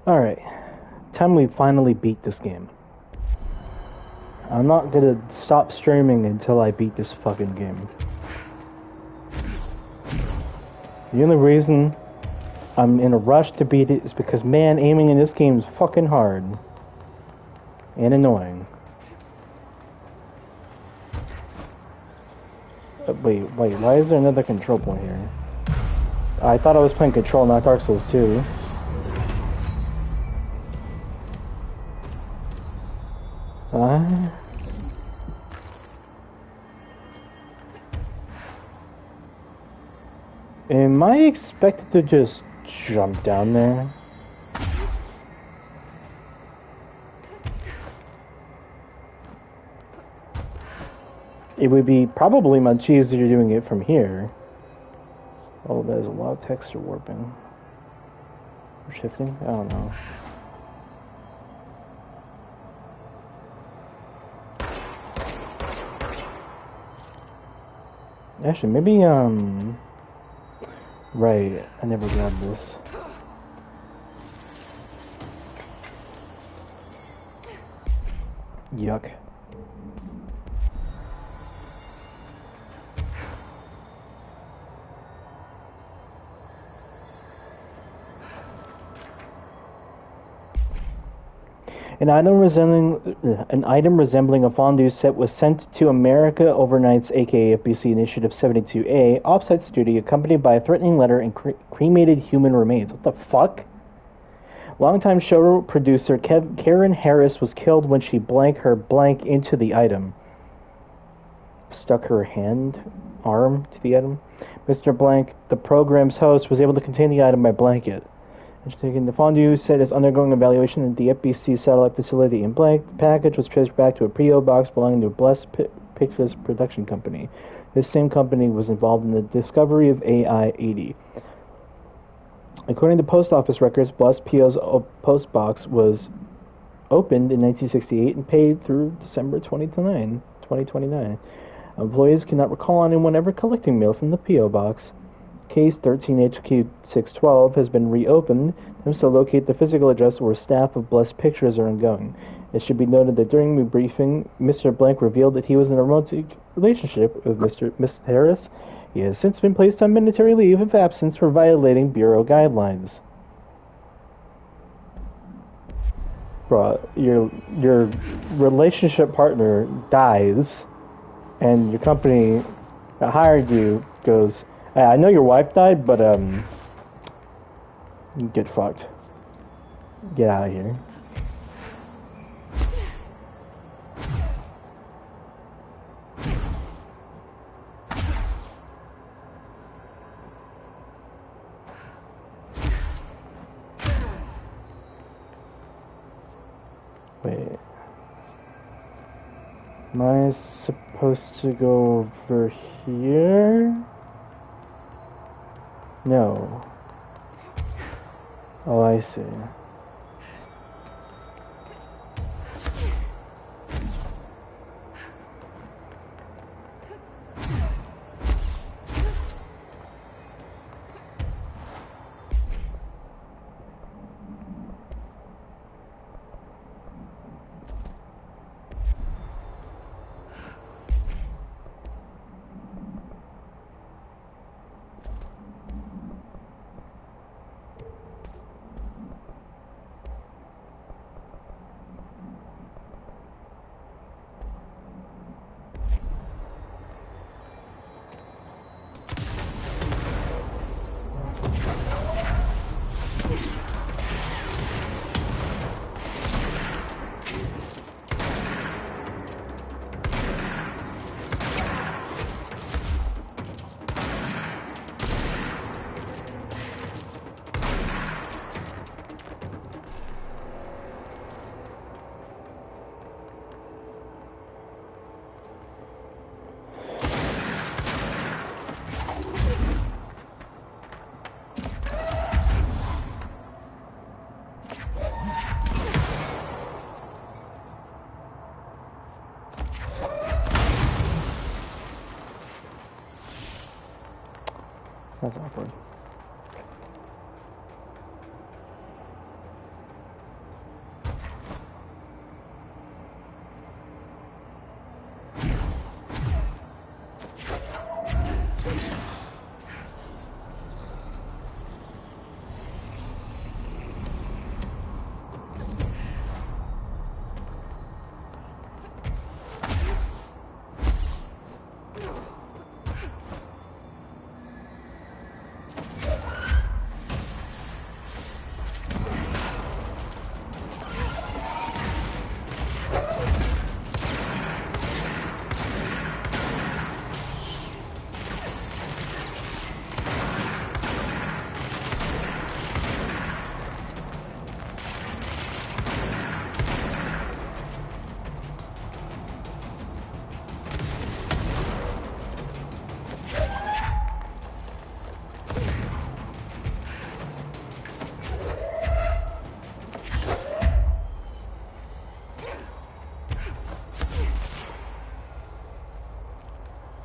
Alright. Time we finally beat this game. I'm not gonna stop streaming until I beat this fucking game. The only reason I'm in a rush to beat it is because, man, aiming in this game is fucking hard. And annoying. Wait, why is there another control point here? I thought I was playing Control, not Dark Souls 2. Am I expected to just jump down there? It would be probably much easier doing it from here. Oh, there's a lot of texture warping. Or shifting? I don't know. Actually, maybe, right, I never grabbed this. Yuck. An item resembling a fondue set was sent to America Overnight's aka FBC Initiative 72A offsite studio accompanied by a threatening letter and cremated human remains. What the fuck? Longtime show producer Karen Harris was killed when she her blank into the item. Stuck her arm to the item. Mr. Blank, the program's host, was able to contain the item by blanket. The fondue set is undergoing evaluation at the FBC satellite facility in Blank. The package was traced back to a P.O. box belonging to Bless Pictures production company. This same company was involved in the discovery of AI-80. According to post office records, Bless P.O.'s post box was opened in 1968 and paid through December 2029. Employees cannot recall anyone ever collecting mail from the P.O. box. Case 13HQ612 has been reopened. Attempts to locate the physical address where staff of Blessed Pictures are ongoing. It should be noted that during the briefing, Mr. Blank revealed that he was in a romantic relationship with Miss Harris. He has since been placed on military leave of absence for violating Bureau guidelines. Bruh, your relationship partner dies, and your company that hired you goes, I know your wife died, but, get fucked. Get out of here. Wait. Am I supposed to go over here? No. Oh, I see. That's awkward.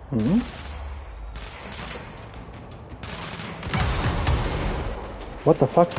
Hmm? What the fuck?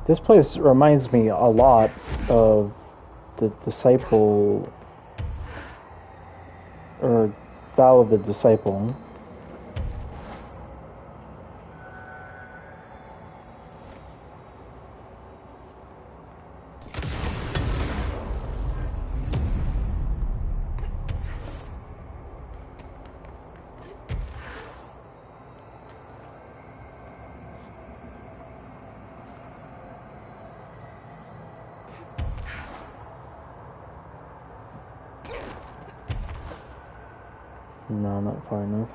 This place reminds me a lot of the Disciple, or Vow of the Disciple. No, not far enough.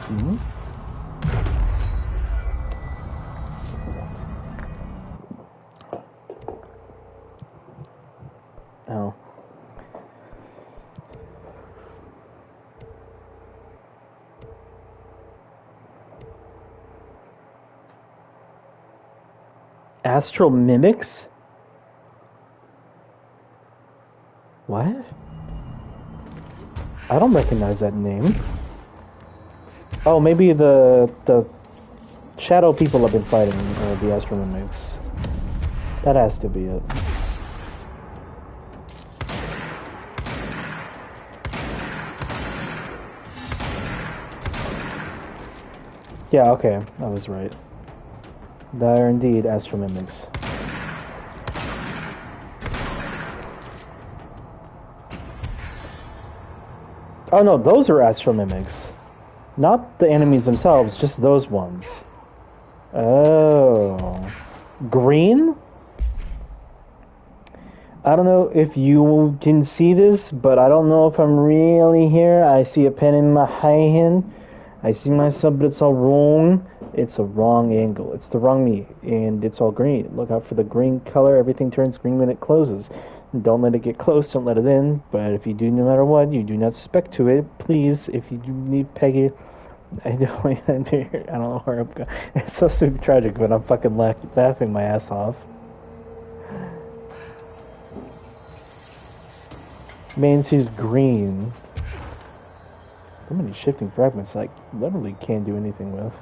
Hmm? Oh. Astral Mimics? What? I don't recognize that name. Oh, maybe the shadow people have been fighting the Astral Mimics. That has to be it. Yeah, okay, I was right. They are indeed Astral Mimics. Oh no, those are Astral Mimics. Not the enemies themselves, just those ones. Oh. Green? I don't know if you can see this, but I don't know if I'm really here. I see a pen in my hand. I see myself, but it's all wrong. It's a wrong angle. It's the wrong me, and it's all green. Look out for the green color. Everything turns green when it closes. Don't let it get close. Don't let it in. But if you do, no matter what, you do not suspect to it. Please, if you do need Peggy, I don't know where I'm going. It's supposed to be tragic, but I'm fucking laughing my ass off. Means he's green. So many shifting fragments I literally can't do anything with.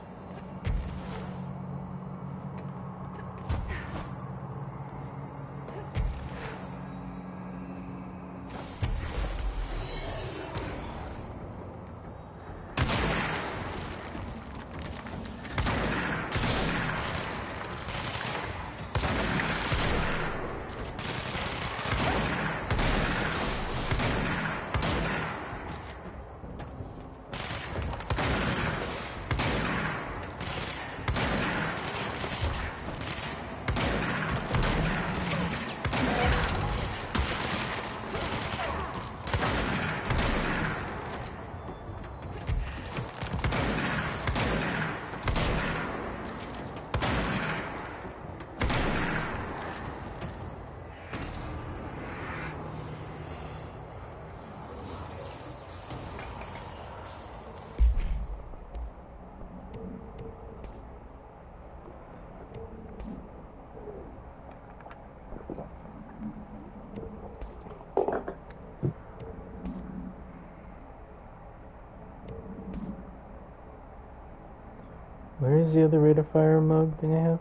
Where is the other rate of fire mode thing I have?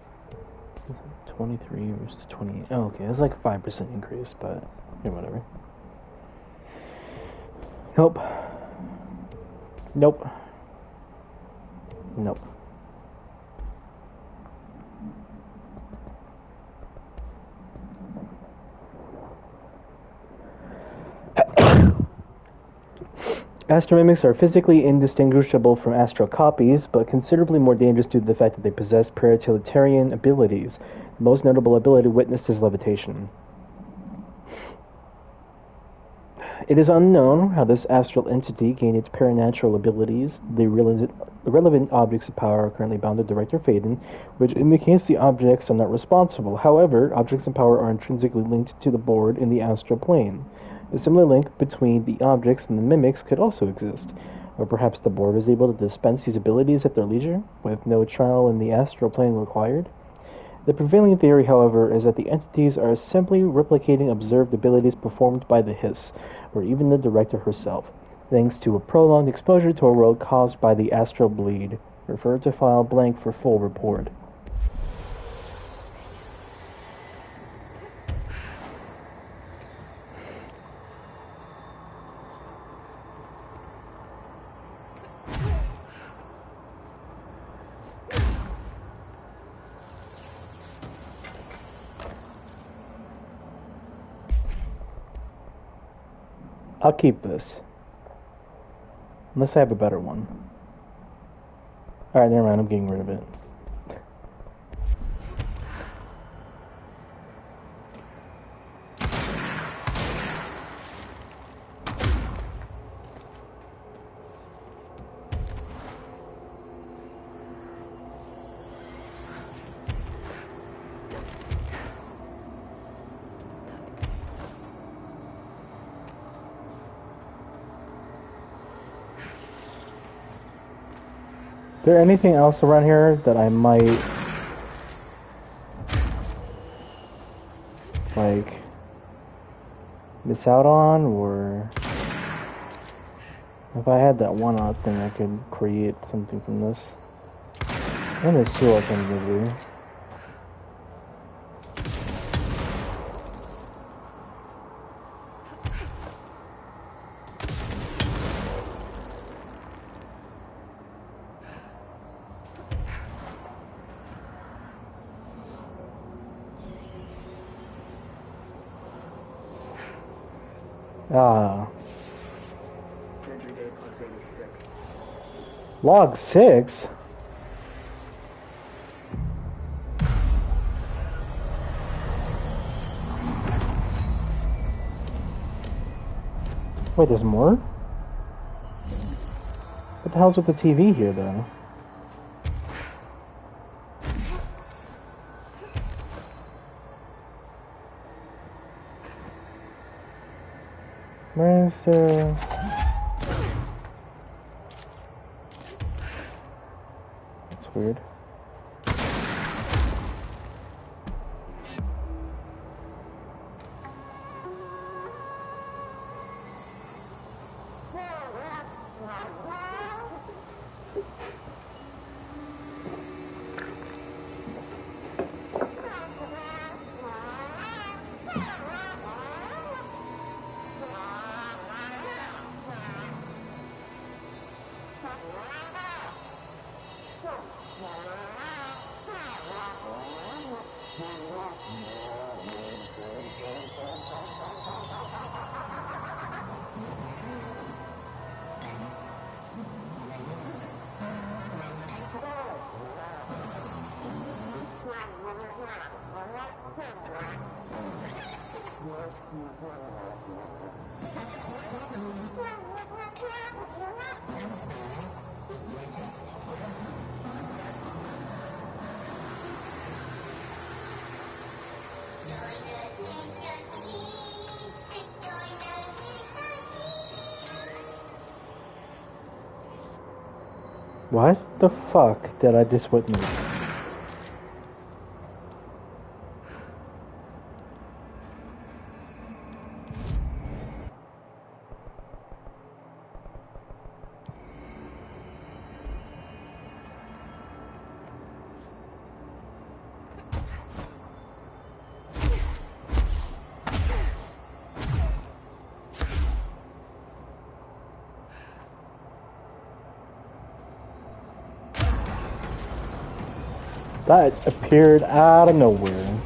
23 versus 28. Oh, okay, it's like a 5% increase, but yeah, whatever. Nope. Nope. Nope. Astromimics are physically indistinguishable from astral copies, but considerably more dangerous due to the fact that they possess paratiliterian abilities. The most notable ability witnessed is levitation. It is unknown how this astral entity gained its paranatural abilities. The relevant objects of power are currently bound to Director Faden, which indicates the objects are not responsible. However, objects of power are intrinsically linked to the board in the astral plane. A similar link between the objects and the mimics could also exist. Or perhaps the board is able to dispense these abilities at their leisure, with no trial in the astral plane required. The prevailing theory, however, is that the entities are simply replicating observed abilities performed by the Hiss, or even the director herself, thanks to a prolonged exposure to a world caused by the astral bleed. Refer to file blank for full report. I'll keep this. Unless I have a better one. Alright, never mind, I'm getting rid of it. Is there anything else around here that I might like miss out on, or if I had that one-off thing I could create something from this? And there's two alternatives here. Ah. Entry day plus 86. Log 6? Wait, there's more? What the hell's with the TV here, though? Where's the... That's weird. What the fuck did I just witness? That appeared out of nowhere.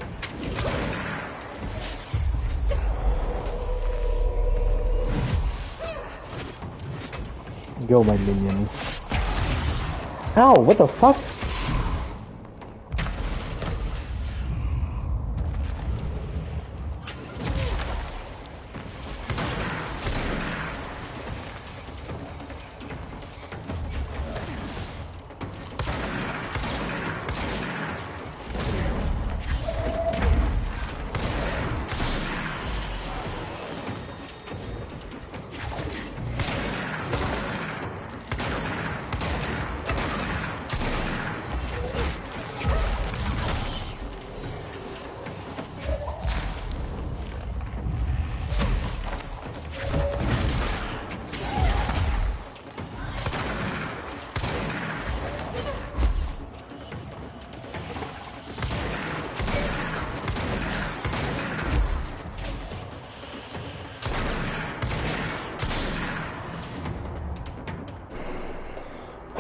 Go, my minion. Ow, what the fuck?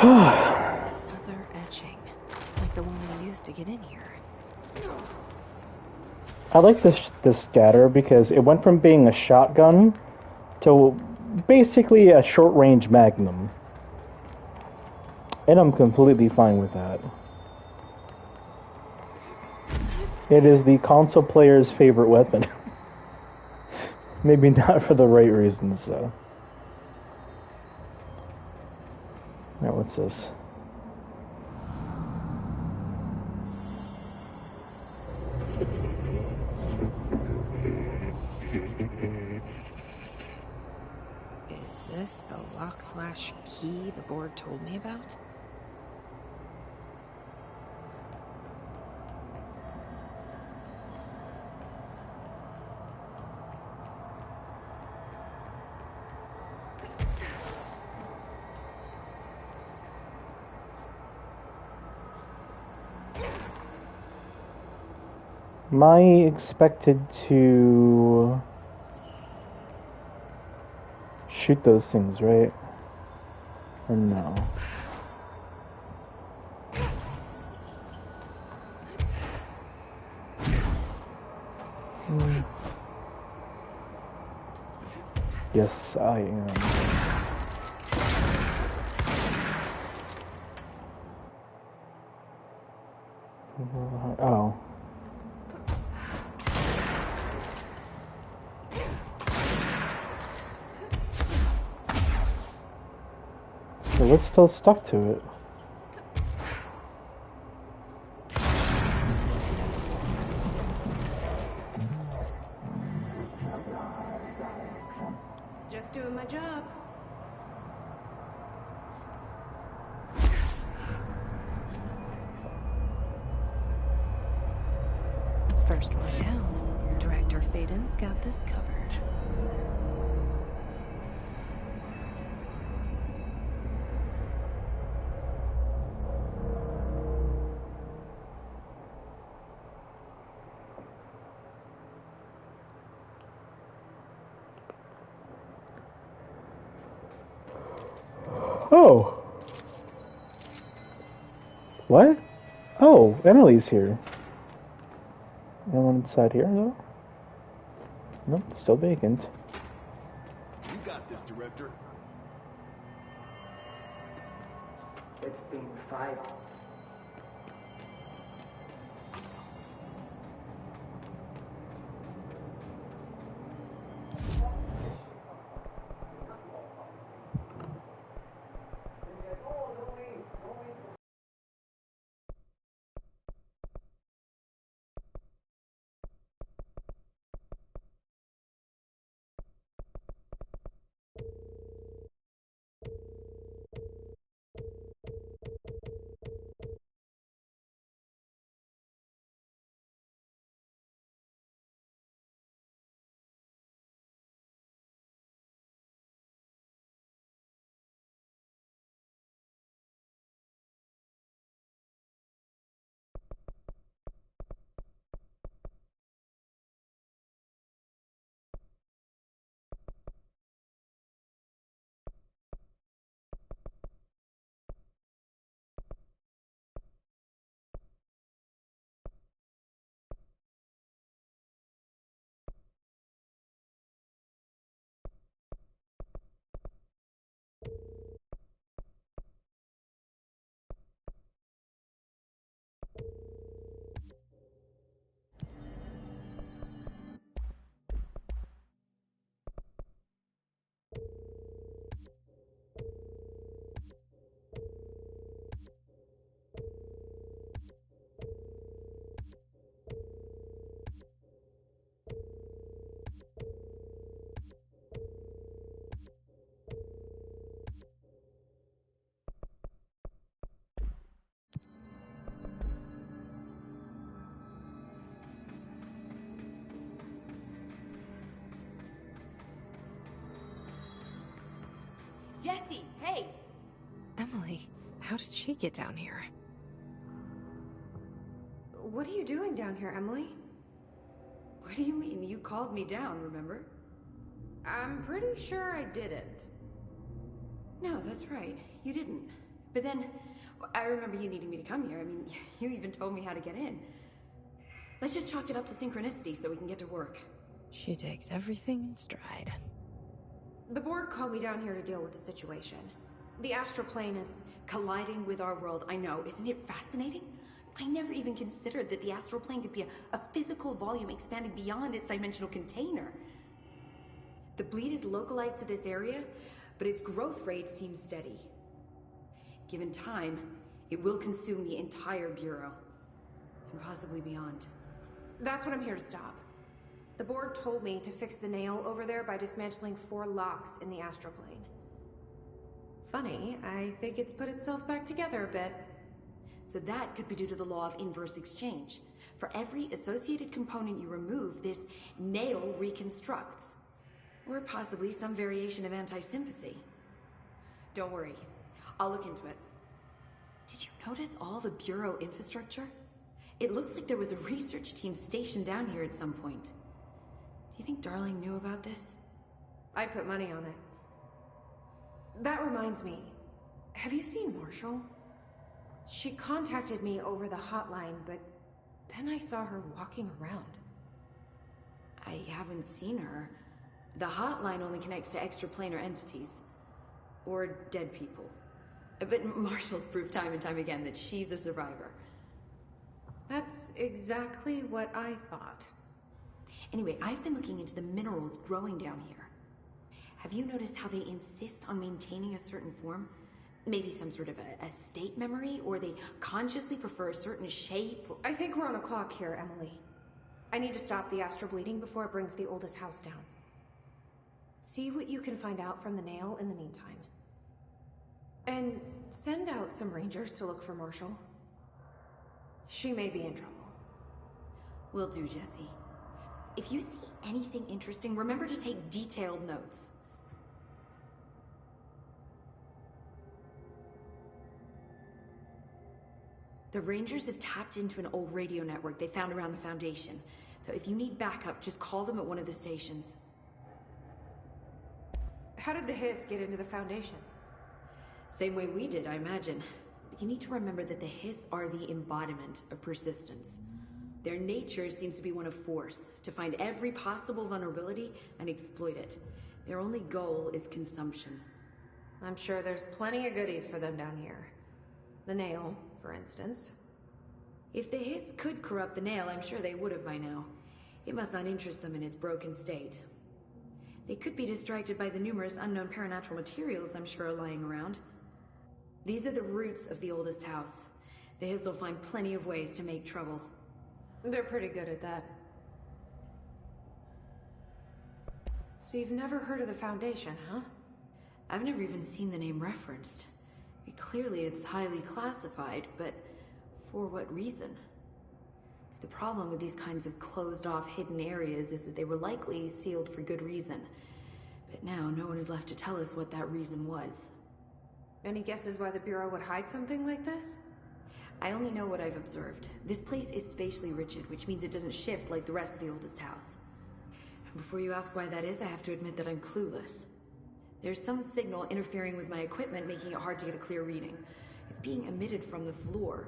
Another etching, like the one we used to get in here. I like this scatter because it went from being a shotgun to basically a short-range magnum. And I'm completely fine with that. It is the console player's favorite weapon. Maybe not for the right reasons, though. Now, what's this? Is this the lock/key the board told me about? Am I expected to shoot those things, right? Or no? Yes, I am. Oh. So what's still stuck to it? Just doing my job. First one down. Director Faden's got this covered. Oh. What? Oh, Emily's here. Anyone inside here, though? Nope, still vacant. You got this, Director. It's being fired. Jesse, hey! Emily, how did she get down here? What are you doing down here, Emily? What do you mean? You called me down, remember? I'm pretty sure I didn't. No, that's right. You didn't. But then, I remember you needing me to come here. I mean, you even told me how to get in. Let's just chalk it up to synchronicity so we can get to work. She takes everything in stride. The board called me down here to deal with the situation. The astral plane is... Colliding with our world, I know. Isn't it fascinating? I never even considered that the astral plane could be a physical volume expanding beyond its dimensional container. The bleed is localized to this area, but its growth rate seems steady. Given time, it will consume the entire Bureau, and possibly beyond. That's what I'm here to stop. The board told me to fix the nail over there by dismantling 4 locks in the astral plane. Funny, I think it's put itself back together a bit. So that could be due to the law of inverse exchange. For every associated component you remove, this nail reconstructs. Or possibly some variation of anti-sympathy. Don't worry, I'll look into it. Did you notice all the Bureau infrastructure? It looks like there was a research team stationed down here at some point. Do you think Darling knew about this? I put money on it. That reminds me, have you seen Marshall? She contacted me over the hotline, but then I saw her walking around. I haven't seen her. The hotline only connects to extraplanar entities. Or dead people. But Marshall's proved time and time again that she's a survivor. That's exactly what I thought. Anyway, I've been looking into the minerals growing down here. Have you noticed how they insist on maintaining a certain form? Maybe some sort of a state memory, or they consciously prefer a certain shape? I think we're on a clock here, Emily. I need to stop the astral bleeding before it brings the oldest house down. See what you can find out from the nail in the meantime. And send out some rangers to look for Marshall. She may be in trouble. Will do, Jesse. If you see anything interesting, remember to take detailed notes. The Rangers have tapped into an old radio network they found around the Foundation. So if you need backup, just call them at one of the stations. How did the Hiss get into the Foundation? Same way we did, I imagine. But you need to remember that the Hiss are the embodiment of persistence. Their nature seems to be one of force, to find every possible vulnerability and exploit it. Their only goal is consumption. I'm sure there's plenty of goodies for them down here. The nail, for instance. If the Hiss could corrupt the nail, I'm sure they would have by now. It must not interest them in its broken state. They could be distracted by the numerous unknown paranatural materials I'm sure are lying around. These are the roots of the oldest house. The Hiss will find plenty of ways to make trouble. They're pretty good at that. So you've never heard of the Foundation, huh? I've never even seen the name referenced. Clearly it's highly classified, but for what reason? The problem with these kinds of closed-off hidden areas is that they were likely sealed for good reason. But now no one is left to tell us what that reason was. Any guesses why the Bureau would hide something like this? I only know what I've observed. This place is spatially rigid, which means it doesn't shift like the rest of the oldest house. And before you ask why that is, I have to admit that I'm clueless. There's some signal interfering with my equipment, making it hard to get a clear reading. It's being emitted from the floor.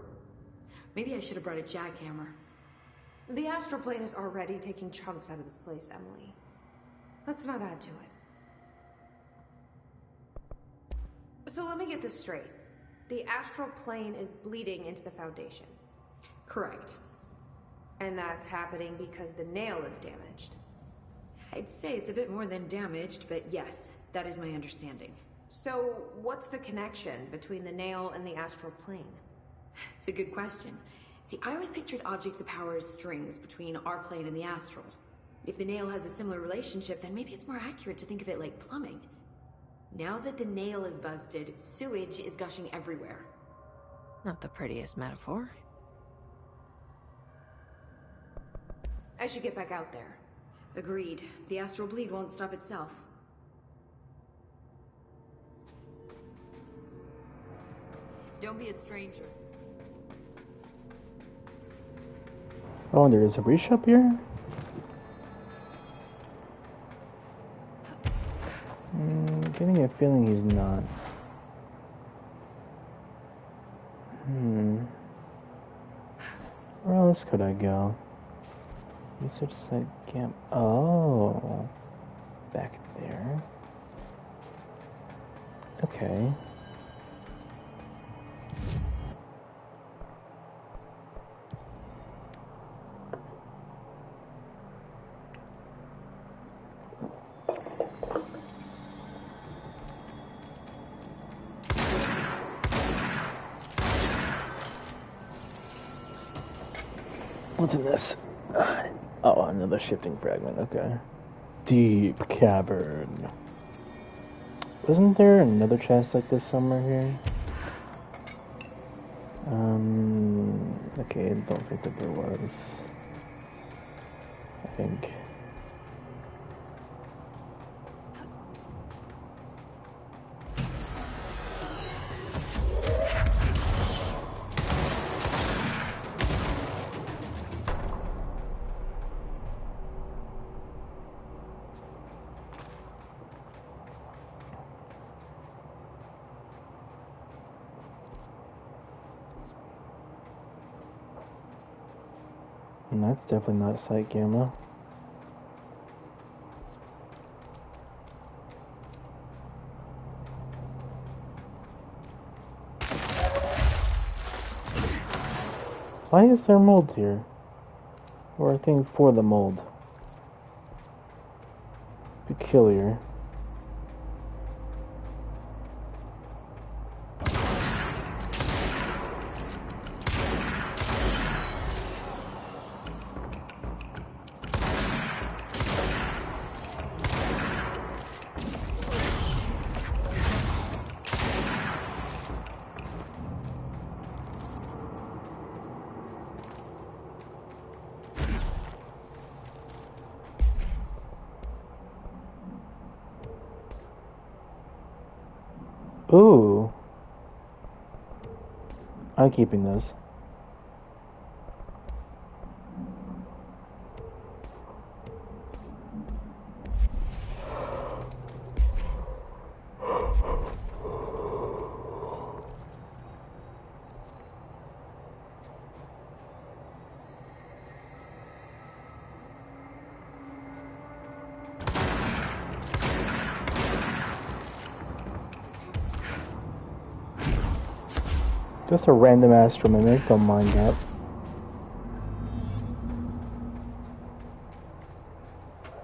Maybe I should have brought a jackhammer. The astral plane is already taking chunks out of this place, Emily. Let's not add to it. So let me get this straight. The astral plane is bleeding into the Foundation. Correct. And that's happening because the nail is damaged. I'd say it's a bit more than damaged, but yes, that is my understanding. So what's the connection between the nail and the astral plane? It's a good question. See, I always pictured objects of power as strings between our plane and the astral. If the nail has a similar relationship, then maybe it's more accurate to think of it like plumbing. Now that the nail is busted, sewage is gushing everywhere. Not the prettiest metaphor. I should get back out there. Agreed. The astral bleed won't stop itself. Don't be a stranger. Oh, and there is a breach up here? Getting a feeling he's not. Where else could I go? Research site camp. Oh. Back there. Okay. What's in this? Oh, another shifting fragment, okay. Deep cavern. Wasn't there another chest like this somewhere here? Okay, I don't think that there was. I think. And that's definitely not Site Gamma. Why is there mold here? Or a thing for the mold? Peculiar. Ooh. I'm keeping this. Just a random astromimic, don't mind that.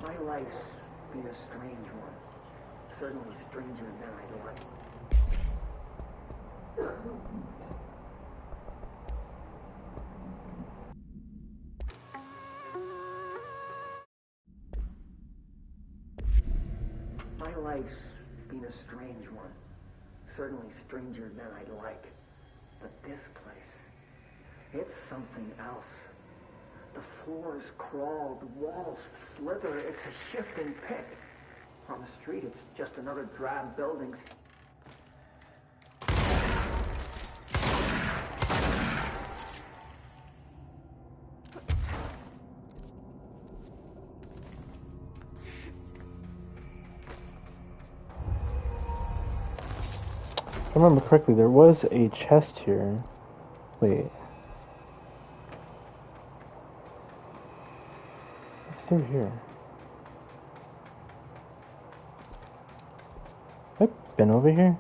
My life's been a strange one. Certainly stranger than I'd like. My life's been a strange one. Certainly stranger than I'd like. But this place, it's something else. The floors crawl, the walls slither. It's a shifting pit. On the street, it's just another drab buildings. If I remember correctly, there was a chest here. Wait. What's through here? Have I been over here?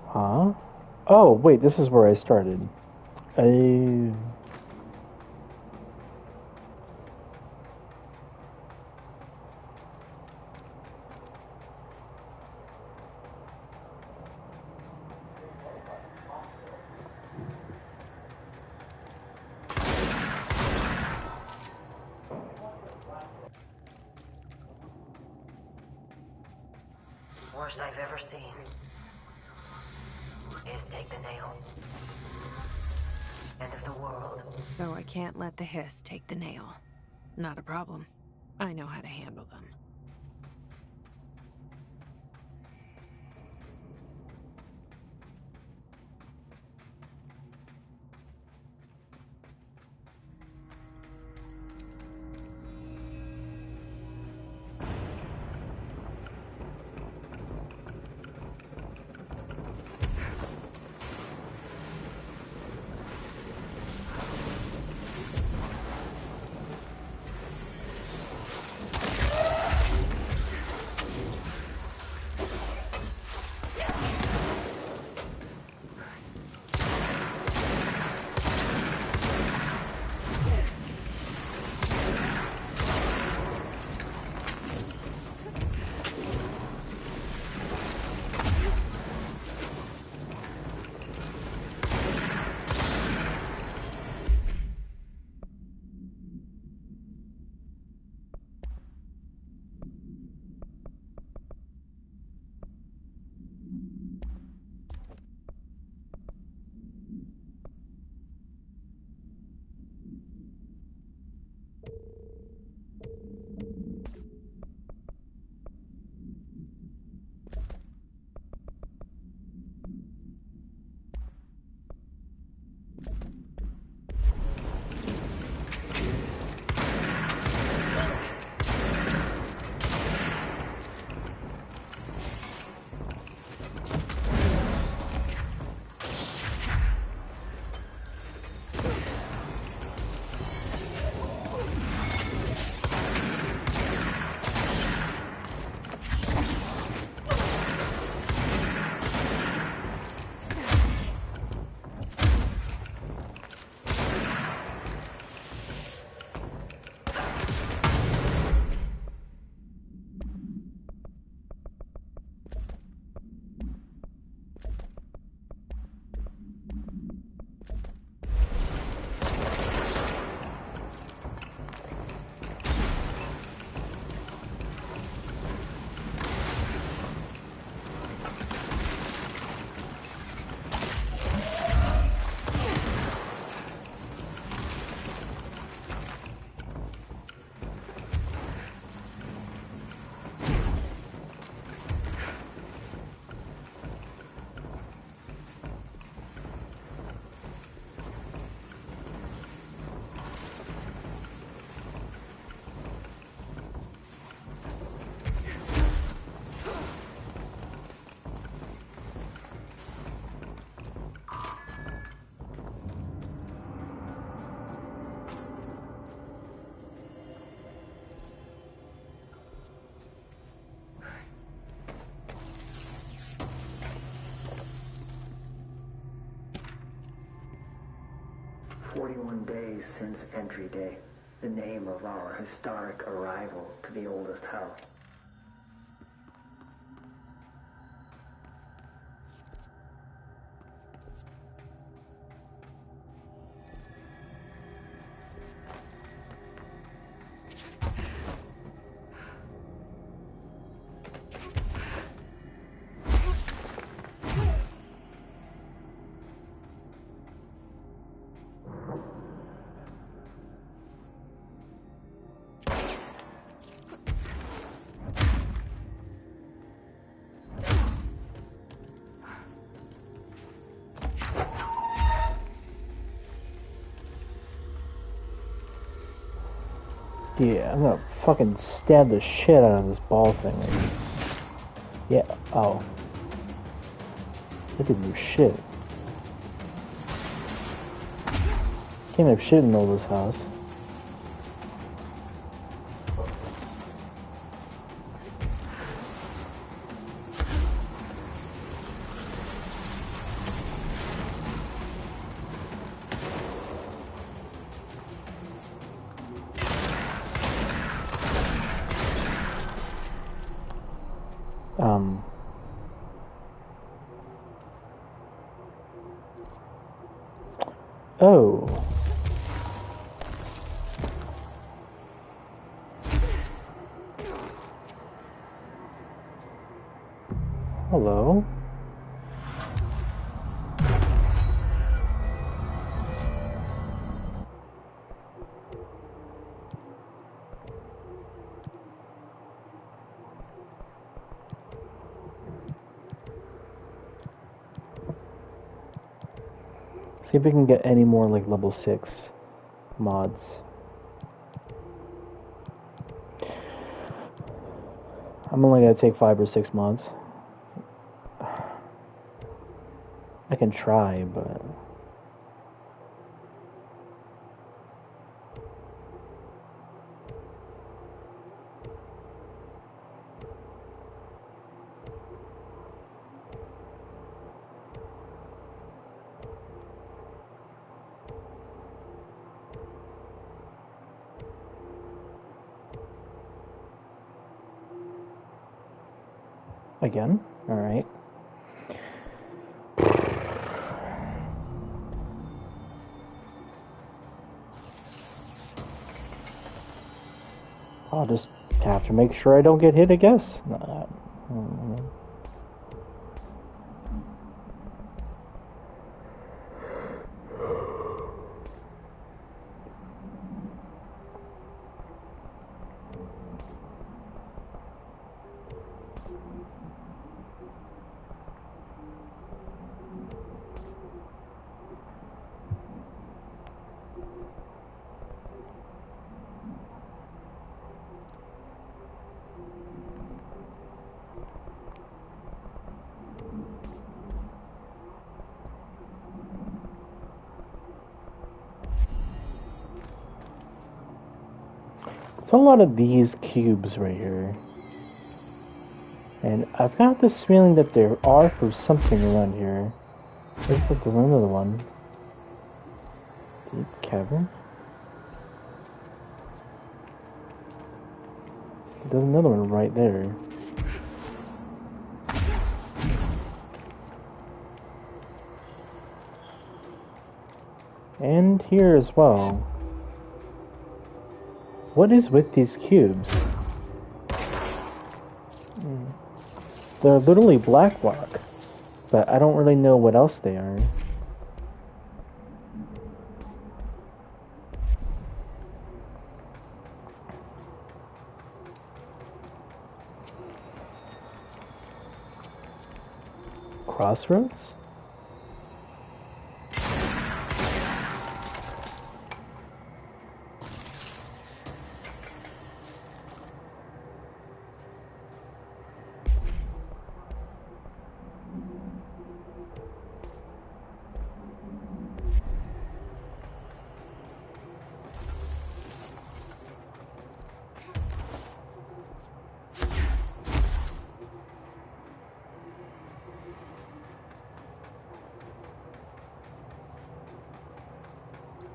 Huh? Oh, wait, this is where I started. Worst I've ever seen is take the nail. End of the world. So I can't let the hiss take the nail. Not a problem. I know how to handle them. 41 days since entry day, the name of our historic arrival to the oldest house. Yeah, I'm gonna fucking stab the shit out of this ball thing. Yeah, oh. That didn't do shit. Can't have shit in all this house. Oh. Hello. See if we can get any more like level 6 mods. I'm only gonna take 5 or 6 mods. I can try, but again? Alright. I'll just have to make sure I don't get hit, I guess. It's a lot of these cubes right here. And I've got this feeling that there are for something around here. There's another one. Deep cavern? There's another one right there. And here as well. What is with these cubes? They're literally black rock, but I don't really know what else they are. Crossroads?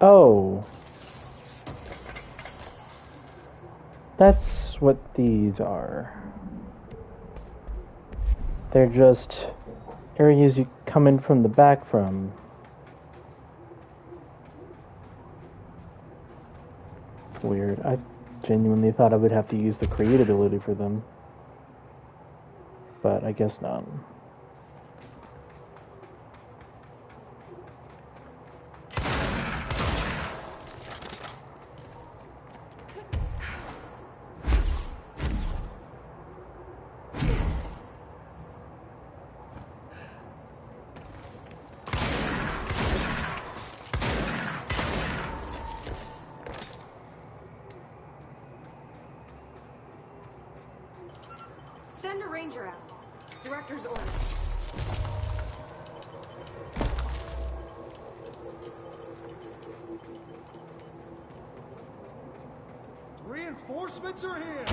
Oh. That's what these are. They're just areas you come in from the back from. Weird. I genuinely thought I would have to use the create ability for them. But I guess not. Send a ranger out. Director's orders. Reinforcements are here!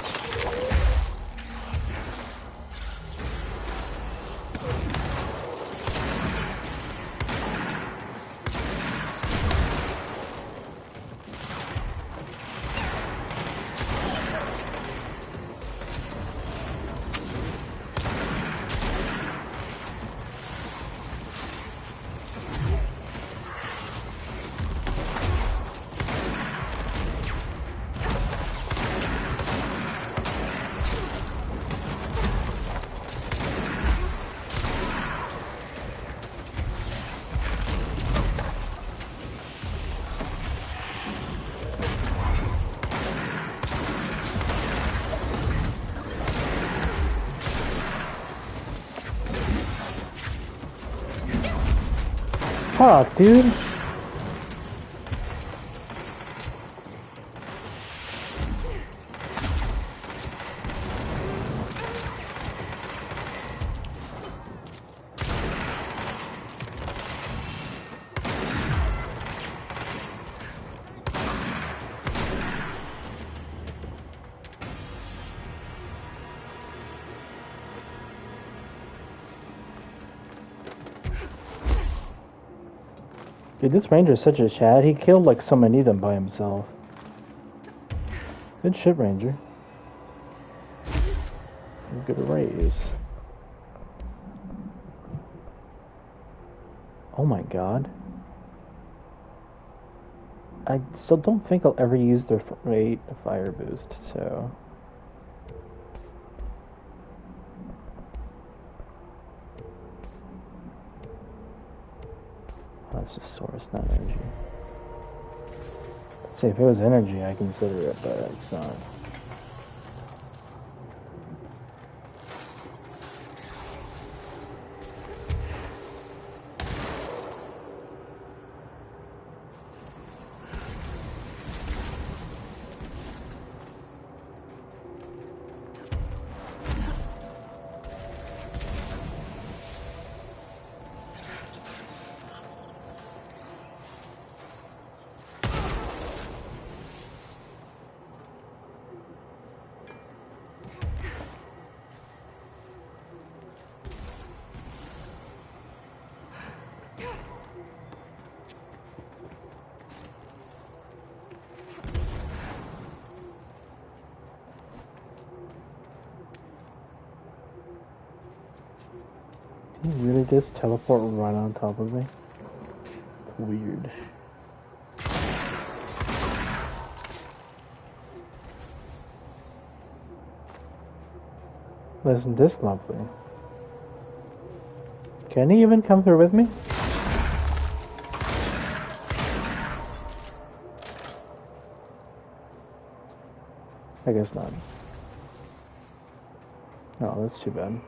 Fuck, dude. Dude, this ranger's such a chat. He killed like so many of them by himself. Good shit, ranger. Good raise. Oh my god. I still don't think I'll ever use their rate fire boost, so... That's just source, not energy. I'd say if it was energy, I consider it, but it's not. Did he really just teleport right on top of me? It's weird. Isn't this lovely? Can he even come through with me? I guess not. No, that's too bad.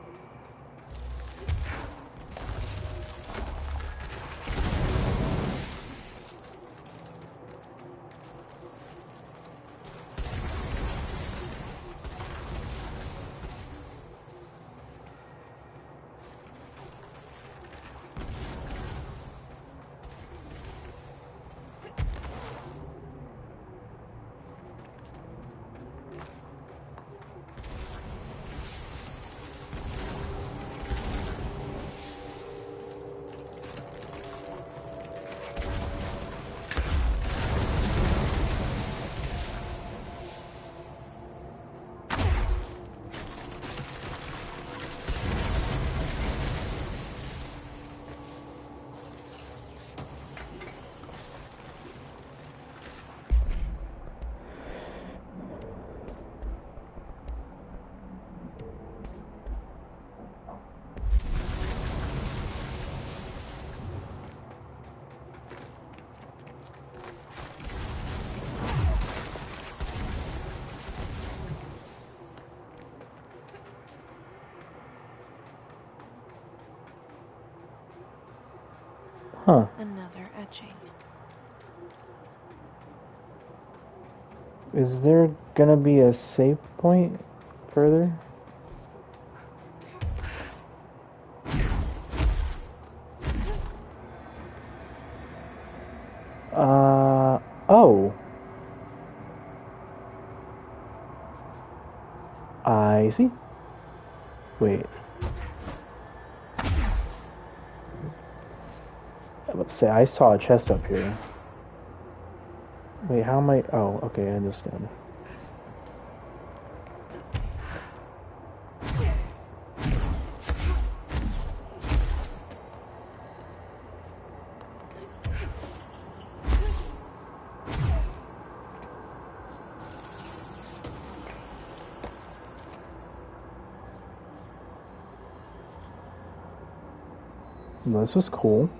Huh. Another etching. Is there gonna be a save point further? Oh. I see. Wait. Let's say I saw a chest up here. Wait, how am I? Oh, okay, I understand. Well, this was cool.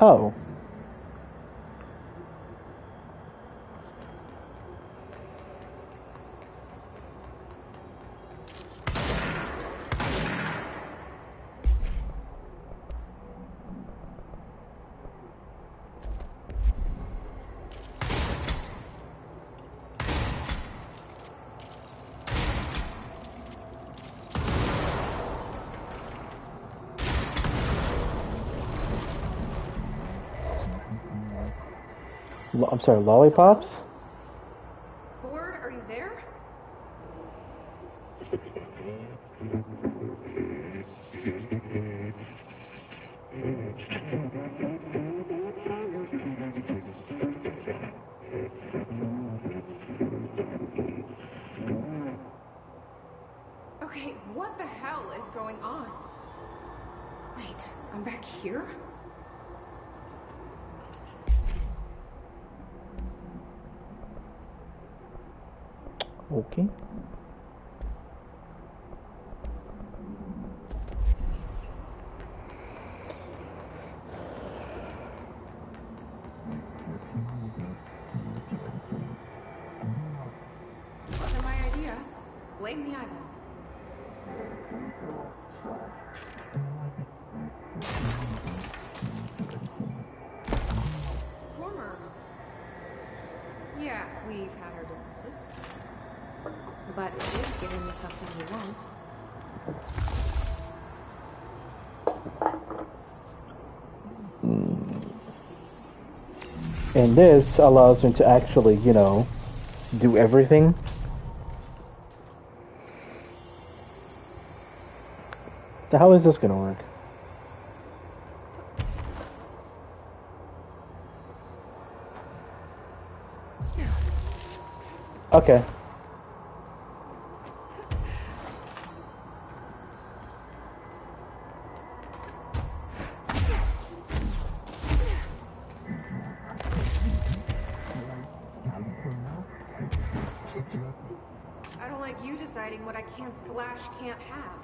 Oh. I'm sorry, lollipops? Board, are you there? Okay, what the hell is going on? Wait, I'm back here? Okay. Wasn't my idea. Blame the eyeball. Former. Yeah, we've had our differences. But it is giving me something you want. And this allows me to actually, you know, do everything. So how is this gonna work? Okay. I don't like you deciding what I can't have.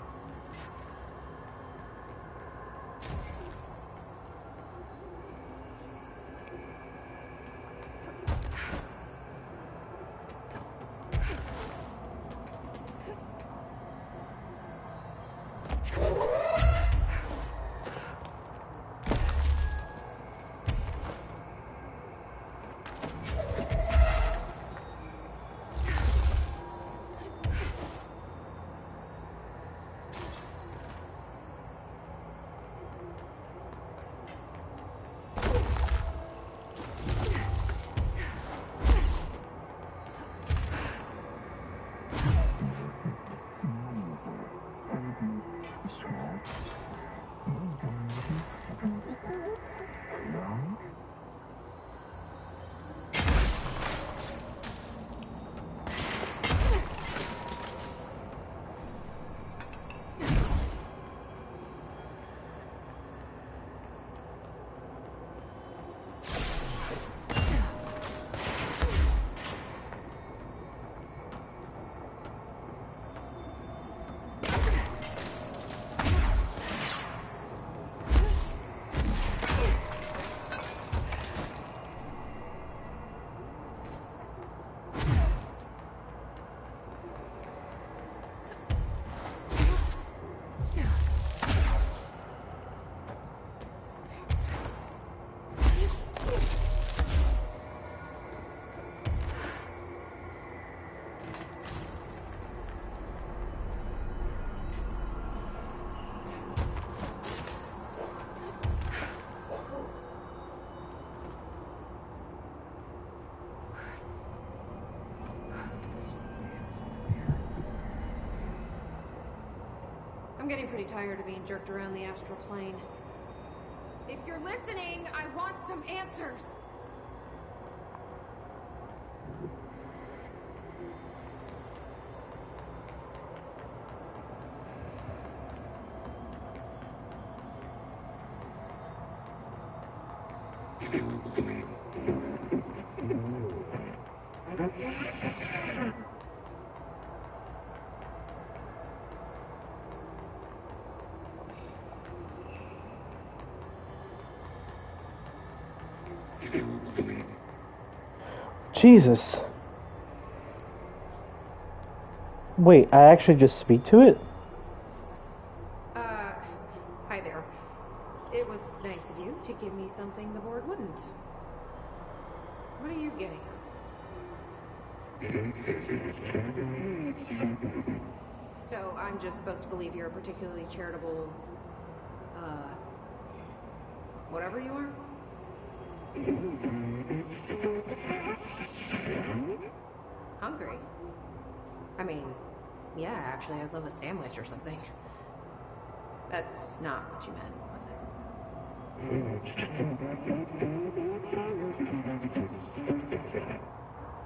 I'm getting pretty tired of being jerked around the astral plane. If you're listening, I want some answers. Jesus. Wait, I actually just speak to it? Hi there. It was nice of you to give me something the board wouldn't. What are you getting out of it? So, I'm just supposed to believe you're a particularly charitable, whatever you are? Hungry? I mean, yeah, actually, I'd love a sandwich or something. That's not what you meant, was it?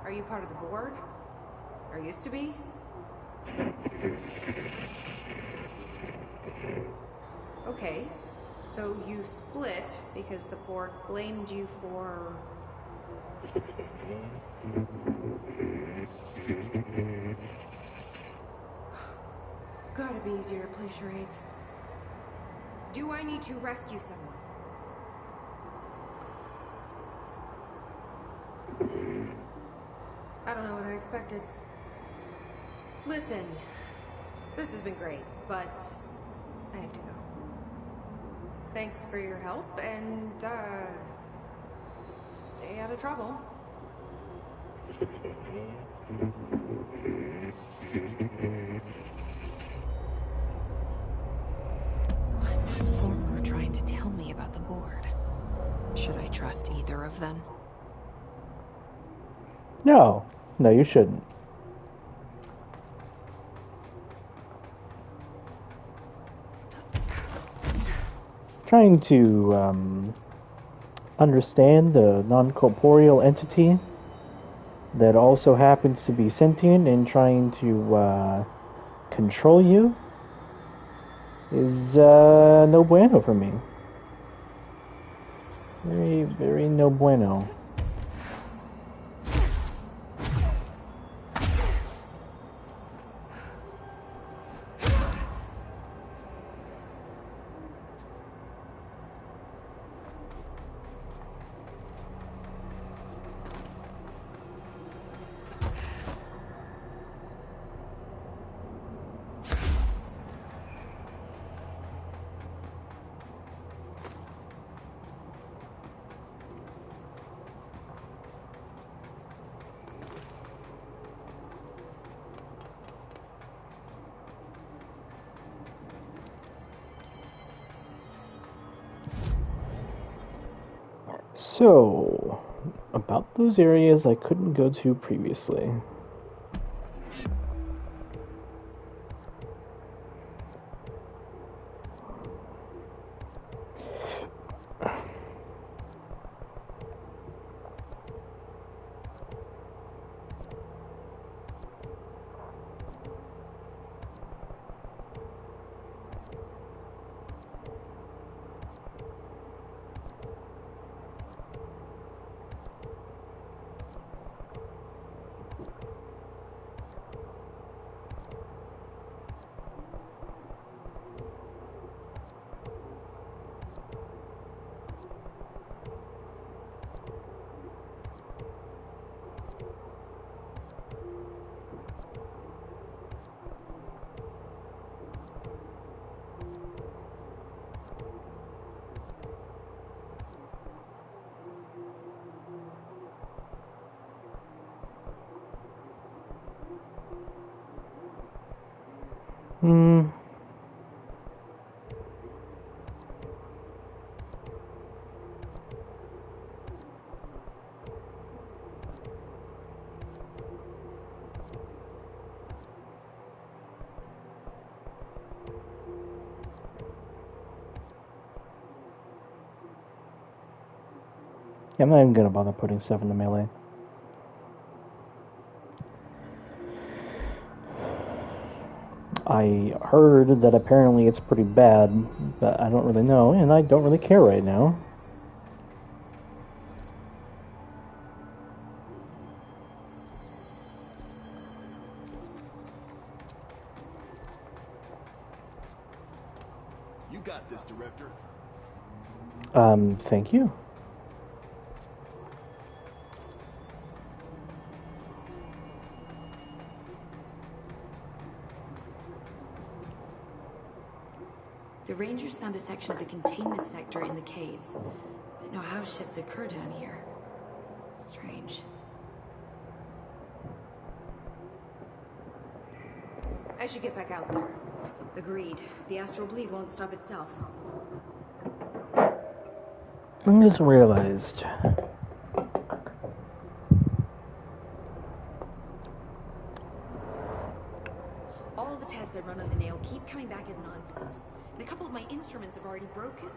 Are you part of the board? Or used to be? Okay, so you split because the board blamed you for... Gotta be easier to play charades. Do I need to rescue someone? I don't know what I expected. Listen, this has been great, but I have to go. Thanks for your help, and, stay out of trouble. What was Former trying to tell me about the board? Should I trust either of them? No. No, you shouldn't. Trying to understand the non-corporeal entity that also happens to be sentient and trying to control you is no bueno for me. Very, very no bueno. So, about those areas I couldn't go to previously. Yeah, I'm not even gonna bother putting stuff into melee. I heard that apparently it's pretty bad, but I don't really know, and I don't really care right now. You got this, Director. Thank you. The Rangers found a section of the containment sector in the caves, but no house shifts occur down here. Strange. I should get back out there. Agreed. The astral bleed won't stop itself. I just realized. All the tests I run on the nail keep coming back as nonsense. And a couple of my instruments have already broken.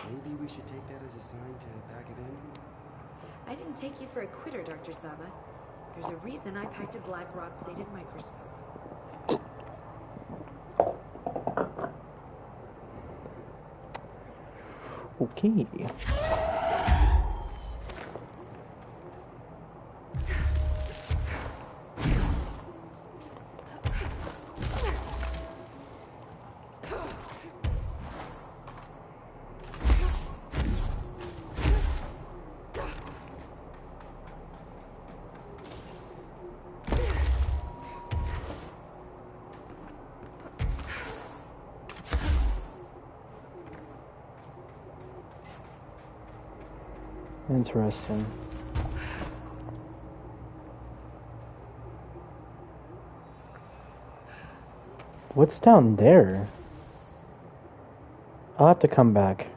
Maybe we should take that as a sign to back it in? I didn't take you for a quitter, Dr. Saba. There's a reason I packed a black rock-plated microscope. Okay. Interesting. What's down there? I'll have to come back.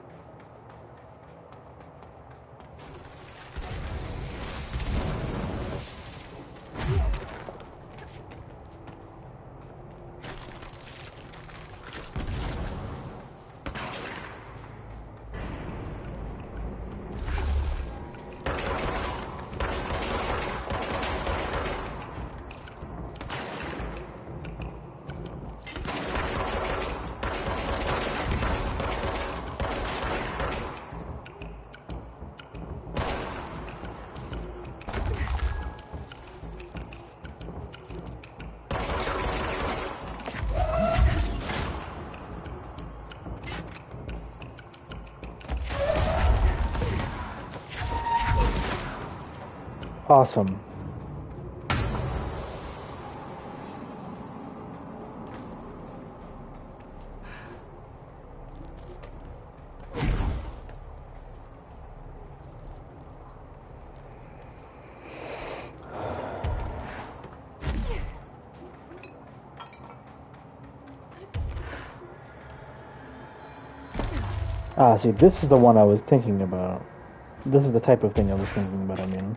Awesome. Ah, see, this is the one I was thinking about. This is the type of thing I was thinking about, I mean.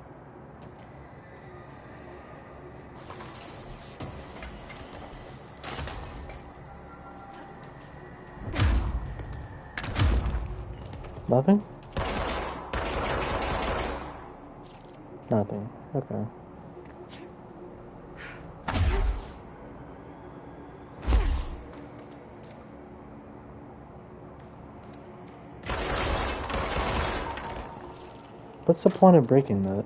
Nothing? Nothing. Okay. What's the point of breaking that?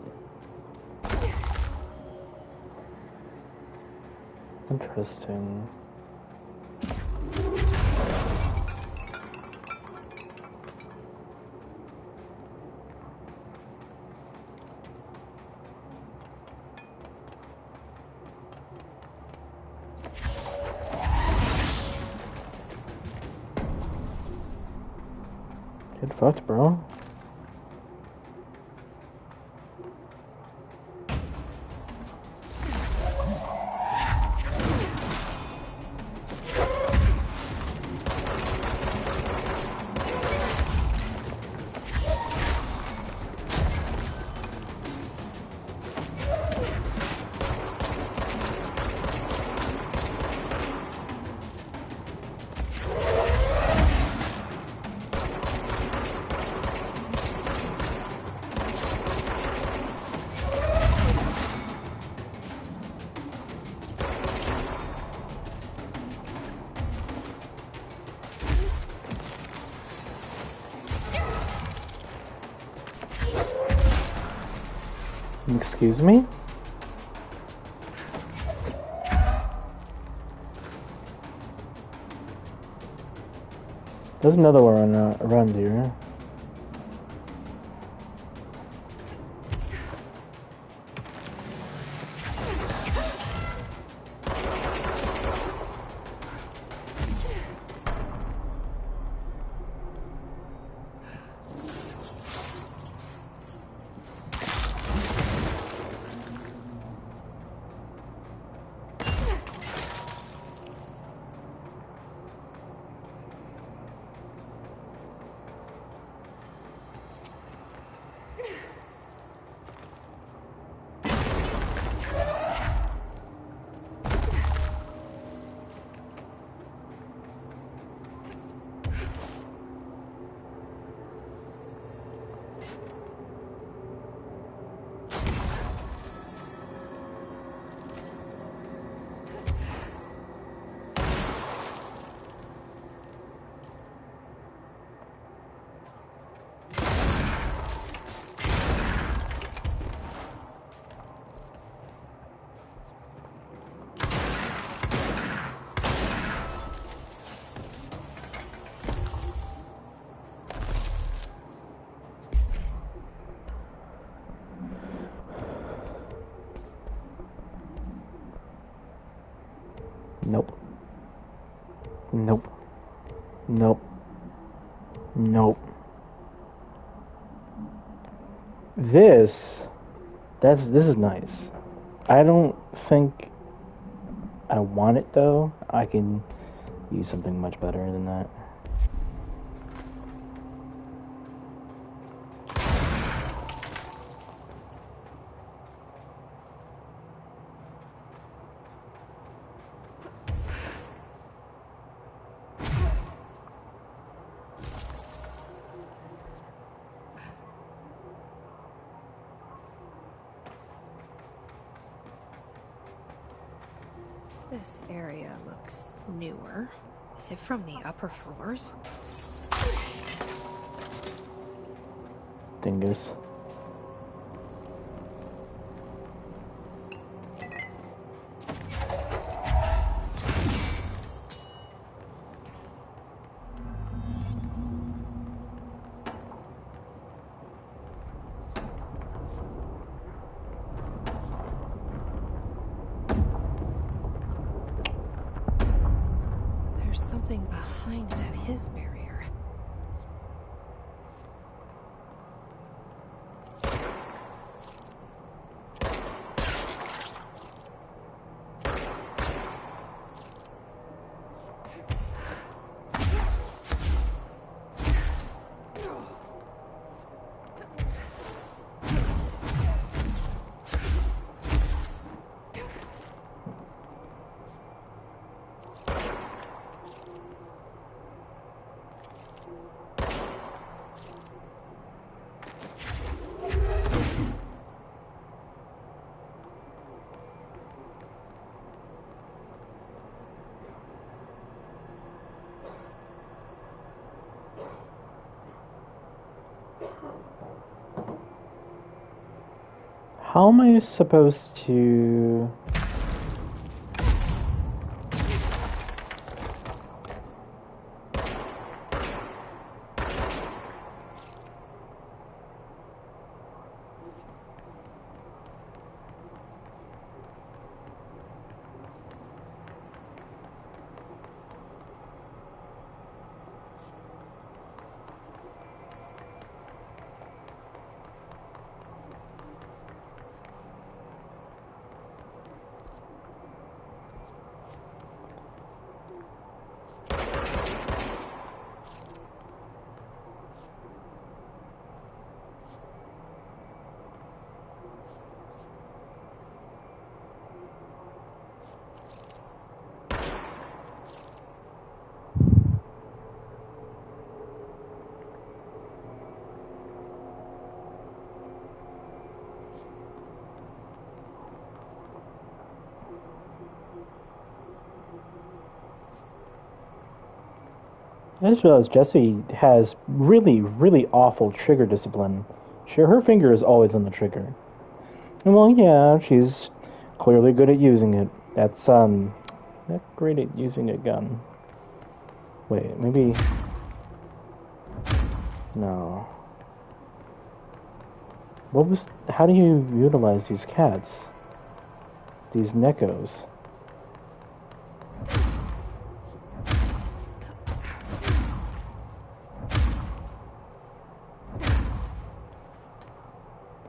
Interesting. Get fucked, bro. Excuse me? There's another one around here. Nope. Nope. Nope. Nope. This is nice. I don't think I want it though. I can use something much better than that. This area looks newer. Is it from the upper floors? Dingus. There's something behind that his barrier. How am I supposed to... I just realized Jessie has really, really awful trigger discipline. Her finger is always on the trigger. Well, yeah, she's clearly good at using it. That's, not great at using a gun. Wait, maybe... No. What was... How do you utilize these cats? These Nekos?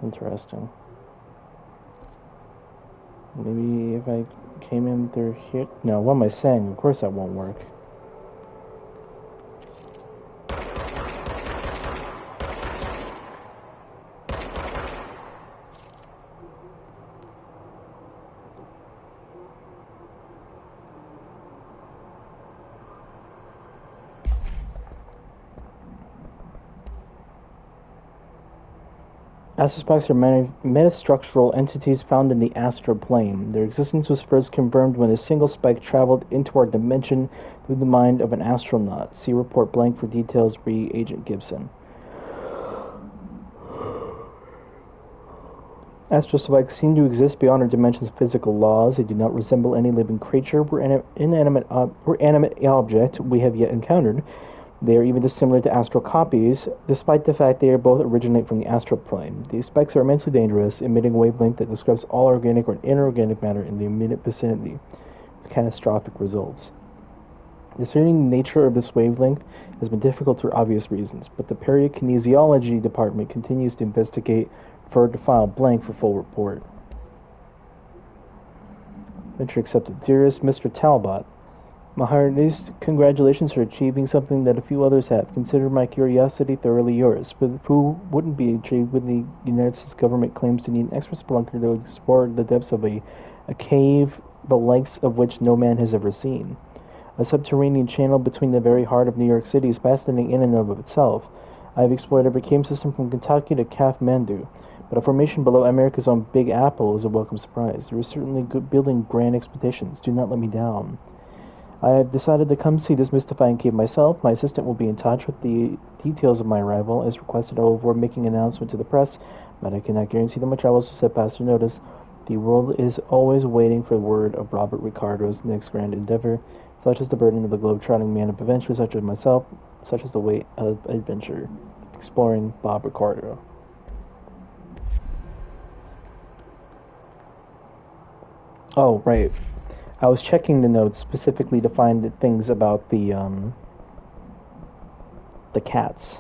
Interesting. Maybe if I came in through here... No, what am I saying? Of course that won't work. Astrospikes are metastructural entities found in the astral plane. Their existence was first confirmed when a single spike traveled into our dimension through the mind of an astronaut. See report blank for details, re Agent Gibson. Astrospikes seem to exist beyond our dimension's physical laws. They do not resemble any living creature or animate object we have yet encountered. They are even dissimilar to astral copies, despite the fact they both originate from the astral plane. These spikes are immensely dangerous, emitting a wavelength that describes all organic or inorganic matter in the immediate vicinity, with catastrophic results. Discerning the nature of this wavelength has been difficult for obvious reasons, but the Parakinesiology Department continues to investigate. Refer to file blank for full report. Venture accepted. Dearest Mr. Talbot, my heartiest congratulations for achieving something that a few others have. Consider my curiosity thoroughly yours. But who wouldn't be intrigued when the United States government claims to need an expert spelunker to explore the depths of a cave the likes of which no man has ever seen? A subterranean channel between the very heart of New York City is fascinating in and of itself. I have explored every cave system from Kentucky to Kathmandu, but a formation below America's own Big Apple is a welcome surprise. There is certainly good building grand expeditions. Do not let me down. I have decided to come see this mystifying cave myself. My assistant will be in touch with the details of my arrival. As requested, I will avoid making an announcement to the press, but I cannot guarantee that my travels will set past your notice. The world is always waiting for word of Robert Ricardo's next grand endeavor, such as the burden of the globe-trotting man of adventure, such as myself, such as the weight of adventure. Exploring Bob Ricardo. Oh, right. I was checking the notes specifically to find things about the cats.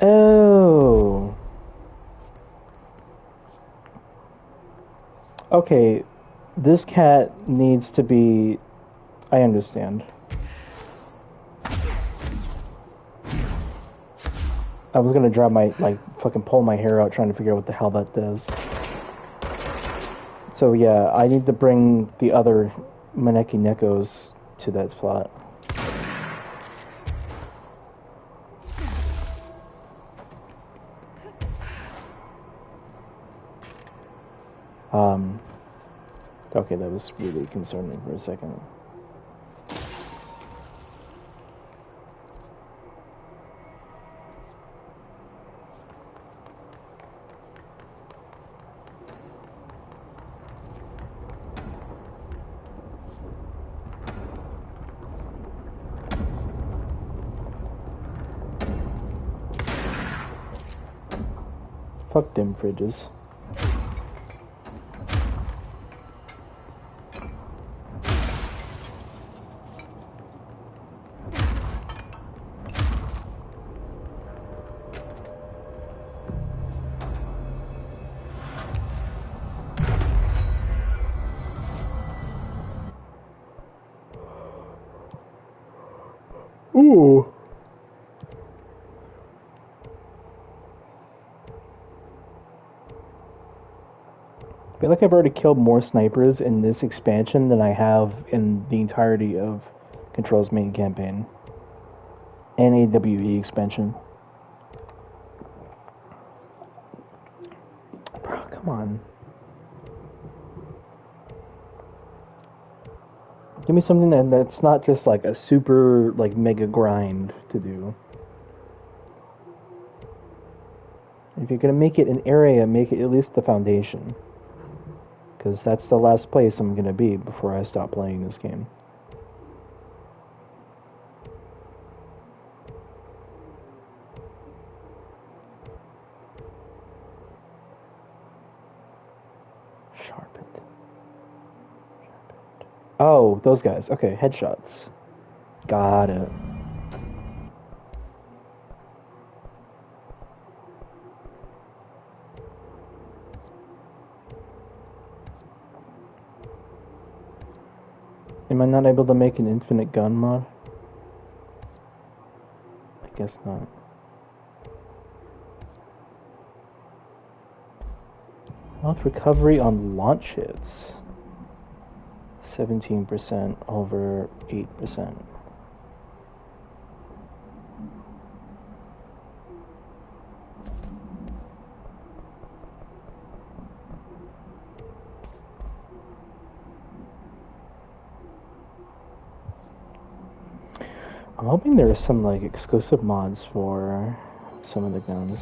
Oh. Okay, this cat needs to be... I understand. I was gonna drop my, fucking pull my hair out trying to figure out what the hell that does. So yeah, I need to bring the other Maneki Nekos to that spot. Okay, that was really concerning for a second. Fuck them fridges. I feel like I've already killed more snipers in this expansion than I have in the entirety of Control's main campaign and AWE expansion. Bro, come on. Give me something that's not just like a super like mega grind to do. If you're gonna make it an area, make it at least the foundation. Because that's the last place I'm gonna be before I stop playing this game. Sharpened. Oh, those guys. Okay, headshots. Got it. Am I not able to make an infinite gun mod? I guess not. Health recovery on launch hits. 17% over 8%. I'm hoping there are some like exclusive mods for some of the guns.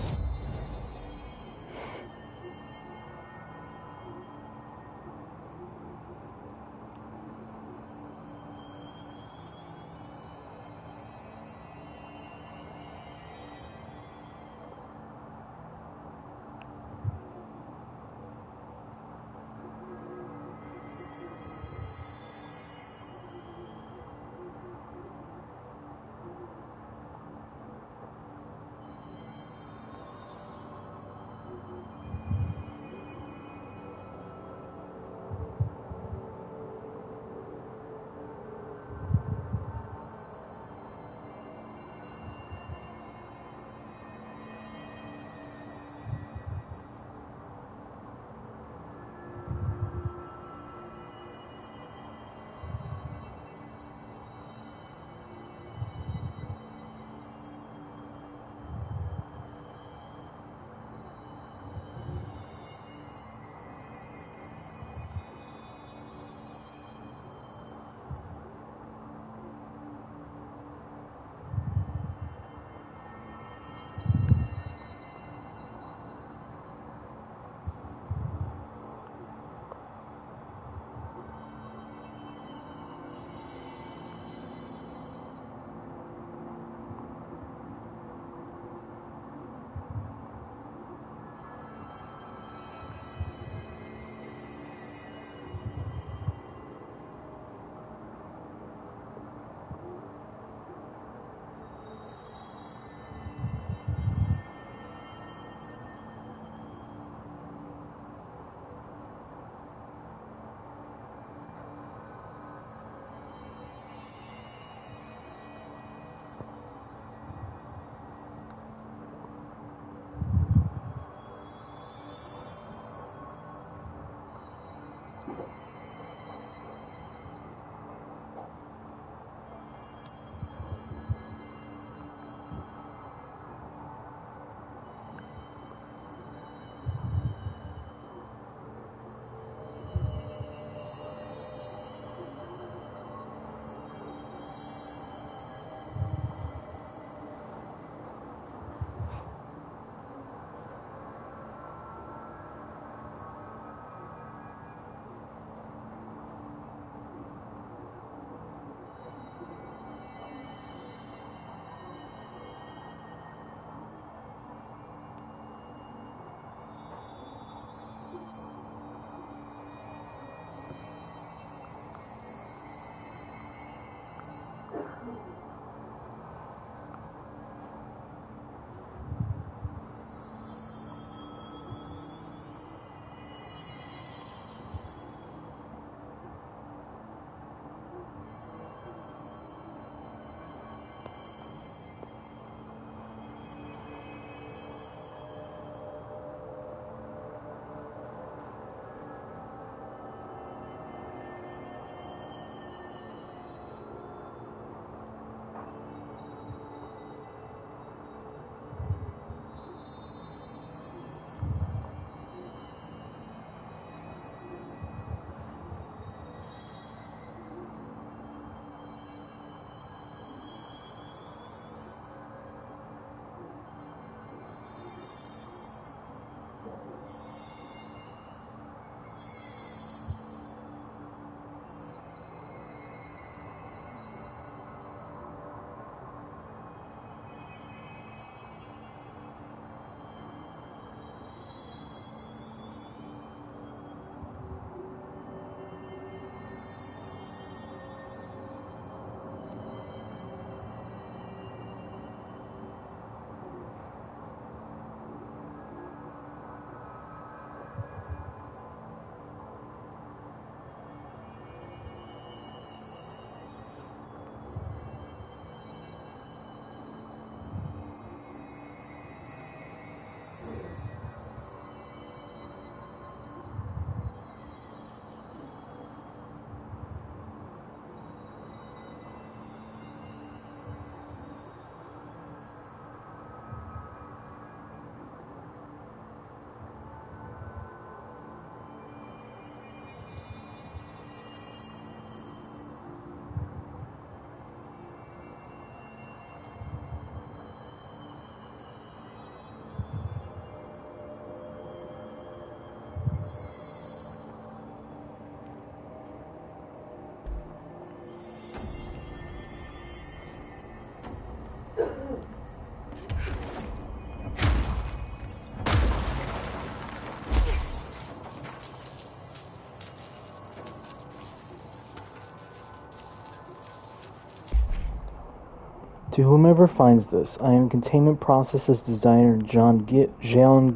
To whomever finds this, I am Containment Processes designer Jean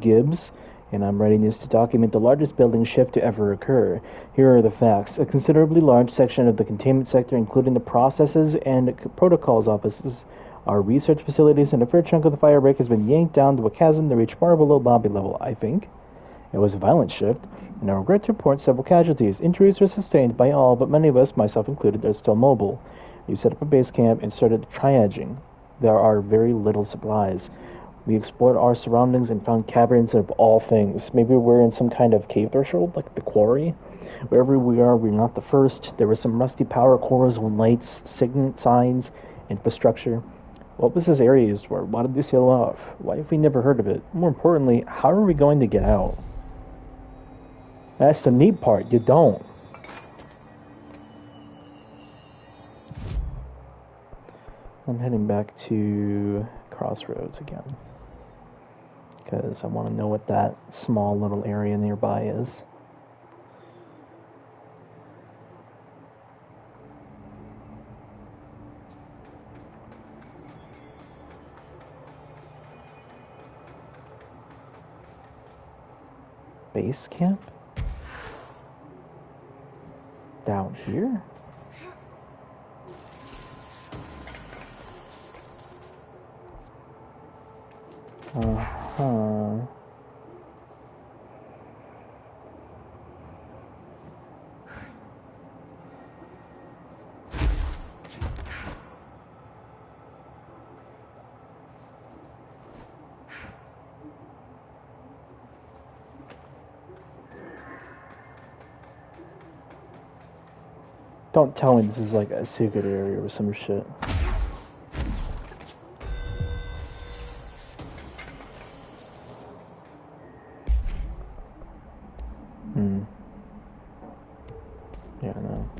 Gibbs, and I'm writing this to document the largest building shift to ever occur. Here are the facts. A considerably large section of the containment sector, including the processes and protocols offices, our research facilities, and a fair chunk of the fire break has been yanked down to a chasm that reached far below lobby level, I think. It was a violent shift, and I regret to report several casualties. Injuries were sustained by all, but many of us, myself included, are still mobile. We set up a base camp and started triaging. There are very little supplies. We explored our surroundings and found caverns of all things. Maybe we're in some kind of cave threshold, like the quarry. Wherever we are, we're not the first. There were some rusty power cores with lights, signs, infrastructure. What was this area used for? Why did they seal off? Why have we never heard of it? More importantly, how are we going to get out? That's the neat part. You don't. I'm heading back to Crossroads again, because I want to know what that small little area nearby is. Base camp? Down here? Uh-huh. Don't tell me this is like a secret area or some shit. Yeah, I know.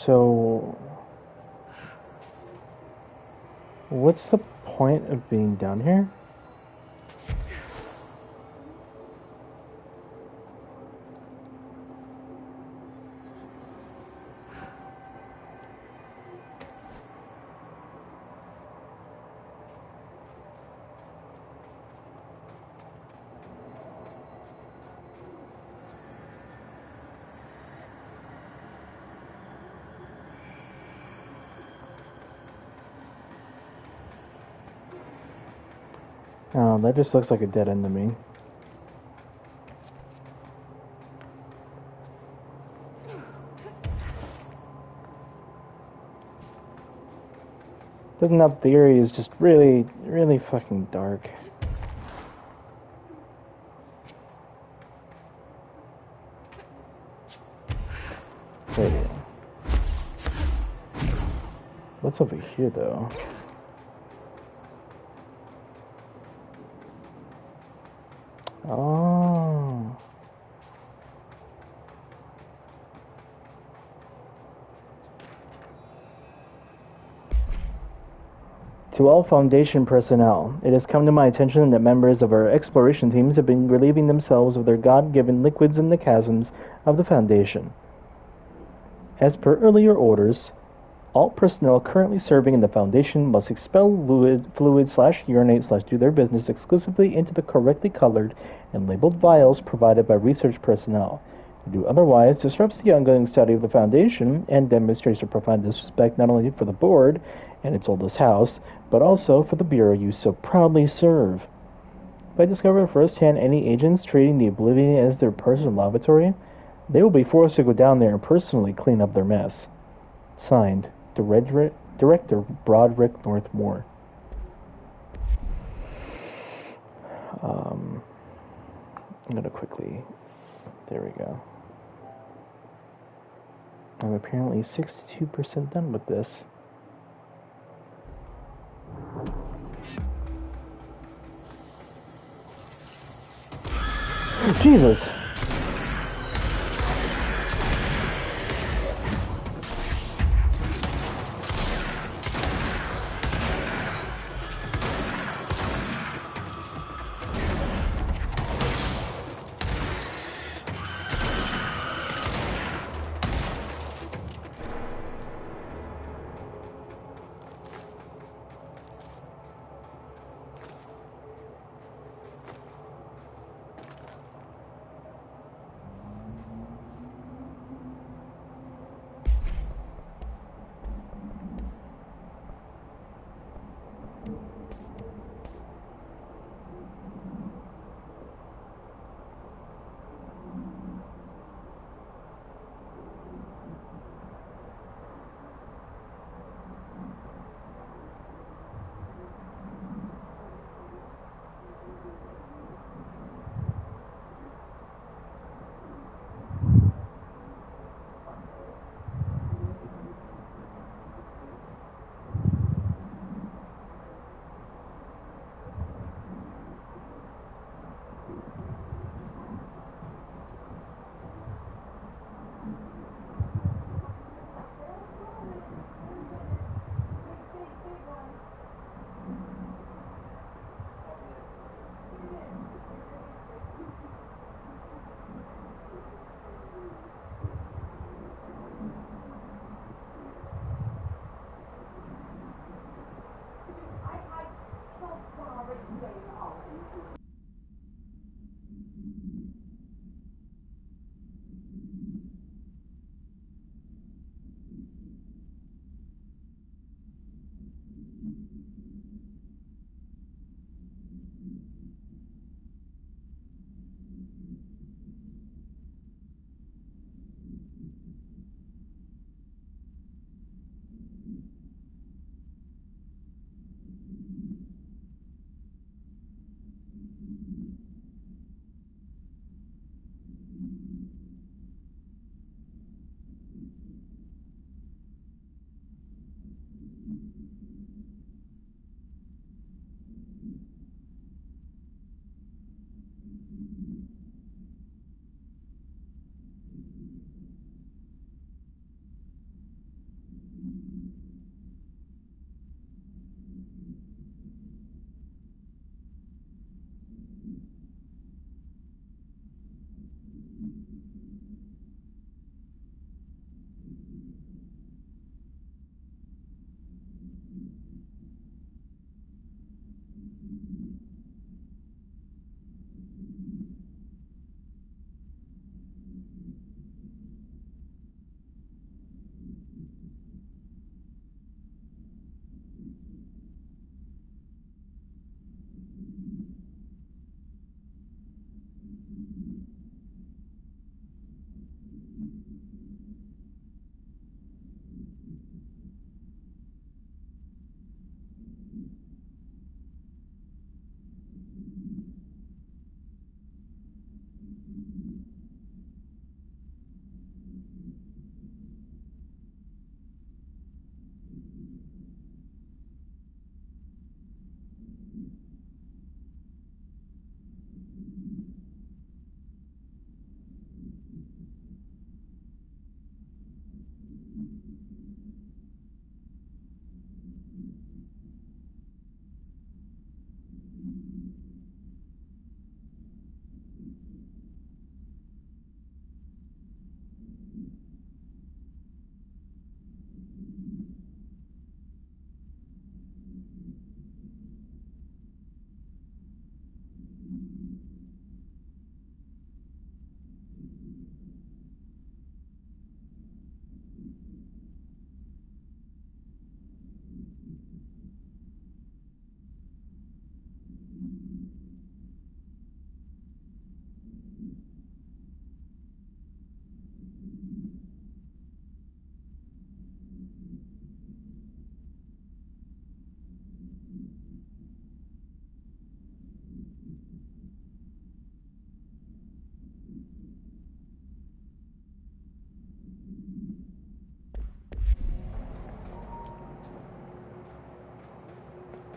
So, what's the point of being down here? Oh, that just looks like a dead end to me. Doesn't that the area is just really, really fucking dark. Wait. What's over here though? Oh. To all Foundation personnel, it has come to my attention that members of our exploration teams have been relieving themselves of their God-given liquids in the chasms of the Foundation. As per earlier orders, all personnel currently serving in the Foundation must expel fluid/urinate/do their business exclusively into the correctly colored and labeled vials provided by research personnel. To do otherwise disrupts the ongoing study of the Foundation and demonstrates a profound disrespect not only for the Board and its oldest house, but also for the Bureau you so proudly serve. If I discover firsthand any agents treating the Oblivion as their personal lavatory, they will be forced to go down there and personally clean up their mess. Signed, Director Broderick Northmore. I'm gonna quickly. There we go. I'm apparently 62% done with this. Jesus!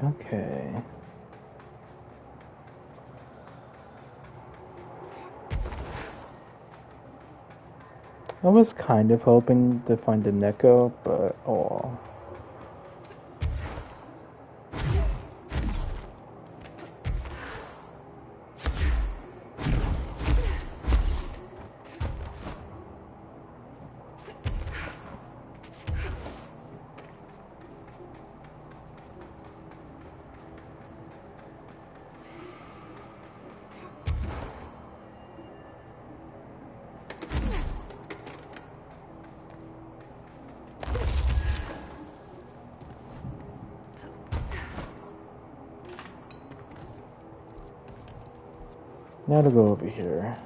Okay. I was kind of hoping to find a Neko, but oh. Now to go over here.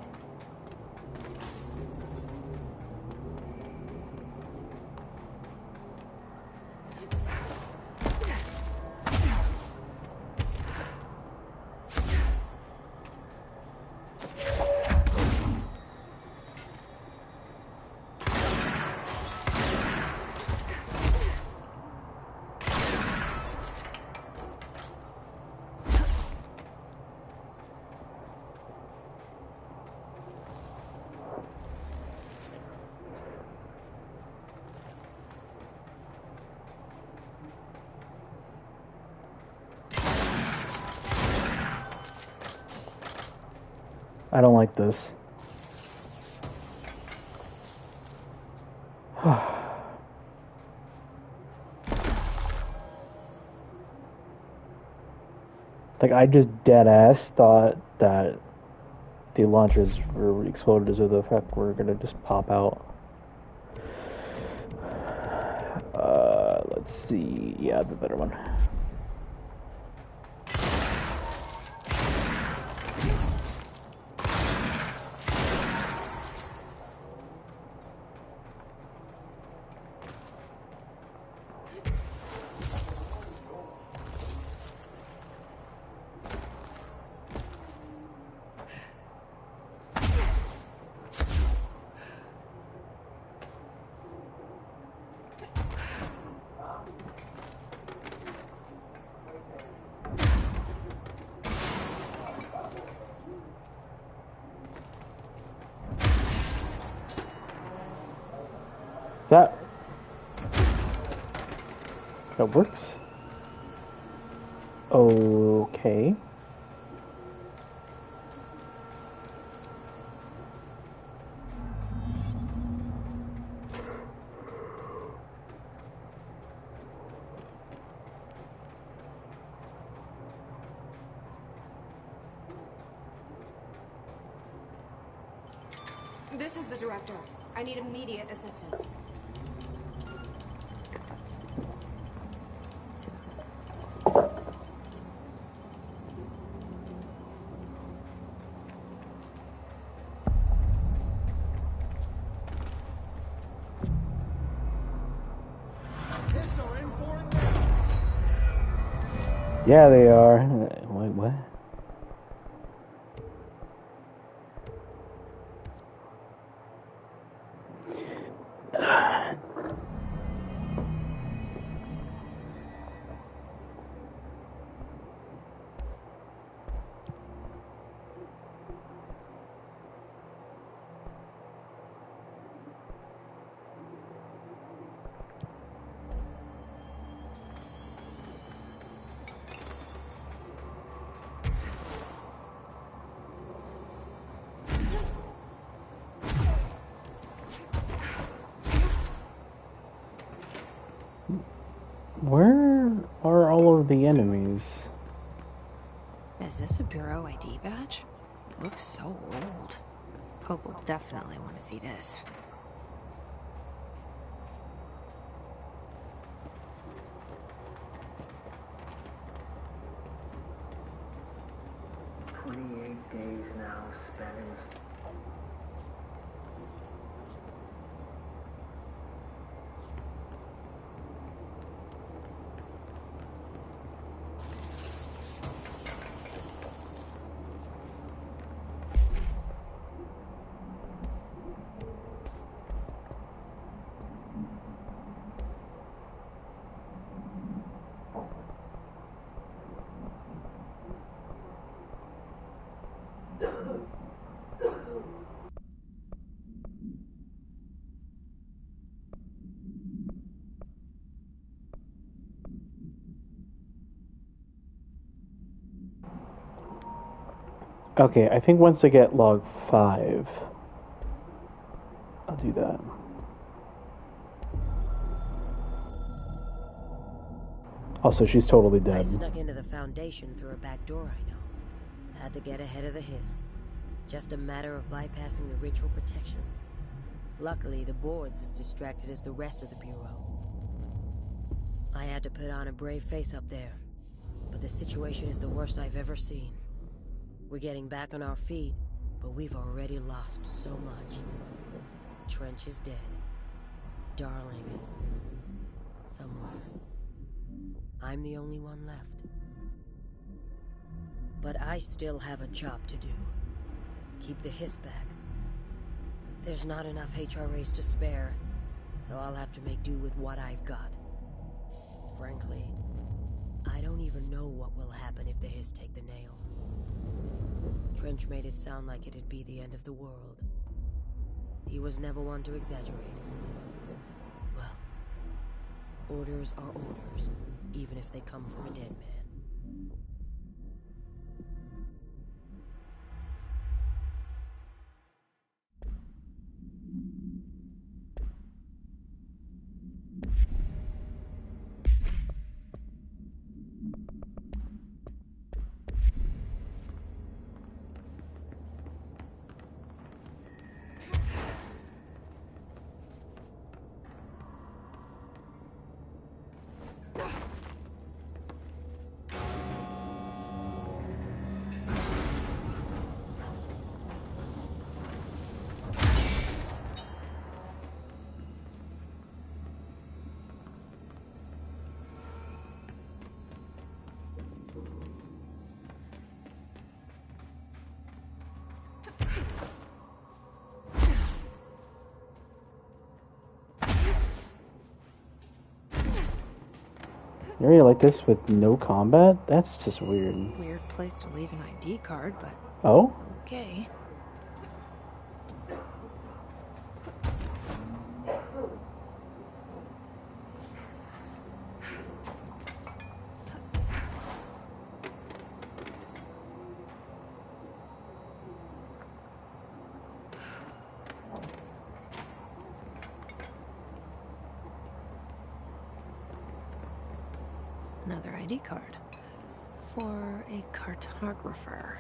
I don't like this. Like, I just dead ass thought that the launchers were exploded, so the fuck were gonna just pop out. Let's see. Yeah, the better one. That works. Okay. This is the director. I need immediate assistance. Yeah, they are. Wait, what? Where are all of the enemies? Is this a Bureau ID badge? Looks so old. Hope will definitely want to see this. Days now spent in... Okay, I think once I get log 5, I'll do that. Also, she's totally dead. I snuck into the Foundation through a back door, I know. Had to get ahead of the hiss. Just a matter of bypassing the ritual protections. Luckily, the board's as distracted as the rest of the Bureau. I had to put on a brave face up there, but the situation is the worst I've ever seen. We're getting back on our feet, but we've already lost so much. Trench is dead. Darling is... somewhere. I'm the only one left. But I still have a job to do. Keep the hiss back. There's not enough HRAs to spare, so I'll have to make do with what I've got. Frankly, I don't even know what will happen if the hiss take the nail. Trench made it sound like it'd be the end of the world. He was never one to exaggerate. Well, orders are orders, even if they come from a dead man. An area like this with no combat? That's just weird. Weird place to leave an ID card, but Oh? okay. Another ID card for a cartographer.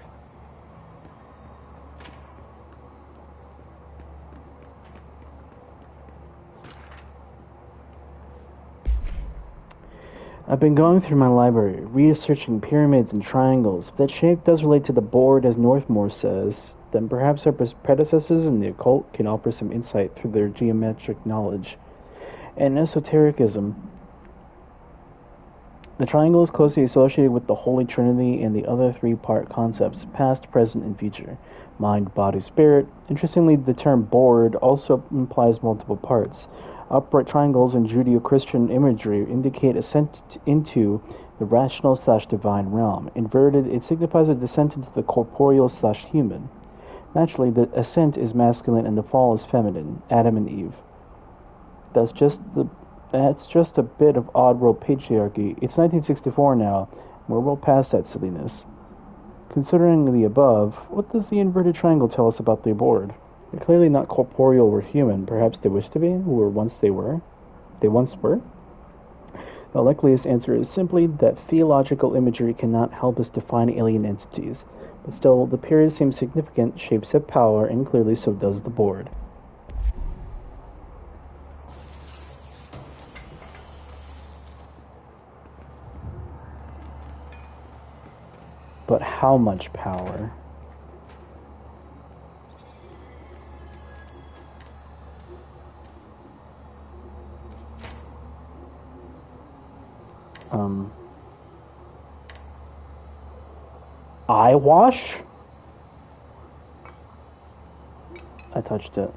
I've been going through my library, researching pyramids and triangles. If that shape does relate to the board, as Northmore says, then perhaps our predecessors in the occult can offer some insight through their geometric knowledge and esotericism. The triangle is closely associated with the Holy Trinity and the other three-part concepts, past, present, and future. Mind, body, spirit. Interestingly, the term board also implies multiple parts. Upright triangles in Judeo-Christian imagery indicate ascent into the rational/divine realm. Inverted, it signifies a descent into the corporeal/human. Naturally, the ascent is masculine and the fall is feminine, Adam and Eve. That's just a bit of odd world patriarchy. It's 1964 now. We're well past that silliness. Considering the above, what does the inverted triangle tell us about the board? They're clearly not corporeal or human. Perhaps they wish to be, or once they were. They once were? The likeliest answer is simply that theological imagery cannot help us define alien entities. But still, the period seems significant, shapes have power, and clearly so does the board. But how much power? Eye wash? I touched it.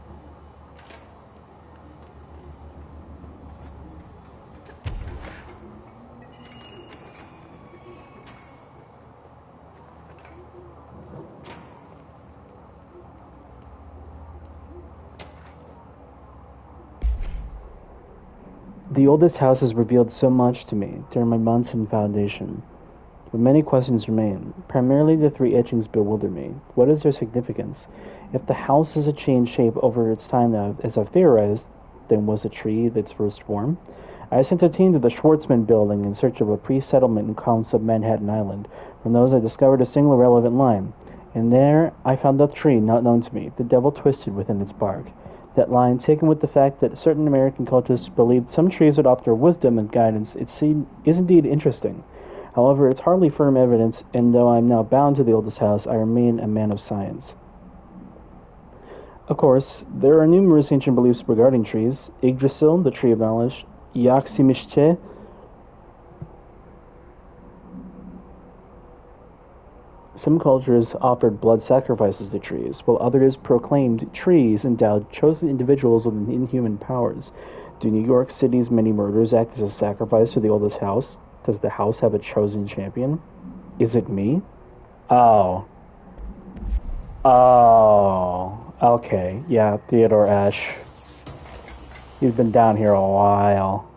The oldest house has revealed so much to me during my months in Foundation, but many questions remain. Primarily, the three etchings bewilder me. What is their significance? If the house has changed shape over its time now, as I've theorized, then was a tree its first form? I sent a team to the Schwartzman building in search of a pre-settlement accounts of Manhattan Island. From those, I discovered a single relevant line. And there, I found a tree not known to me, the devil twisted within its bark. That line, taken with the fact that certain American cultures believed some trees would offer wisdom and guidance, is indeed interesting. However, it's hardly firm evidence, and though I am now bound to the oldest house, I remain a man of science. Of course, there are numerous ancient beliefs regarding trees. Yggdrasil, the tree of knowledge, Yaximishche, some cultures offered blood sacrifices to trees, while others proclaimed trees endowed chosen individuals with inhuman powers. Do New York City's many murders act as a sacrifice to the oldest house? Does the house have a chosen champion? Is it me? Oh. Okay. Yeah, Theodore Ash. He's been down here a while.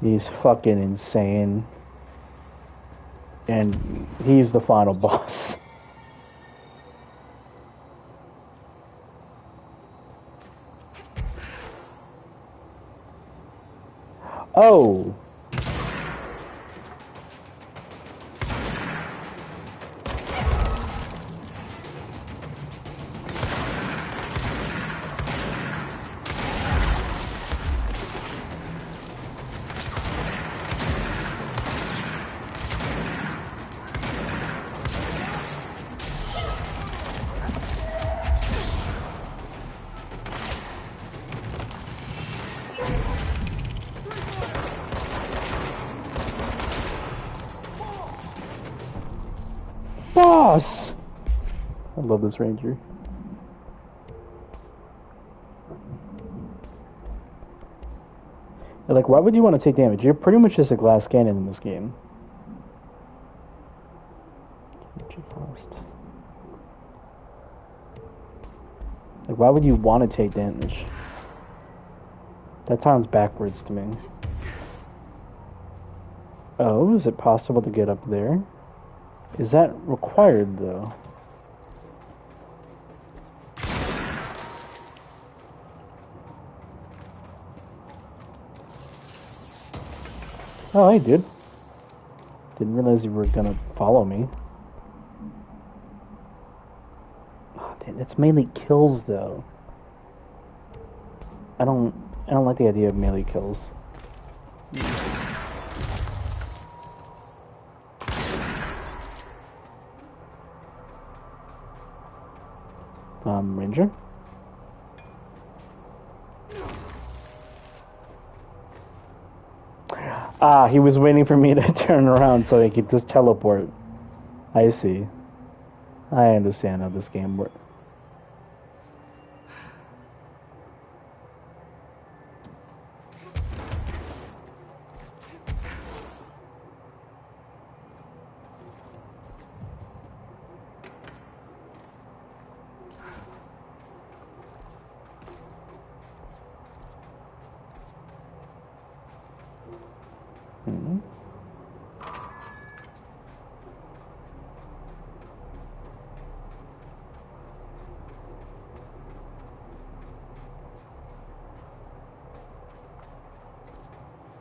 He's fucking insane. And he's the final boss. Oh! Boss! I love this ranger. Like, why would you want to take damage? You're pretty much just a glass cannon in this game. Like, why would you want to take damage? That sounds backwards to me. Oh, is it possible to get up there? Is that required, though? Oh, hey, dude. Didn't realize you were gonna follow me. Oh, damn, that's mainly kills, though. I don't like the idea of melee kills. Ranger? Ah, he was waiting for me to turn around so he could just teleport. I see. I understand how this game works.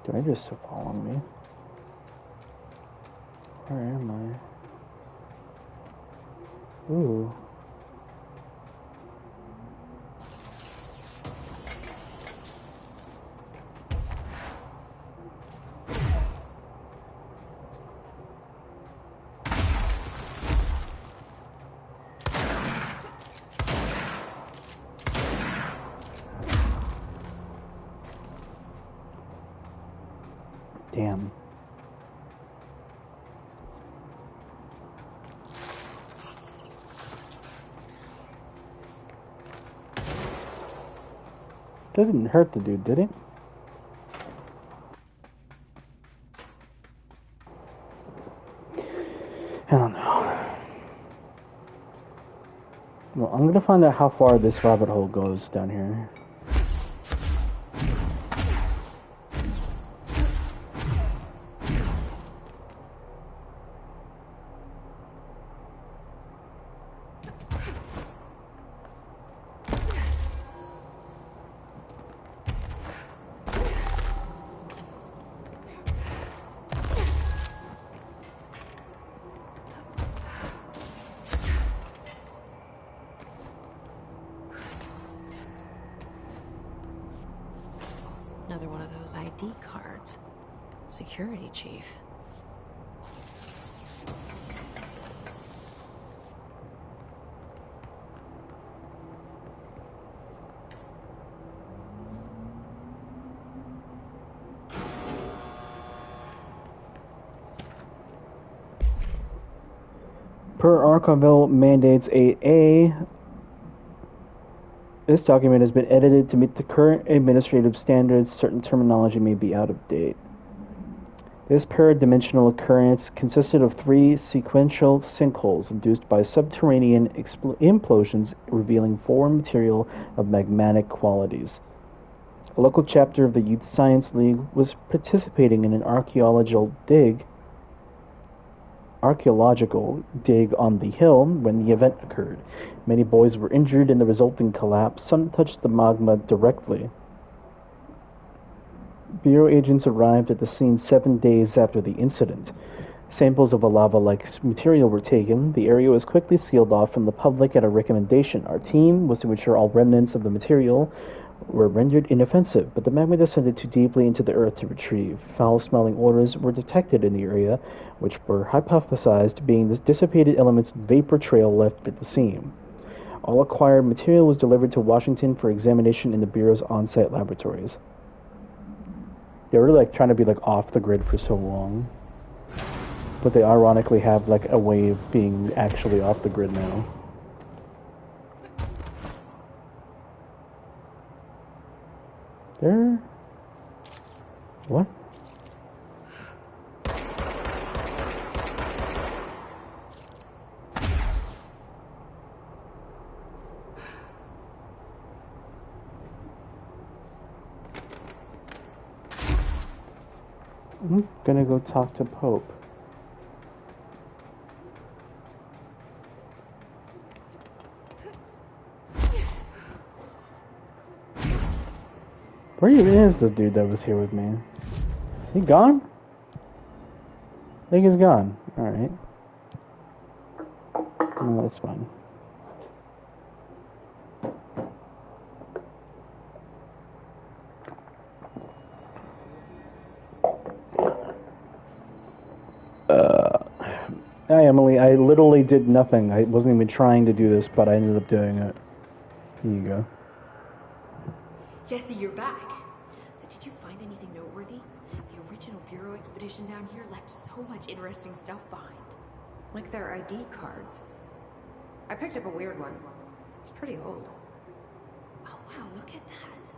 Do I just follow me? Where am I? Ooh. Damn. That didn't hurt the dude, did it? I don't know. Well, I'm gonna find out how far this rabbit hole goes down here. Another one of those ID cards. Security chief. Per Archival Mandates 8A, this document has been edited to meet the current administrative standards. Certain terminology may be out of date. This paradimensional occurrence consisted of 3 sequential sinkholes induced by subterranean implosions revealing foreign material of magmatic qualities. A local chapter of the Youth Science League was participating in an archaeological dig on the hill when the event occurred. Many boys were injured in the resulting collapse. Some touched the magma directly. Bureau agents arrived at the scene 7 days after the incident. Samples of a lava-like material were taken. The area was quickly sealed off from the public at a recommendation. Our team was to ensure all remnants of the material were rendered inoffensive, but the magma descended too deeply into the earth to retrieve. Foul-smelling odors were detected in the area, which were hypothesized being the dissipated elements' vapor trail left at the scene. All acquired material was delivered to Washington for examination in the Bureau's on-site laboratories. They were like trying to be like off the grid for so long, but they ironically have like a way of being actually off the grid now. What? I'm gonna go talk to Pope. Where even is the dude that was here with me? He gone? I think he's gone. Alright. No, that's fine. Hi, Emily. I literally did nothing. I wasn't even trying to do this, but I ended up doing it. Here you go. Jesse, you're back. So did you find anything noteworthy? The original Bureau expedition down here left so much interesting stuff behind. Like their ID cards. I picked up a weird one. It's pretty old. Oh wow, look at that.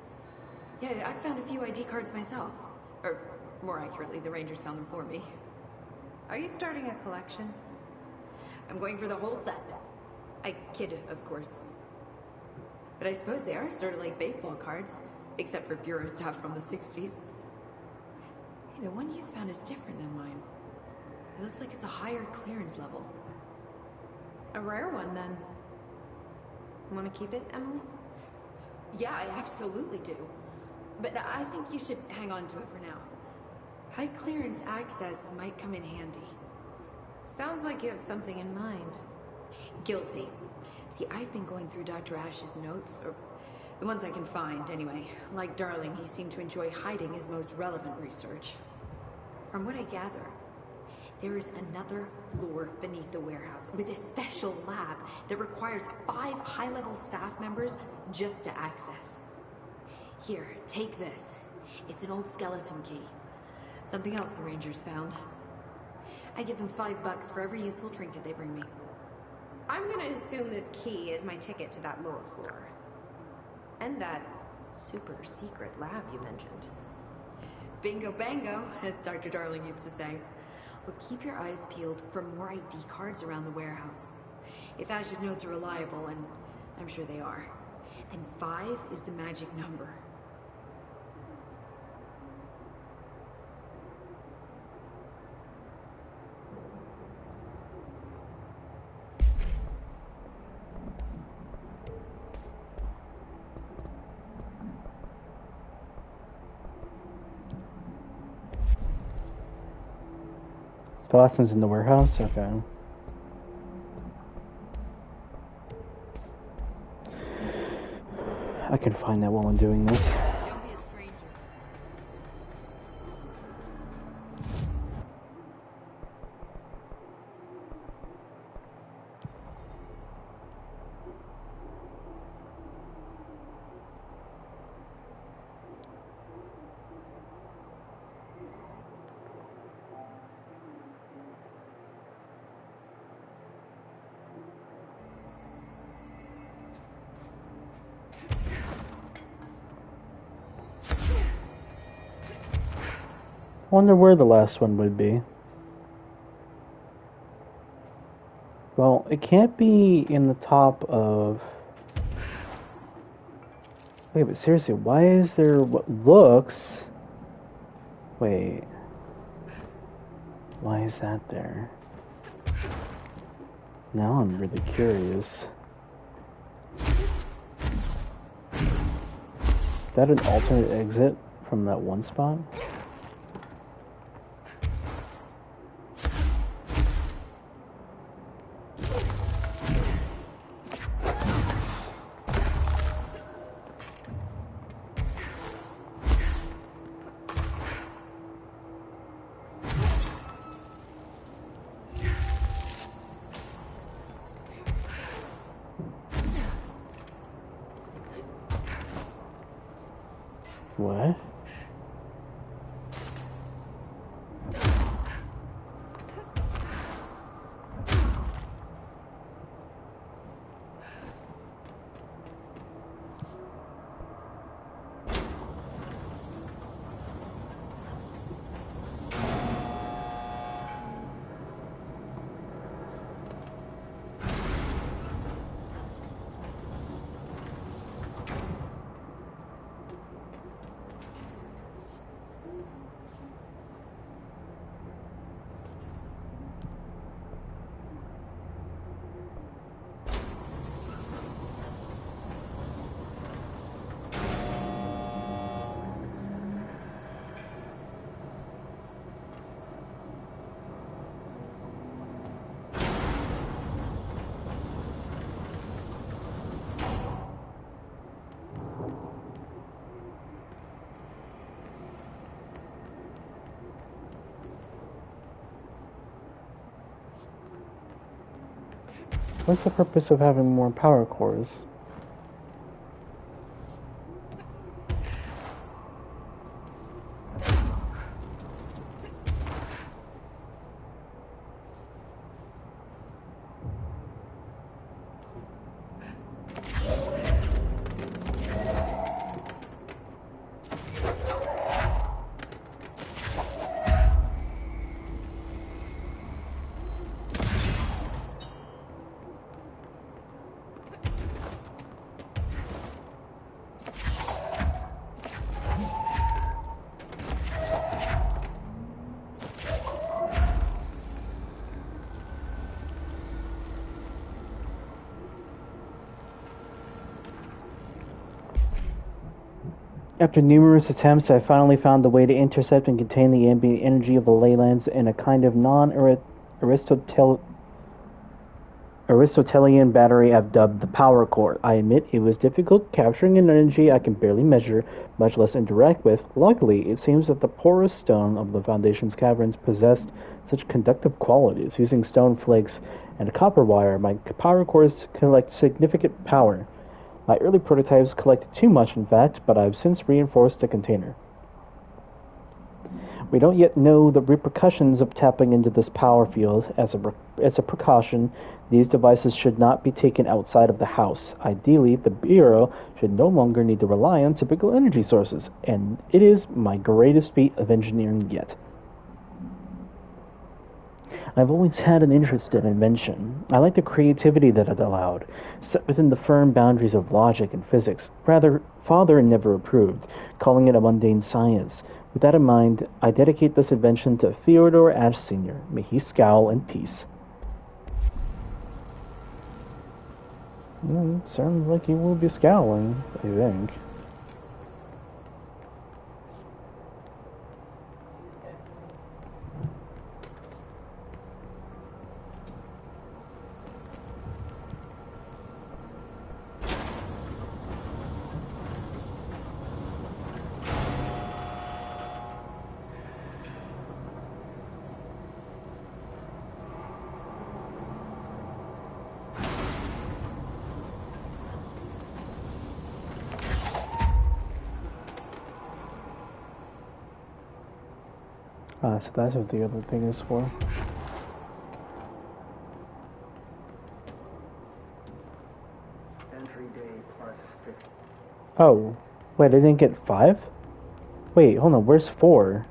Yeah, I found a few ID cards myself. Or, more accurately, the Rangers found them for me. Are you starting a collection? I'm going for the whole set. I kid, of course. But I suppose they are sort of like baseball cards, except for Bureau stuff from the 60s. Hey, the one you found is different than mine. It looks like it's a higher clearance level. A rare one, then. Want to keep it, Emily? Yeah, I absolutely do. But I think you should hang on to it for now. High clearance access might come in handy. Sounds like you have something in mind. Guilty. See, I've been going through Dr. Ash's notes, or the ones I can find, anyway. Like Darling, he seemed to enjoy hiding his most relevant research. From what I gather, there is another floor beneath the warehouse with a special lab that requires 5 high-level staff members just to access. Here, take this. It's an old skeleton key. Something else the Rangers found. I give them $5 for every useful trinket they bring me. I'm gonna assume this key is my ticket to that lower floor. And that super secret lab you mentioned. Bingo bango, as Dr. Darling used to say. But keep your eyes peeled for more ID cards around the warehouse. If Ash's notes are reliable, and I'm sure they are, then 5 is the magic number. The last one's in the warehouse? Okay. I can find that while I'm doing this. Don't be a stranger. Wonder where the last one would be. Well, it can't be in the top of... Wait, but seriously, why is there what looks... Wait. Why is that there? Now I'm really curious. Is that an alternate exit from that one spot? What? What's the purpose of having more power cores? After numerous attempts, I finally found a way to intercept and contain the ambient energy of the leylands in a kind of non-Aristotelian battery I've dubbed the power core. I admit it was difficult, capturing an energy I can barely measure, much less interact with. Luckily, it seems that the porous stone of the Foundation's caverns possessed such conductive qualities. Using stone flakes and copper wire, my power cores collect significant power. My early prototypes collected too much, in fact, but I've since reinforced the container. We don't yet know the repercussions of tapping into this power field. As a precaution, these devices should not be taken outside of the house. Ideally, the Bureau should no longer need to rely on typical energy sources, and it is my greatest feat of engineering yet. I've always had an interest in invention. I like the creativity that it allowed, set within the firm boundaries of logic and physics. Rather, Father never approved, calling it a mundane science. With that in mind, I dedicate this invention to Theodore Ashe Sr. May he scowl in peace. Sounds like he will be scowling, I think. So that's what the other thing is for. Entry day plus 50. Oh, wait, I didn't get 5? Wait, hold on, where's 4?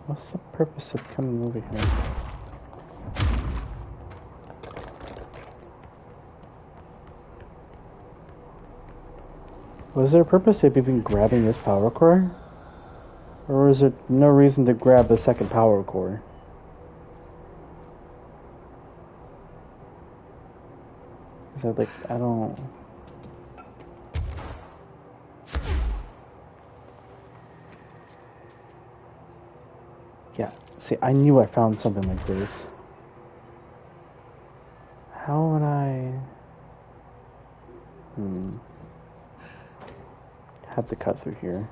What's the purpose of coming over here? Was there a purpose of even grabbing this power core? Or is there no reason to grab the second power core? Is that like, I don't... Yeah, see, I knew I found something like this. How would I... have to cut through here.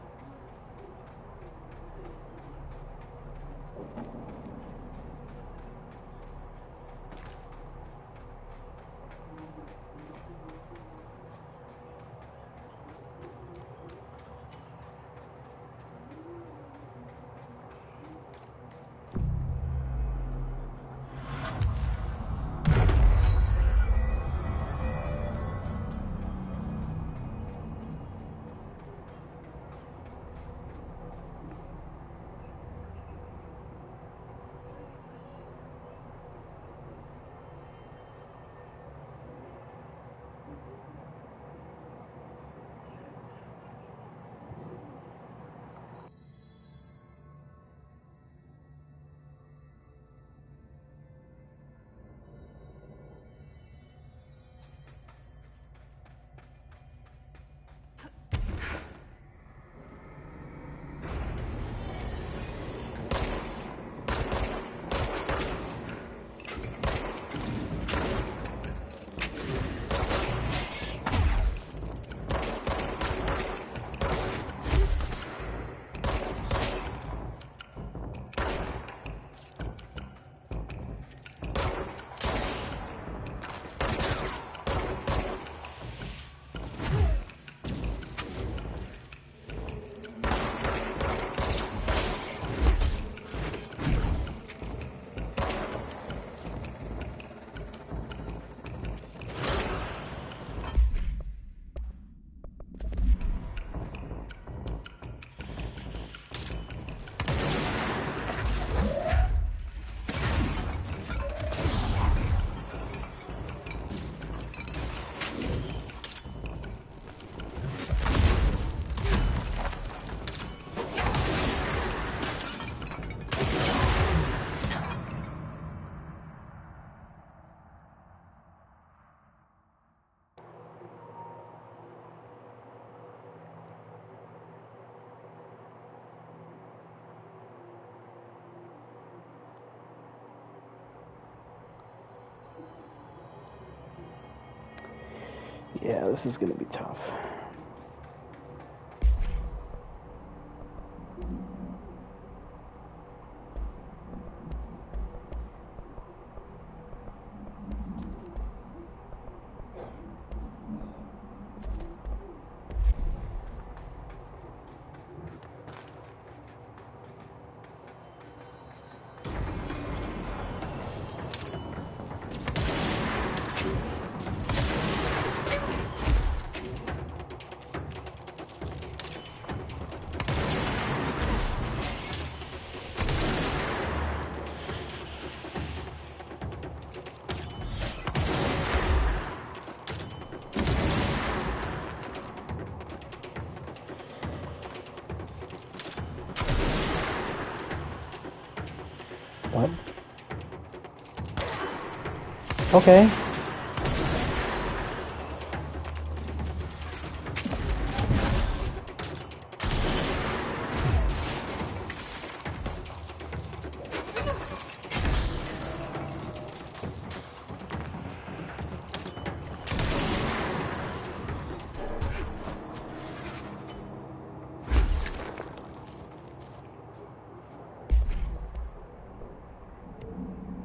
Yeah, this is gonna be tough. What? Okay.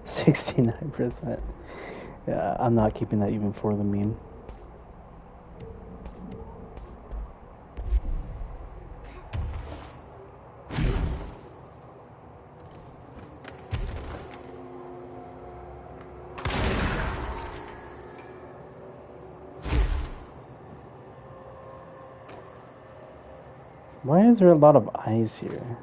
%69%. Yeah, I'm not keeping that even for the meme. Why is there a lot of eyes here?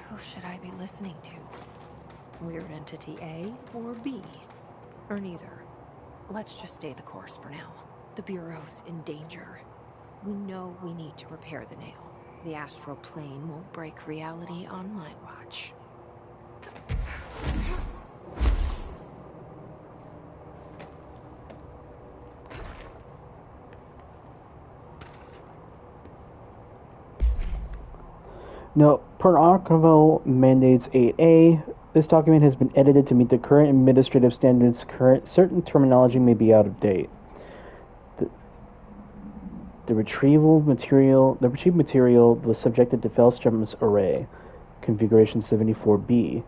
Who should I be listening to? Weird Entity A or B? Or neither? Let's just stay the course for now. The Bureau's in danger. We know we need to repair the nail. The astral plane won't break reality on my watch. No, per Archival Mandates 8A, this document has been edited to meet the current administrative standards. Certain terminology may be out of date. The retrieved material was subjected to Fellstrom's array, configuration 74B,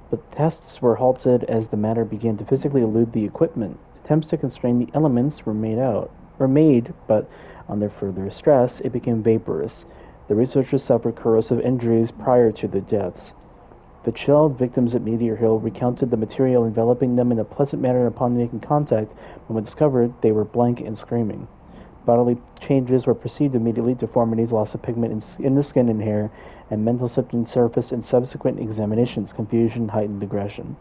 but tests were halted as the matter began to physically elude the equipment. Attempts to constrain the elements were made, but under further stress, it became vaporous. The researchers suffered corrosive injuries prior to the deaths. The chilled victims at Meteor Hill recounted the material enveloping them in a pleasant manner upon making contact, but when discovered, they were blank and screaming. Bodily changes were perceived immediately: deformities, loss of pigment in the skin and hair, and mental symptoms surfaced in subsequent examinations: confusion, heightened aggression.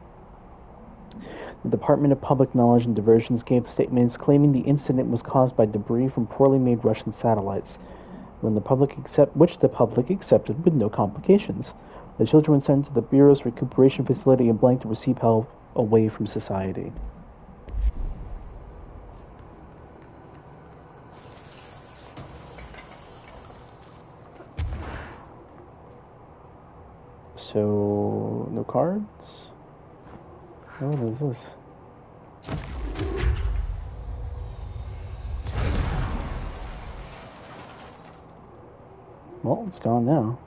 The Department of Public Knowledge and Diversions gave statements claiming the incident was caused by debris from poorly made Russian satellites, which the public accepted with no complications. The children were sent to the Bureau's recuperation facility in Blank to receive help away from society. So, no cards? What is this? Well, it's gone now.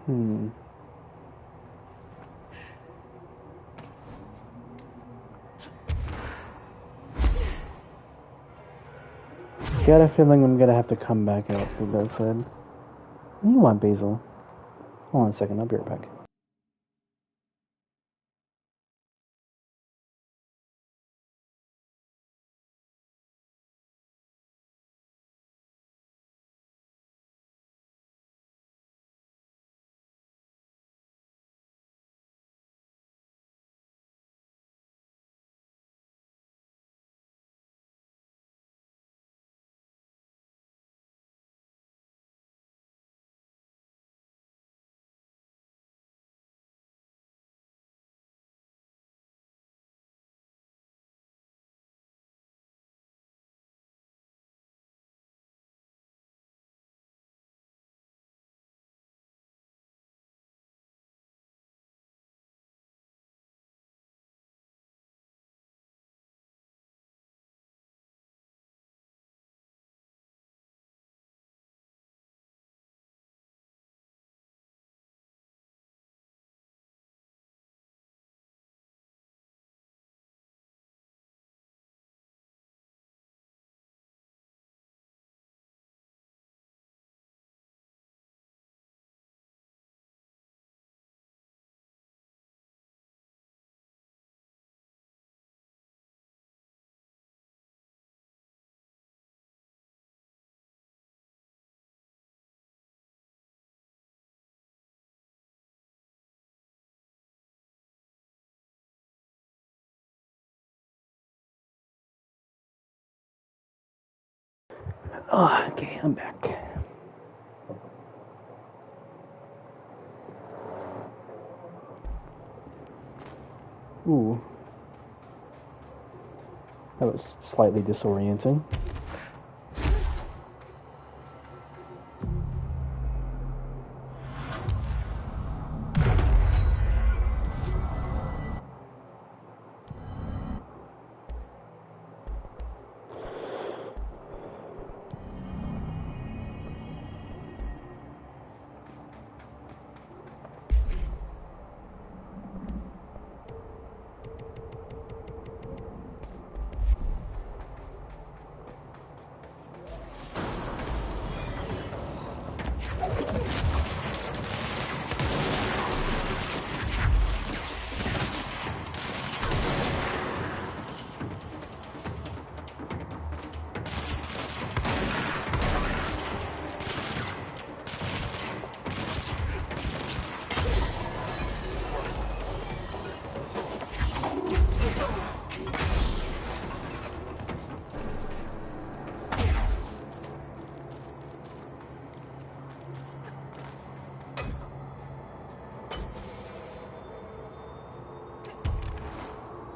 Got a feeling I'm gonna have to come back out for that side. What do you want, Basil? Hold on a second, I'll be right back. Oh, okay, I'm back. Ooh. That was slightly disorienting.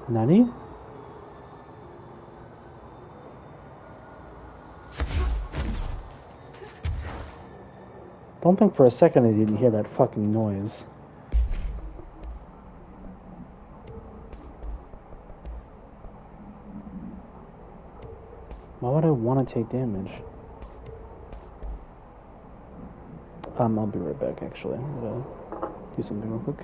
Nani? Don't think for a second I didn't hear that fucking noise. Why would I want to take damage? I'll be right back actually. I'm gonna do something real quick.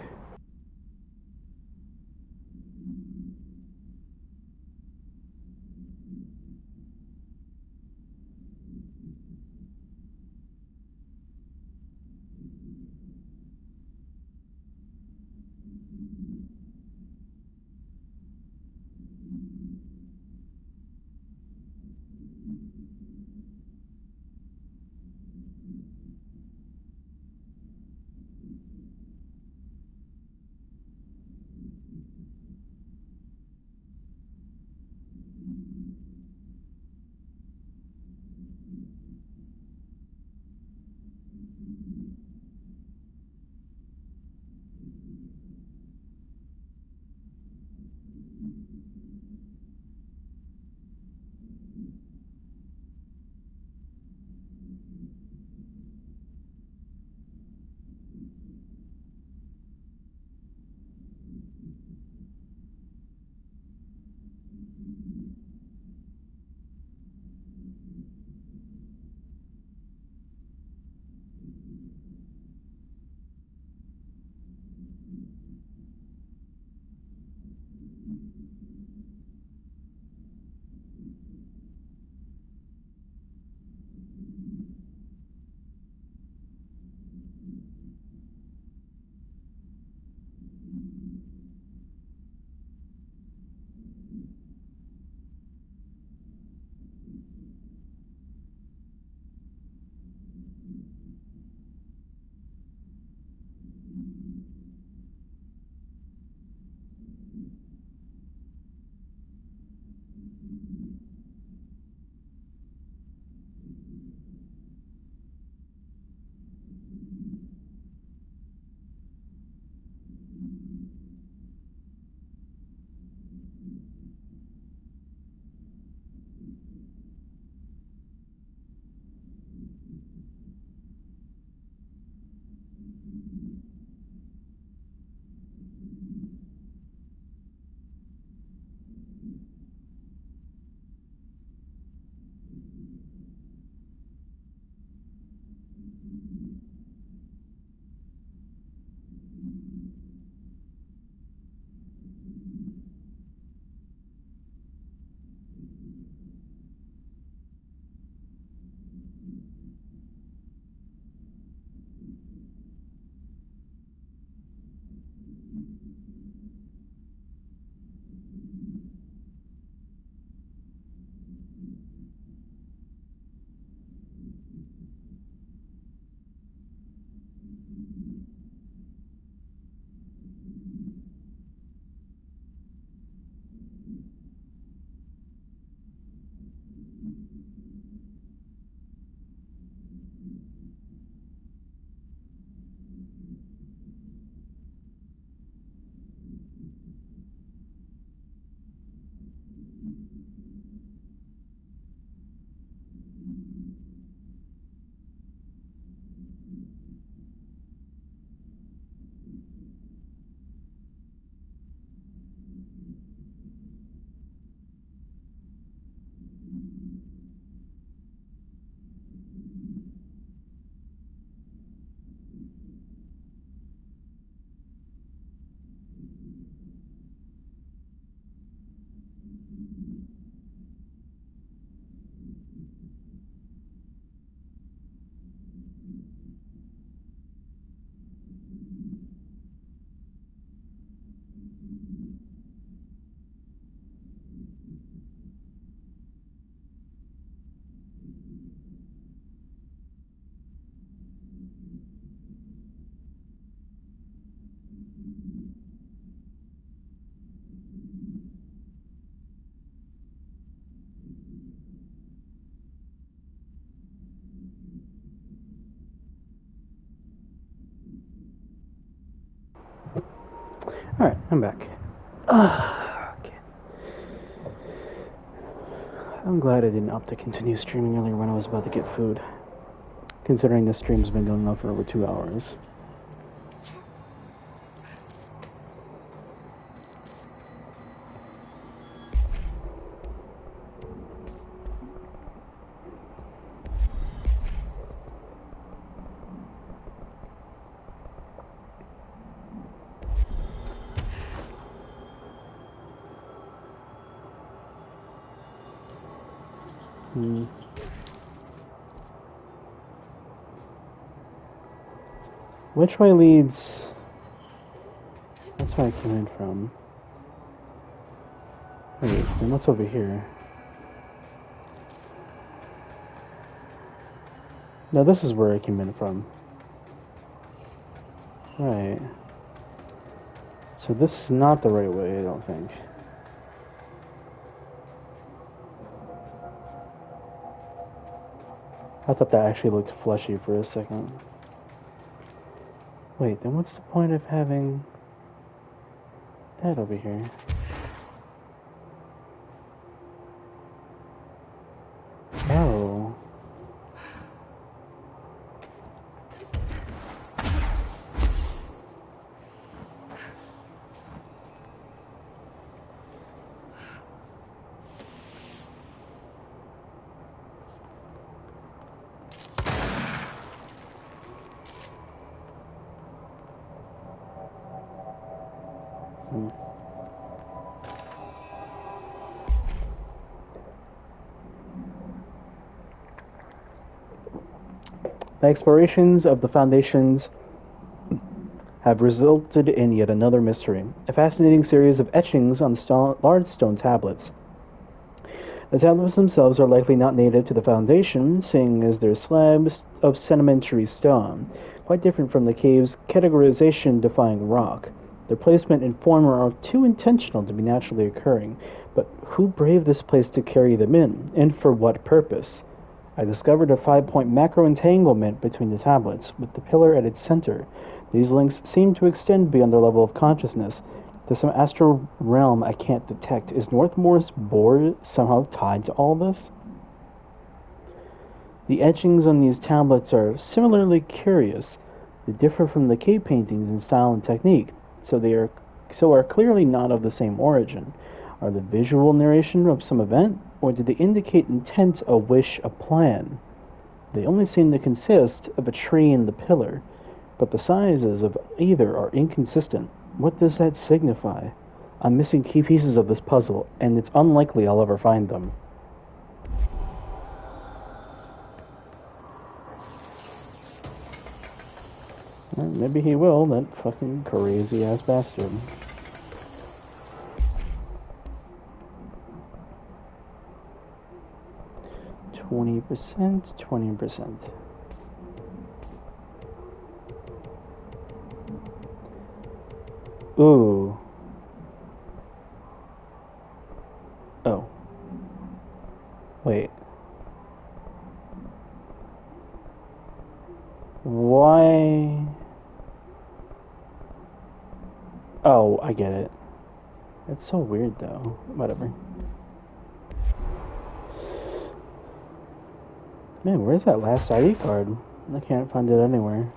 Alright, I'm back. Okay. I'm glad I didn't opt to continue streaming earlier when I was about to get food, considering this stream's been going on for over 2 hours. Which way leads? That's where I came in from. Wait, then what's over here? No, this is where I came in from. Right. So this is not the right way, I don't think. I thought that actually looked fleshy for a second. Wait, then what's the point of having that over here? Oh. The explorations of the Foundations have resulted in yet another mystery, a fascinating series of etchings on large stone tablets. The tablets themselves are likely not native to the Foundation, seeing as they're slabs of sedimentary stone, quite different from the cave's categorization-defying rock. Their placement and form are too intentional to be naturally occurring, but who braved this place to carry them in, and for what purpose? I discovered a 5-point macro entanglement between the tablets, with the pillar at its center. These links seem to extend beyond their level of consciousness, to some astral realm I can't detect. Is Northmoor's board somehow tied to all this? The etchings on these tablets are similarly curious. They differ from the cave paintings in style and technique, so are clearly not of the same origin. Are the visual narration of some event, or did they indicate intent, a wish, a plan? They only seem to consist of a tree and the pillar, but the sizes of either are inconsistent. What does that signify? I'm missing key pieces of this puzzle, and it's unlikely I'll ever find them. Well, maybe he will, that fucking crazy-ass bastard. $20%. Ooh. Oh. Wait. Why? Oh, I get it. It's so weird though. Whatever. Man, where's that last ID card? I can't find it anywhere.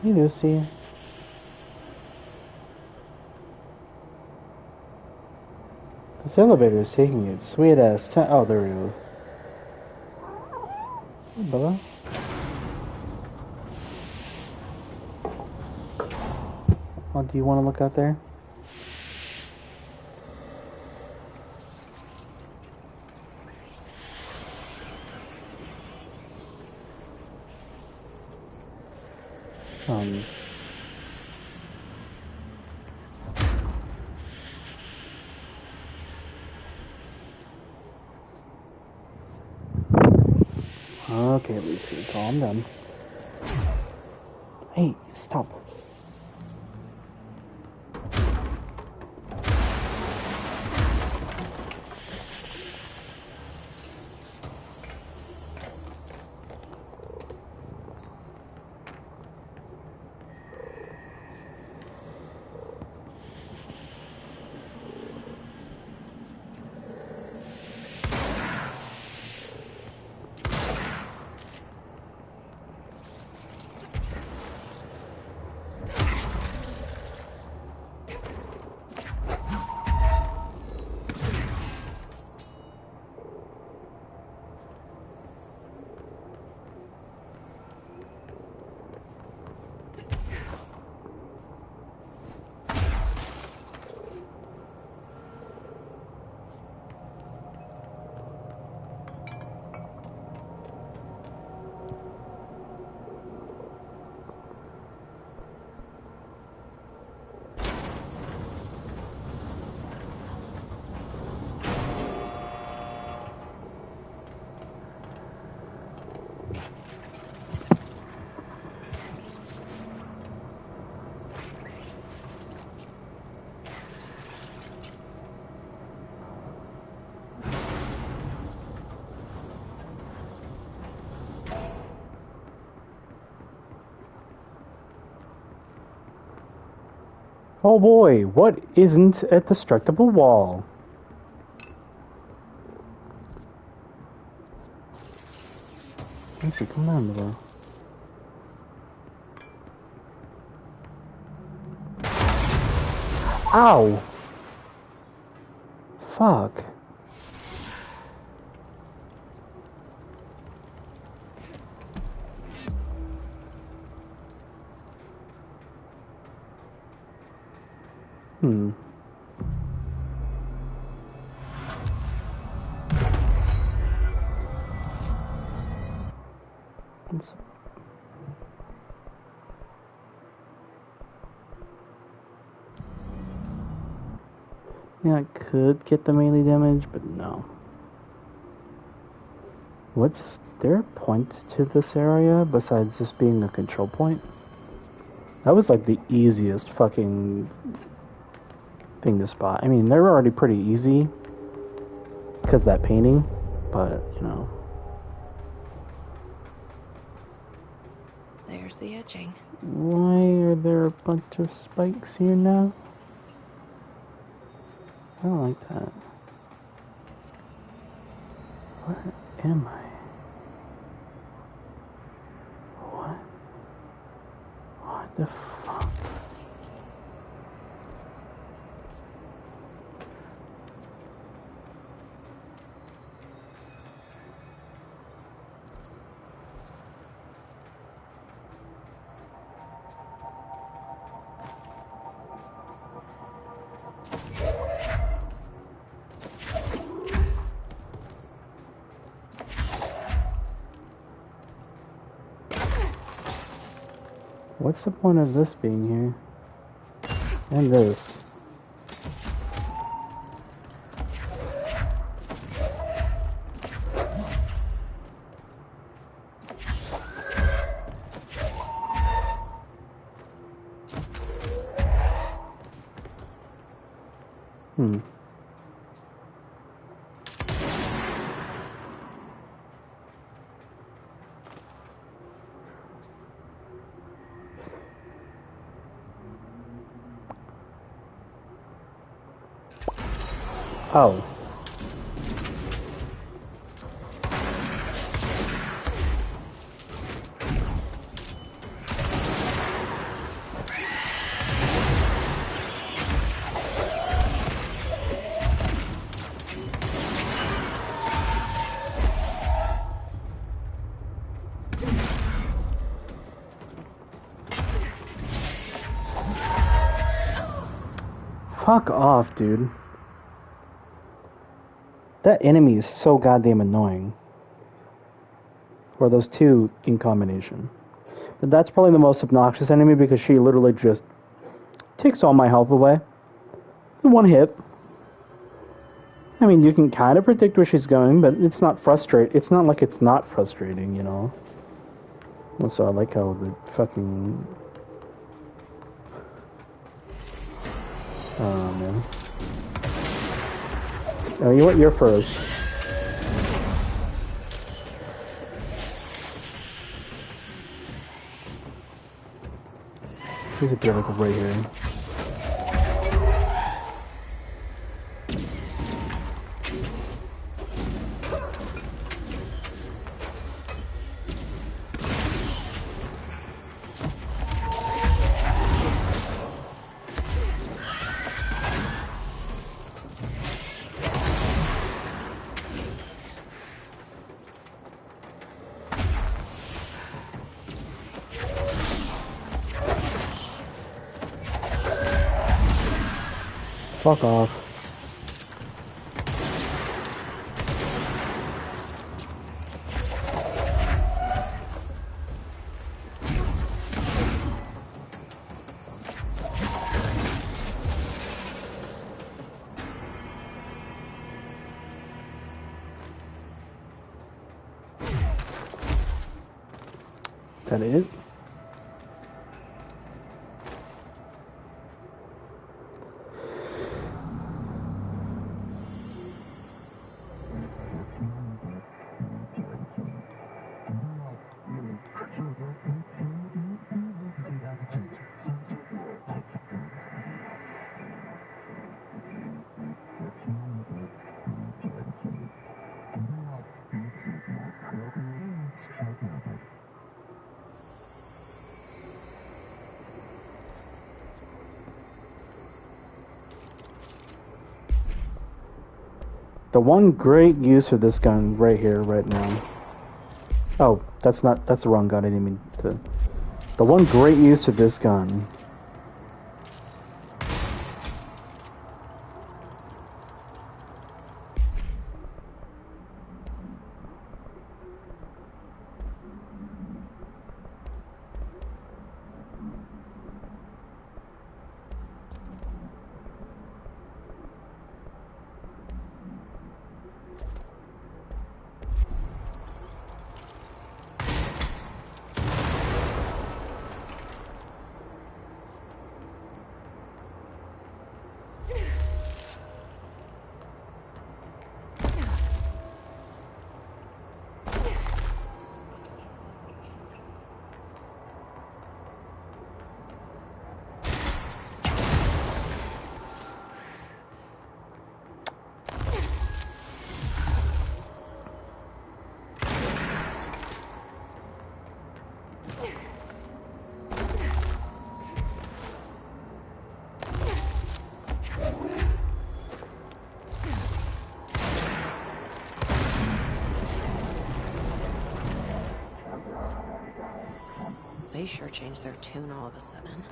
Hey, Lucy. This elevator is taking its sweet ass time. Oh, there we go. Hey, Bella. Oh, do you want to look out there? Okay, Lucy, calm down. Hey, stop. Oh boy, what isn't a destructible wall? Lucy, come on, bro. Ow! Fuck. Yeah, I could get the melee damage, but no. What's there a point to this area besides just being a control point? That was like the easiest fucking thing to spot. I mean, they're already pretty easy because that painting, but you know. There's the etching. Why are there a bunch of spikes here now? I don't like that. Where am I? What the fuck? What's the point of this being here? And this. Oh. Fuck off, dude. That enemy is so goddamn annoying. Or those two in combination. But that's probably the most obnoxious enemy because she literally just takes all my health away. In one hit. I mean, you can kind of predict where she's going, but it's not frustrating. It's not like it's not frustrating, you know? Also, I like how the fucking... Oh, man. Oh, you know what? You're first. There's a vehicle right here. Fuck off. That it? The one great use for this gun right here, right now. Oh, that's the wrong gun, I didn't mean to. The one great use of this gun. They sure changed their tune all of a sudden.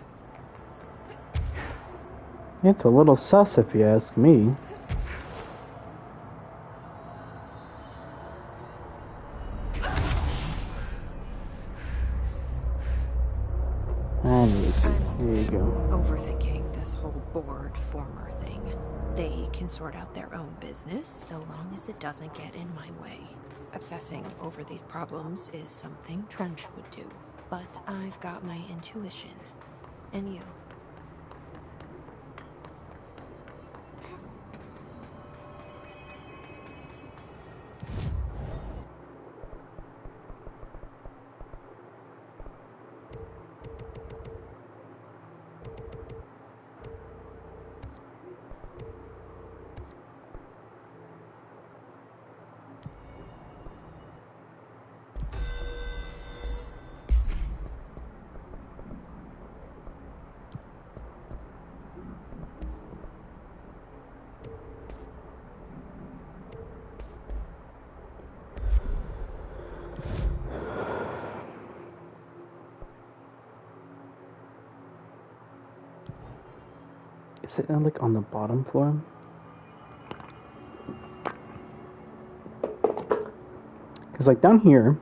It's a little sus if you ask me. And let me see. Here you go. Overthinking this whole board former thing. They can sort out their own business so long as it doesn't get in my way. Obsessing over these problems is something Trench would do. But I've got my intuition. And you. Is it like on the bottom floor? Because like down here.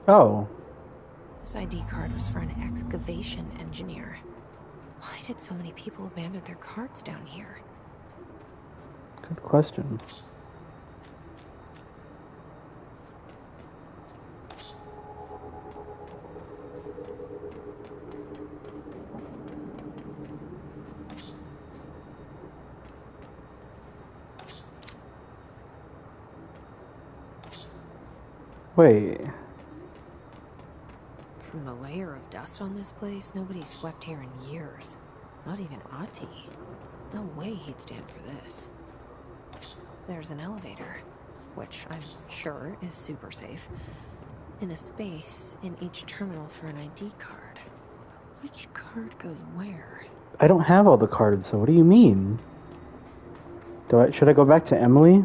Oh. This ID card was for an excavation engineer. Why did so many people abandon their cards down here? Good question. Wait. From the layer of dust on this place, nobody's swept here in years. Not even Ahti. No way he'd stand for this. There's an elevator, which I'm sure is super safe, and a space in each terminal for an ID card. Which card goes where? I don't have all the cards, so what do you mean? Should I go back to Emily?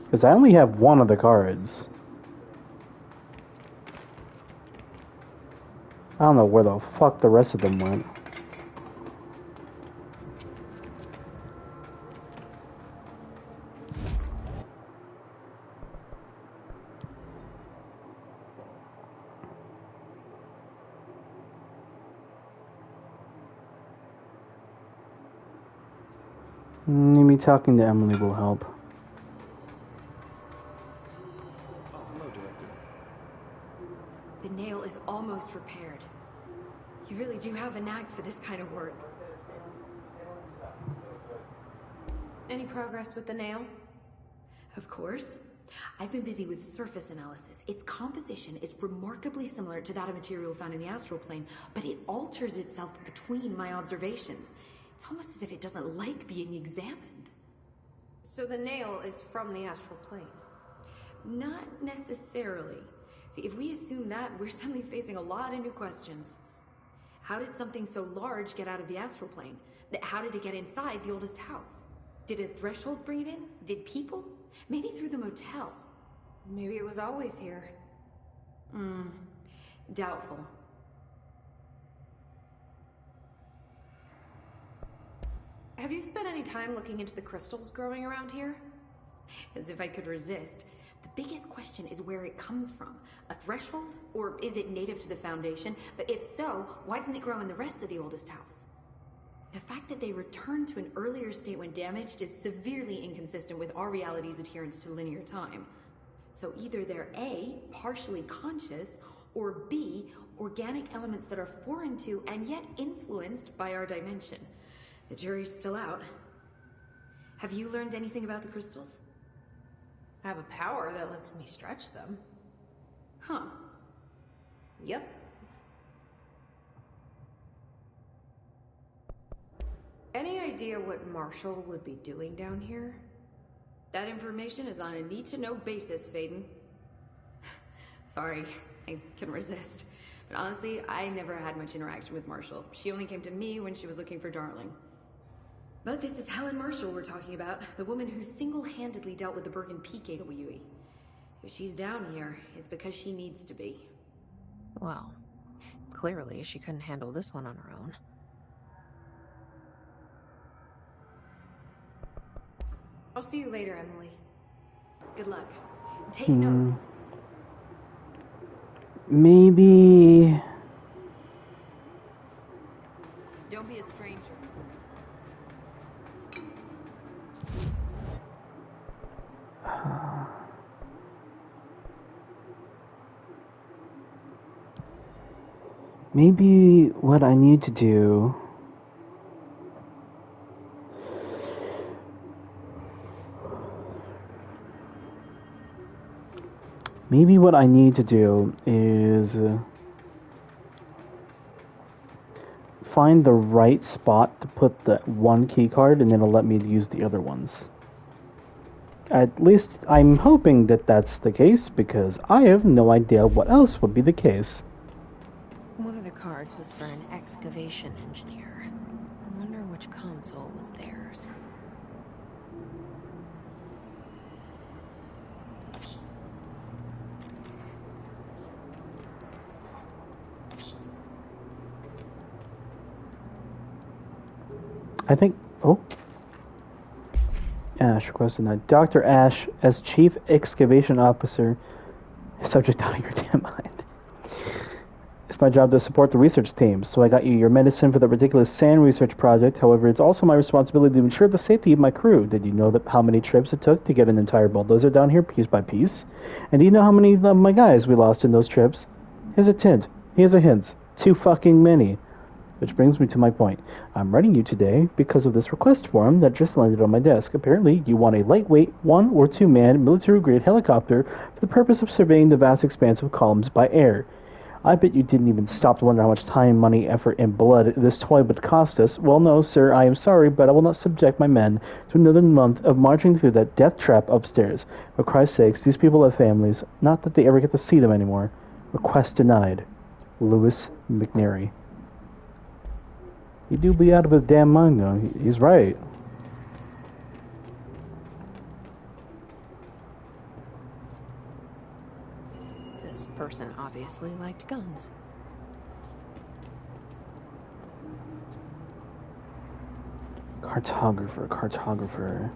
Because I only have one of the cards. I don't know where the fuck the rest of them went. Maybe talking to Emily will help. Oh, hello, Director. The nail is almost repaired. You really do have a knack for this kind of work. Any progress with the nail? Of course. I've been busy with surface analysis. Its composition is remarkably similar to that of material found in the astral plane, but it alters itself between my observations. It's almost as if it doesn't like being examined. So the nail is from the astral plane? Not necessarily. See, if we assume that, we're suddenly facing a lot of new questions. How did something so large get out of the astral plane? How did it get inside the oldest house? Did a threshold bring it in? Did people? Maybe through the motel. Maybe it was always here. Doubtful. Have you spent any time looking into the crystals growing around here? As if I could resist. The biggest question is where it comes from. A threshold? Or is it native to the Foundation? But if so, why doesn't it grow in the rest of the oldest house? The fact that they returned to an earlier state when damaged is severely inconsistent with our reality's adherence to linear time. So either they're A, partially conscious, or B, organic elements that are foreign to and yet influenced by our dimension. The jury's still out. Have you learned anything about the crystals? I have a power that lets me stretch them. Huh. Yep. Any idea what Marshall would be doing down here? That information is on a need-to-know basis, Faden. Sorry, I can resist. But honestly, I never had much interaction with Marshall. She only came to me when she was looking for Darling. But this is Helen Marshall we're talking about, the woman who single-handedly dealt with the Bergen Peak AWE. If she's down here, it's because she needs to be. Well, clearly she couldn't handle this one on her own. I'll see you later, Emily. Good luck. Take notes. Maybe... Don't be a stranger. Maybe what I need to do... Maybe what I need to do is find the right spot to put the one key card, and it'll let me use the other ones. At least I'm hoping that that's the case, because I have no idea what else would be the case. One of the cards was for an excavation engineer. I wonder which console was theirs. I think... Oh. Ash request denied. Dr. Ash, as Chief Excavation Officer, subject out of your damn mind. It's my job to support the research team, so I got you your medicine for the ridiculous sand research project. However, it's also my responsibility to ensure the safety of my crew. Did you know that how many trips it took to get an entire bulldozer down here piece by piece? And do you know how many of my guys we lost in those trips? Here's a hint. Too fucking many. Which brings me to my point. I'm writing you today because of this request form that just landed on my desk. Apparently, you want a lightweight 1- or 2-man military-grade helicopter for the purpose of surveying the vast expanse of columns by air. I bet you didn't even stop to wonder how much time, money, effort, and blood this toy would cost us. Well, no, sir, I am sorry, but I will not subject my men to another month of marching through that death trap upstairs. For Christ's sakes, these people have families. Not that they ever get to see them anymore. Request denied. Lewis McNary. He do be out of his damn mind, though. He's right. This person obviously liked guns. Cartographer.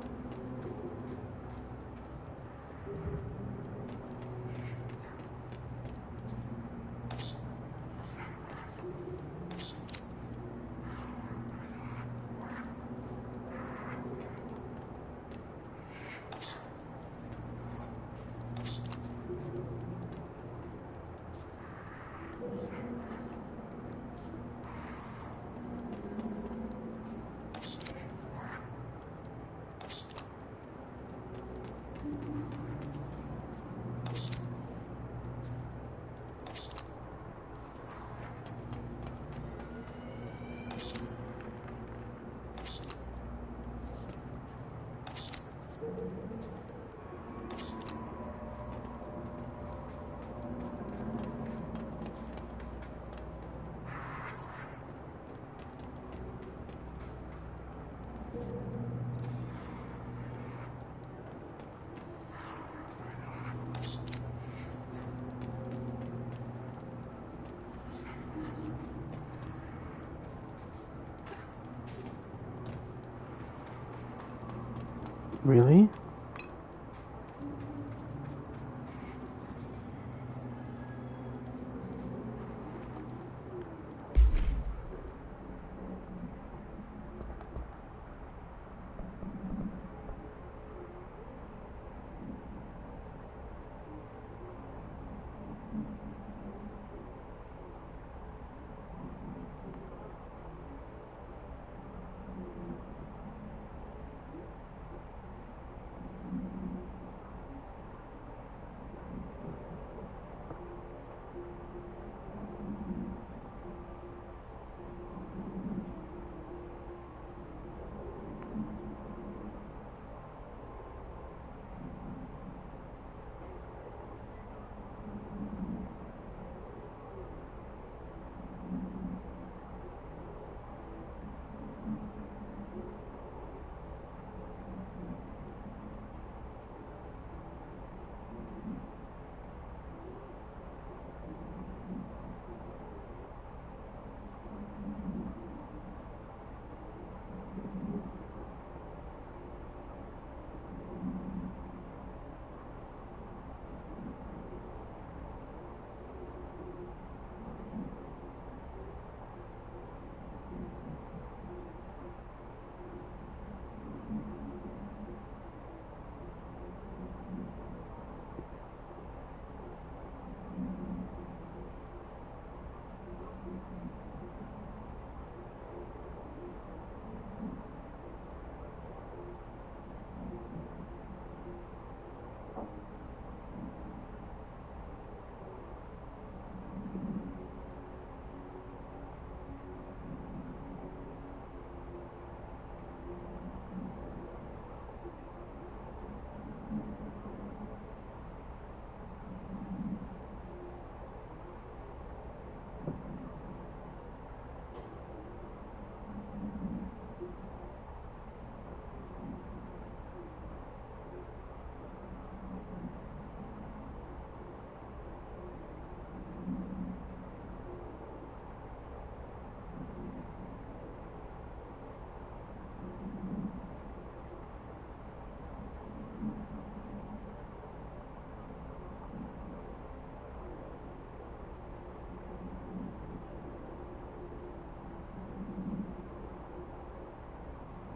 Really?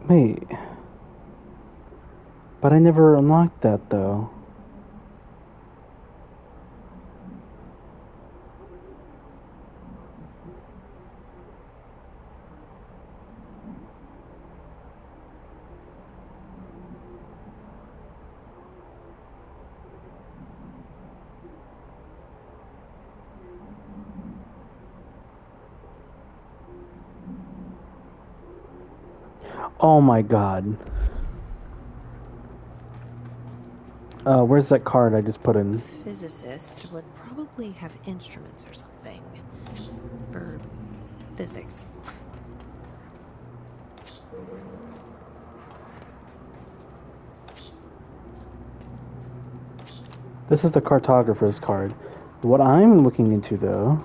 Wait. But I never unlocked that, though. Oh my god. Where's that card I just put in? Physicist would probably have instruments or something. For physics. This is the cartographer's card. What I'm looking into, though...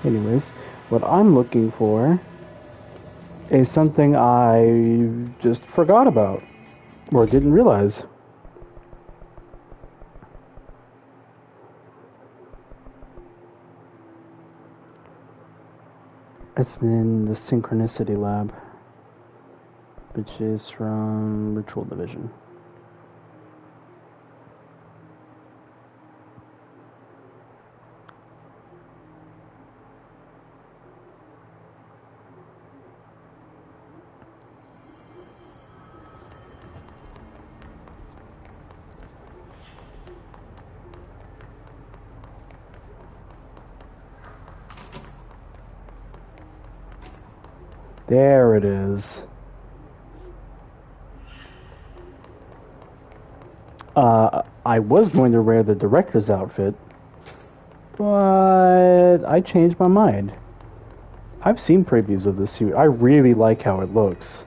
Anyways, what I'm looking for is something I just forgot about or didn't realize. It's in the Synchronicity Lab, which is from Ritual Division. There it is. I was going to wear the director's outfit, but I changed my mind. I've seen previews of this suit. I really like how it looks.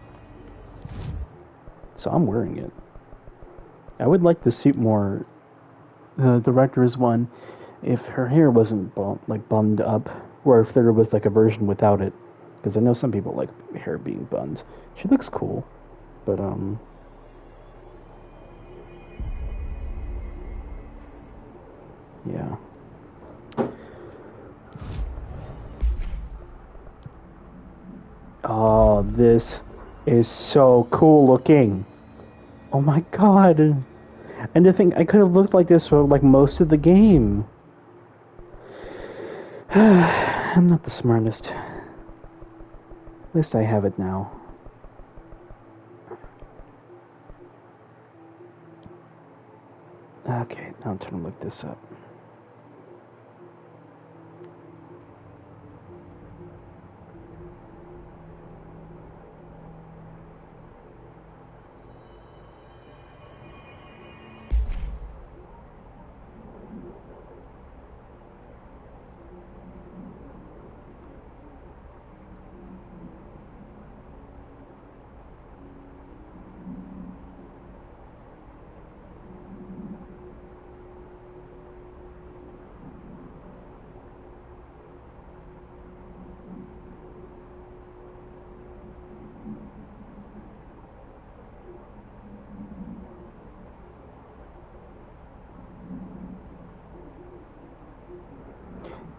So I'm wearing it. I would like the suit more, the director's one, if her hair wasn't bummed up, or if there was like a version without it. Because I know some people like hair being bunned. She looks cool, but yeah. Oh, this is so cool looking. Oh my god. And the thing, I could have looked like this for like most of the game. I'm not the smartest. At least I have it now. Okay, now I'm trying to look this up.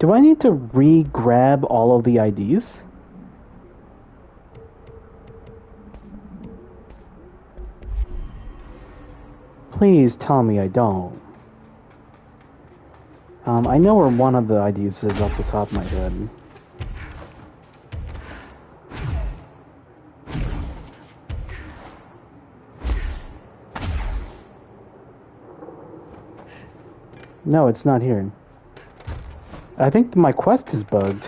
Do I need to re-grab all of the IDs? Please tell me I don't. I know where one of the IDs is off the top of my head. No, it's not here. I think my quest is bugged.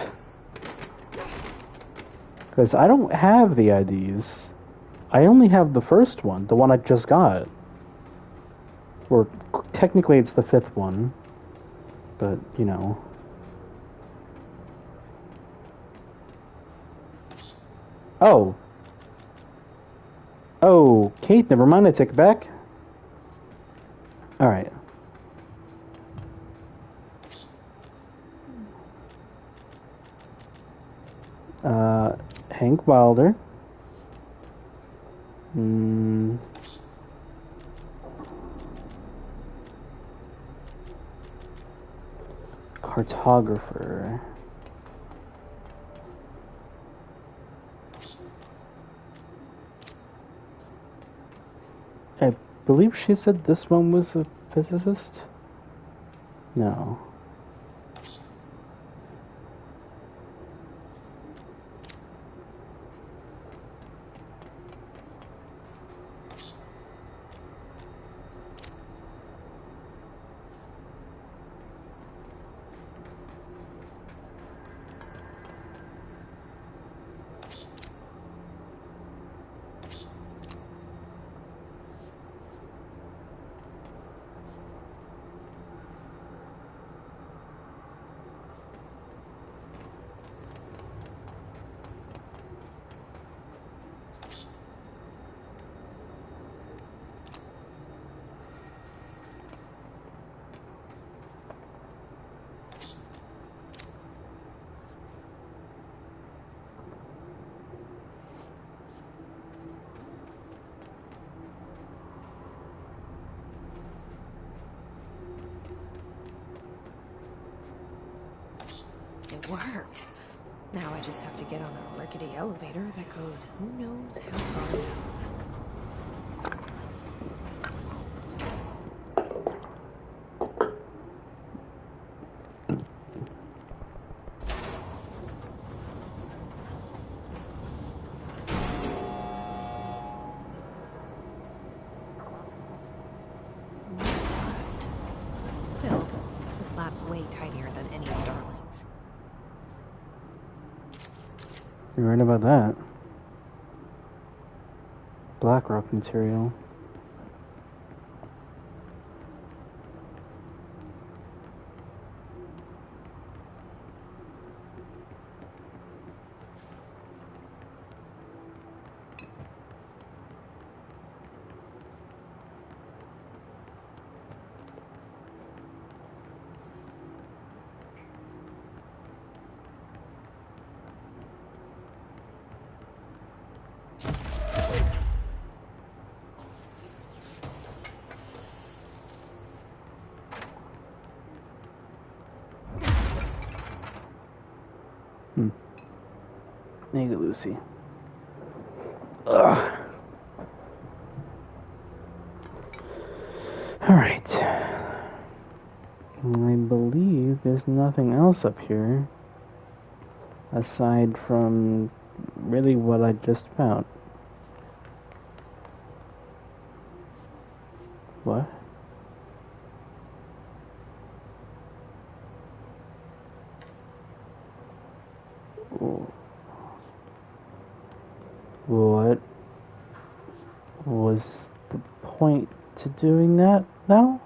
Because I don't have the IDs. I only have the first one, the one I just got. Or technically it's the fifth one. But, you know. Oh. Oh, Kate, never mind, I take it back. Alright. Hank Wilder. Cartographer. I believe she said this one was a physicist? No. It worked. Now I just have to get on a rickety elevator that goes who knows how far down. Dust. Still, this lab's way tidier than any of Darling's. You're right about that. Blackrock material. Nigga Lucy. Ugh. Alright. I believe there's nothing else up here aside from really what I just found. What? What was the point to doing that now?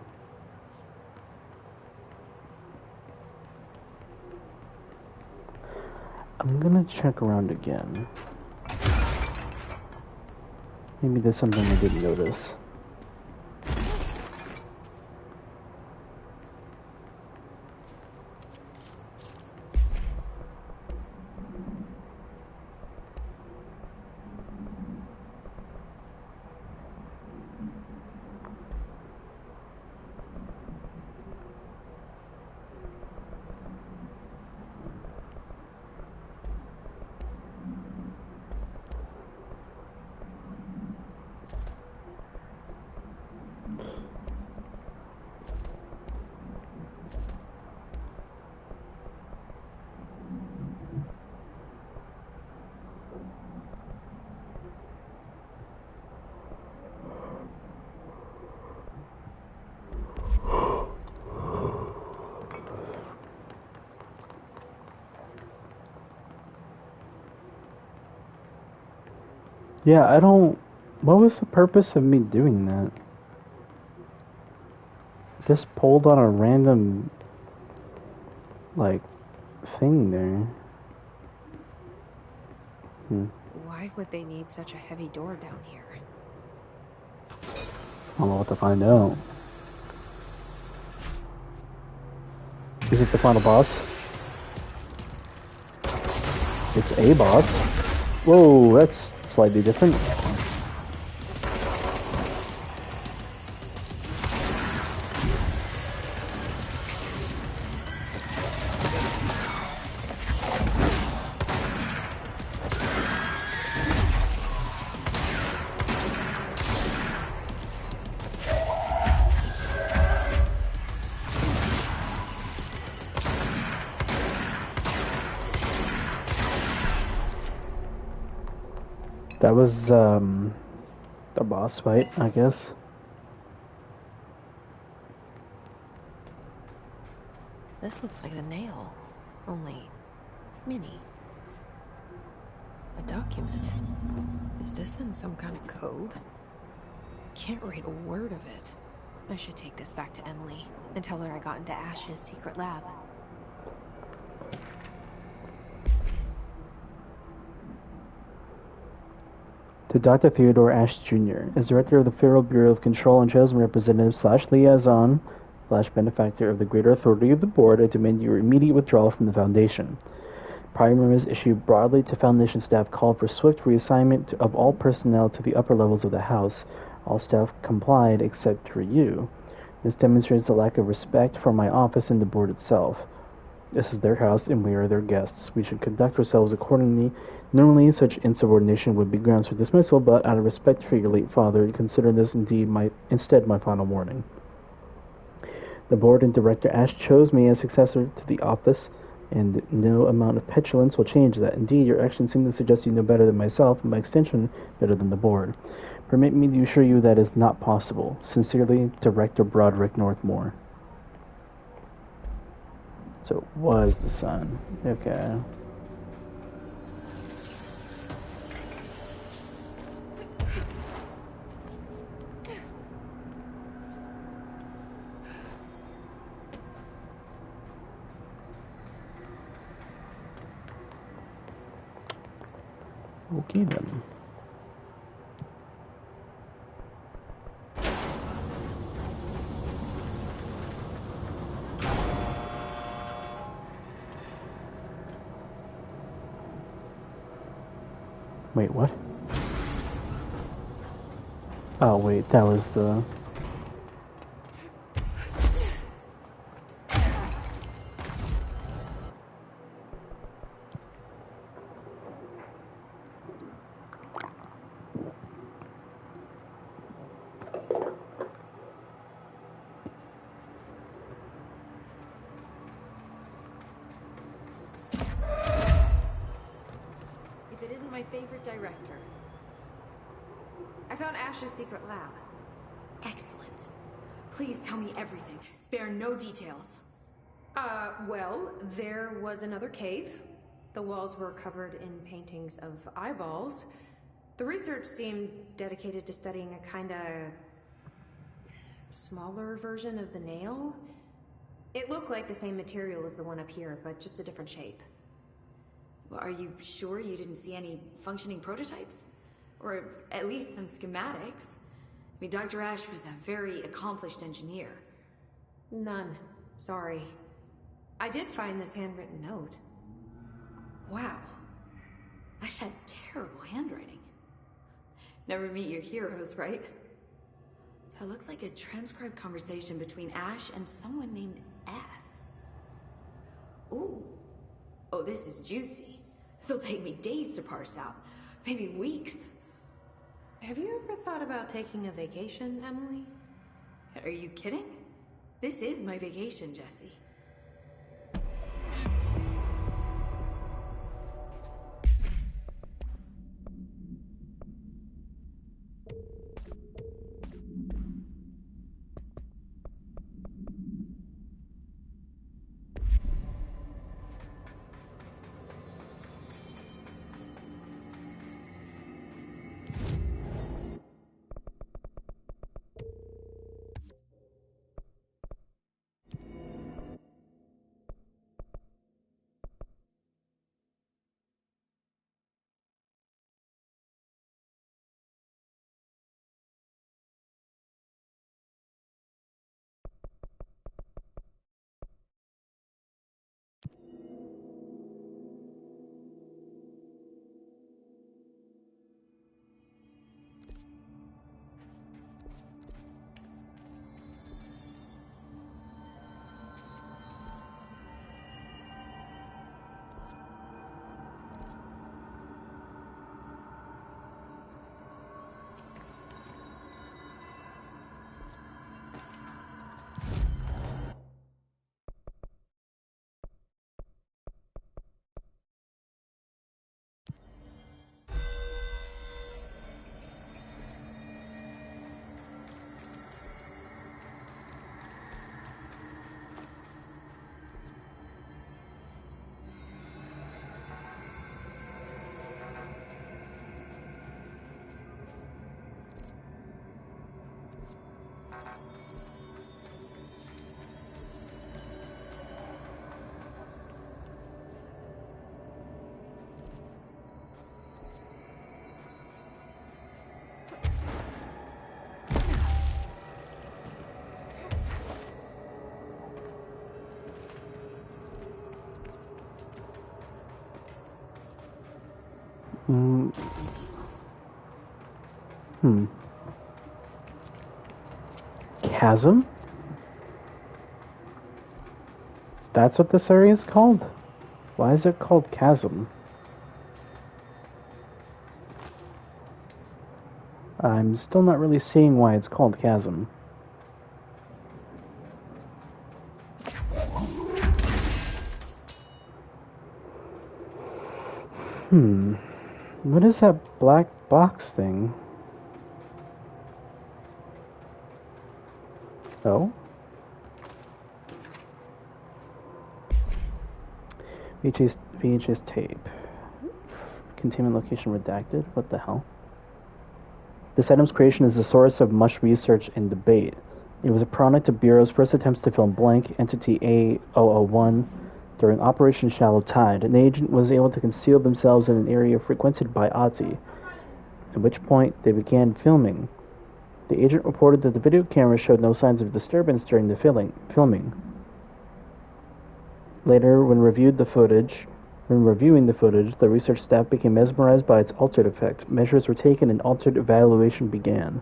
I'm gonna check around again. Maybe there's something I didn't notice. Yeah, I don't... What was the purpose of me doing that? Just pulled on a random... like... thing there. Why would they need such a heavy door down here? I don't know what to find out. Is it the final boss? It's a boss. Whoa, that's slightly different. That was the boss fight, I guess. This looks like the nail, only mini. A document. Is this in some kind of code? Can't read a word of it. I should take this back to Emily and tell her I got into Ash's secret lab. To Dr. Theodore Ash Jr., as Director of the Federal Bureau of Control and Chosen Representative / Liaison / Benefactor of the Greater Authority of the Board, I demand your immediate withdrawal from the Foundation. Prior memos issued broadly to Foundation staff called for swift reassignment of all personnel to the upper levels of the House. All staff complied except for you. This demonstrates a lack of respect for my office and the Board itself. This is their house and we are their guests. We should conduct ourselves accordingly. Normally, such insubordination would be grounds for dismissal, but out of respect for your late father, consider this instead my final warning. The Board and Director Ash chose me as successor to the office, and no amount of petulance will change that. Indeed, your actions seem to suggest you know better than myself, and by extension, better than the Board. Permit me to assure you that is not possible. Sincerely, Director Broderick Northmore. So it was the son. Okay. Okay then. Wait, what? Oh wait, that was the... My favorite director. I found Ash's secret lab. Excellent. Please tell me everything. Spare no details. Well, there was another cave. The walls were covered in paintings of eyeballs. The research seemed dedicated to studying a kinda... smaller version of the nail. It looked like the same material as the one up here, but just a different shape. Well, are you sure you didn't see any functioning prototypes? Or at least some schematics? I mean, Dr. Ash was a very accomplished engineer. None. Sorry. I did find this handwritten note. Wow. Ash had terrible handwriting. Never meet your heroes, right? It looks like a transcribed conversation between Ash and someone named F. Ooh. Oh, this is juicy. This'll take me days to parse out. Maybe weeks. Have you ever thought about taking a vacation, Emily? Are you kidding? This is my vacation, Jesse. Chasm? That's what this area is called? Why is it called Chasm? I'm still not really seeing why it's called Chasm. What is that black box thing? Oh? VHS tape. Containment location redacted? What the hell? This item's creation is the source of much research and debate. It was a product of Bureau's first attempts to film blank entity A001 during Operation Shallow Tide. An agent was able to conceal themselves in an area frequented by Ati, at which point they began filming. The agent reported that the video camera showed no signs of disturbance during the filming. Later, when reviewing the footage, the research staff became mesmerized by its altered effect. Measures were taken and altered evaluation began.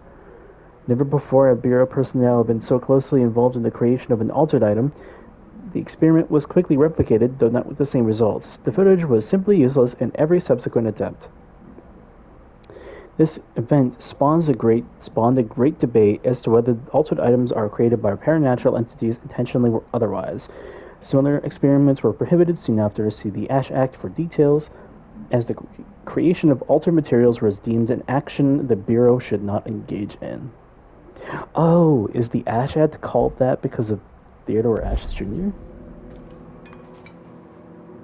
Never before have Bureau personnel been so closely involved in the creation of an altered item. The experiment was quickly replicated, though not with the same results. The footage was simply useless in every subsequent attempt. This event spawned a great debate as to whether altered items are created by paranatural entities intentionally or otherwise. Similar experiments were prohibited soon after. See the Ash Act for details, as the creation of altered materials was deemed an action the Bureau should not engage in. Oh, is the Ash Act called that because of Theodore Ashe Jr.?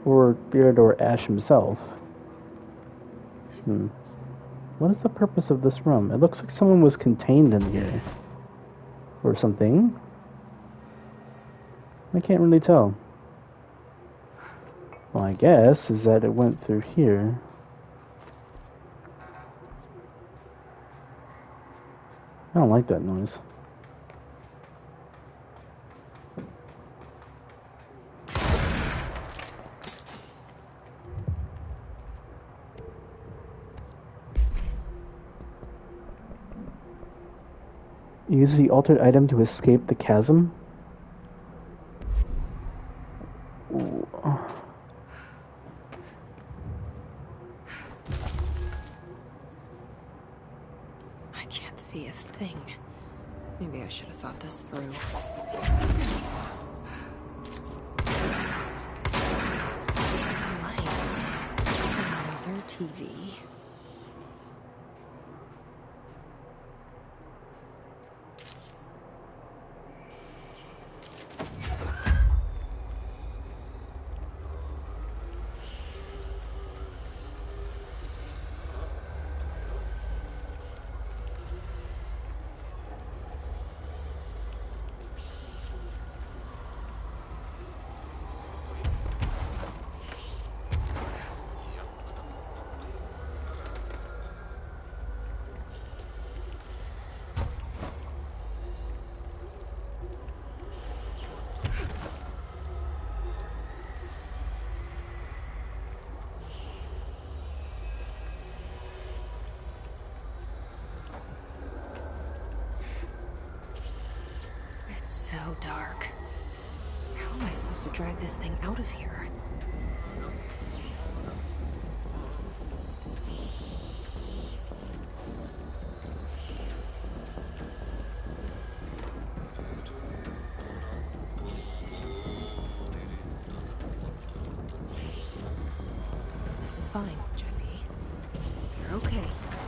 Or Theodore Ashe himself? What is the purpose of this room? It looks like someone was contained in here. Or something. I can't really tell. Well, I guess is that it went through here. I don't like that noise. Use the altered item to escape the chasm. Ooh. I can't see a thing. Maybe I should have thought this through. Light. Another TV. It's so dark. How am I supposed to drag this thing out of here? This is fine, Jesse. You're okay.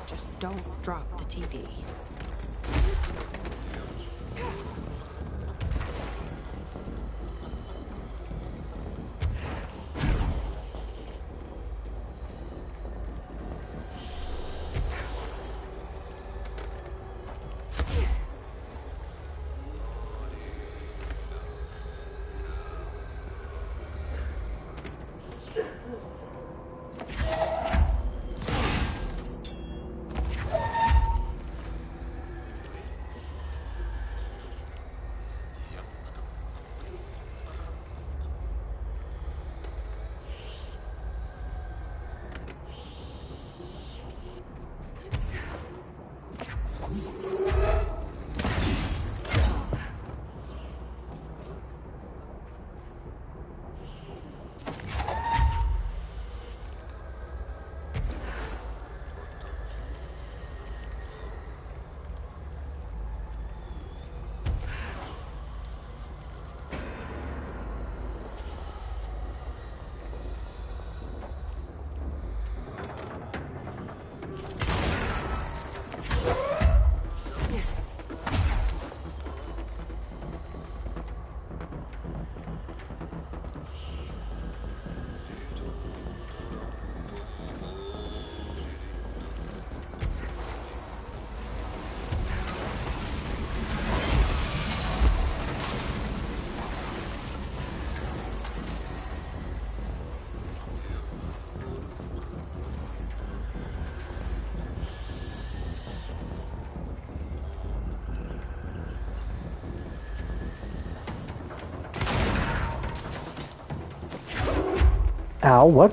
Just don't drop the TV. Ow, what?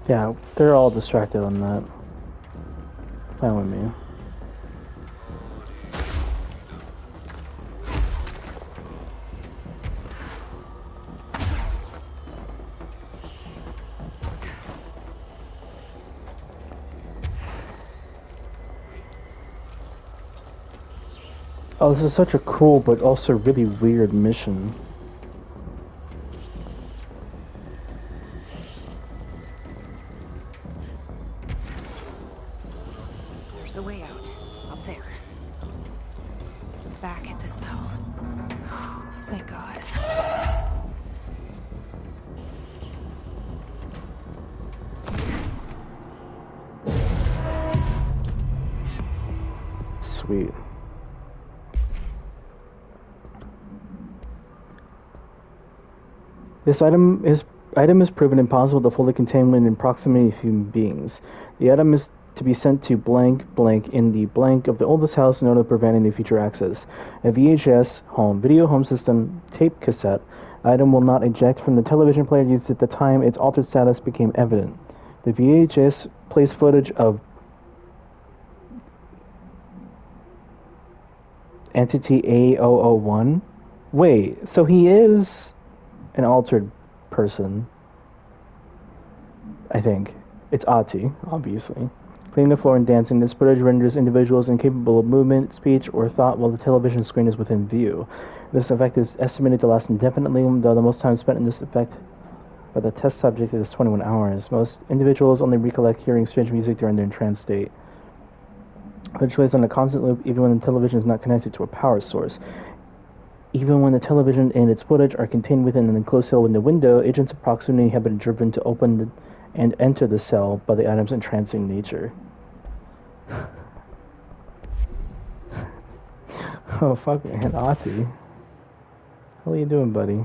Yeah, they're all distracted on that. Fine with me. Oh, this is such a cool but also really weird mission. There's the way out. Up there. Back at the cell. Thank God. Sweet. This item is proven impossible to fully contain when in proximity of human beings. The item is to be sent to blank blank in the blank of the oldest house in order to prevent any future access. A VHS video home system tape cassette item will not eject from the television player used at the time its altered status became evident. The VHS plays footage of Entity A001. Wait, so he is an altered person. I think. It's Ahti, obviously. Cleaning the floor and dancing, this footage renders individuals incapable of movement, speech, or thought while the television screen is within view. This effect is estimated to last indefinitely, though the most time spent in this effect by the test subject is 21 hours. Most individuals only recollect hearing strange music during their trance state. Footage plays on a constant loop even when the television is not connected to a power source. Even when the television and its footage are contained within an enclosed cell in the window, agents of proximity have been driven to open and enter the cell by the item's entrancing nature. Oh, fuck, man, Ahti. How are you doing, buddy?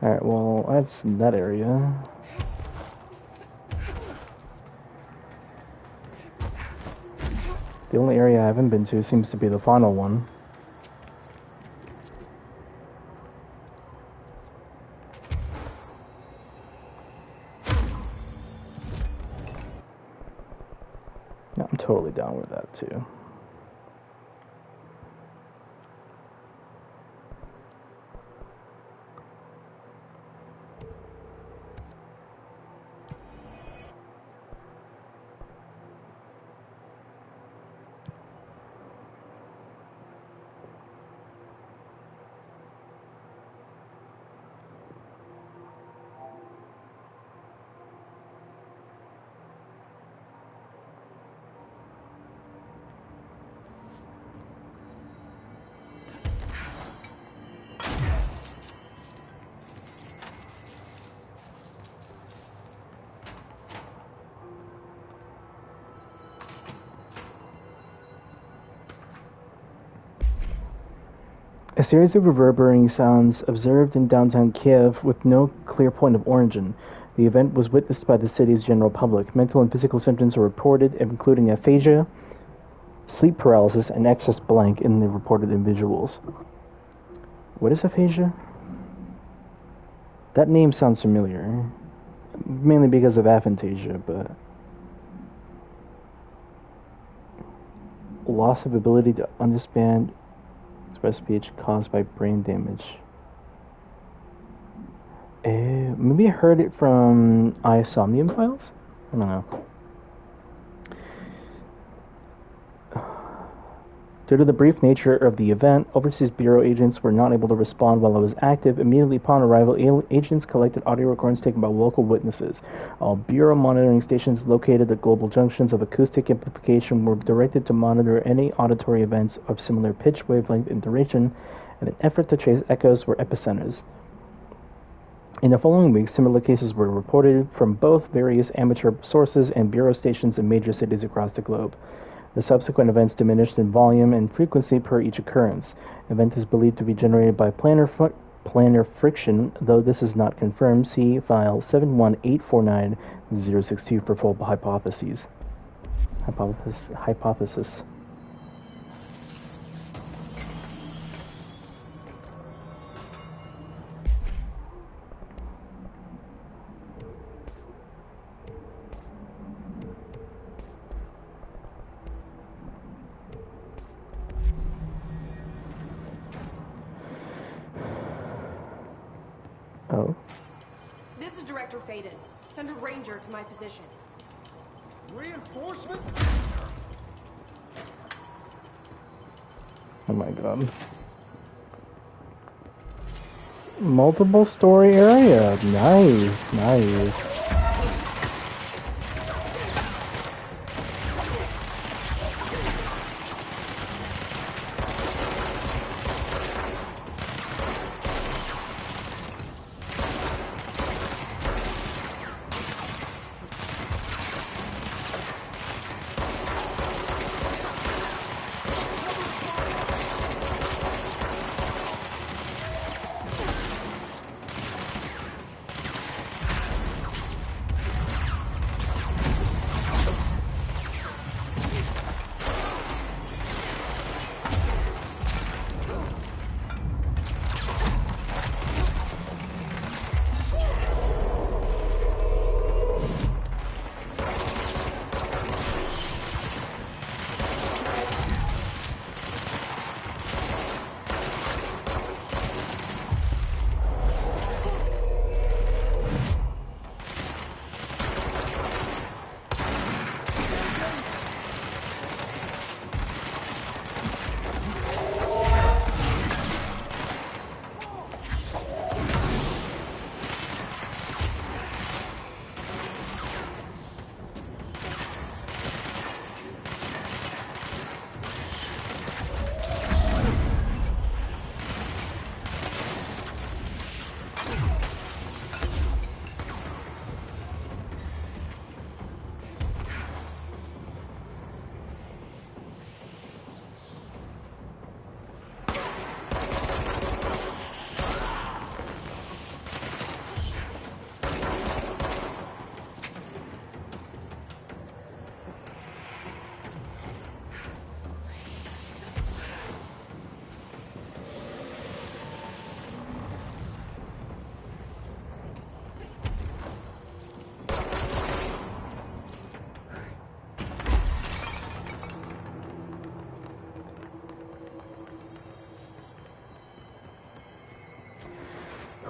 Alright, well, that's that area. The only area I haven't been to seems to be the final one. I'm totally down with that too. A series of reverberating sounds observed in downtown Kiev with no clear point of origin. The event was witnessed by the city's general public. Mental and physical symptoms were reported, including aphasia, sleep paralysis, and excess blank in the reported individuals. What is aphasia? That name sounds familiar. Mainly because of aphantasia, but... loss of ability to understand express speech caused by brain damage. Maybe I heard it from iSomnium Files? I don't know. Due to the brief nature of the event, Overseas Bureau agents were not able to respond while it was active. Immediately upon arrival, agents collected audio recordings taken by local witnesses. All Bureau monitoring stations located at global junctions of acoustic amplification were directed to monitor any auditory events of similar pitch, wavelength, and duration in an effort to trace echoes or epicenters. In the following weeks, similar cases were reported from both various amateur sources and Bureau stations in major cities across the globe. The subsequent events diminished in volume and frequency per each occurrence. Event is believed to be generated by planar friction, though this is not confirmed. See file 71849-062 for full hypotheses. Hypothesis. Oh. This is Director Faden. Send a ranger to my position. Reinforcements? Oh my god. Multiple story area. Nice, nice.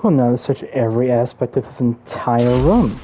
Well, now to search every aspect of this entire room.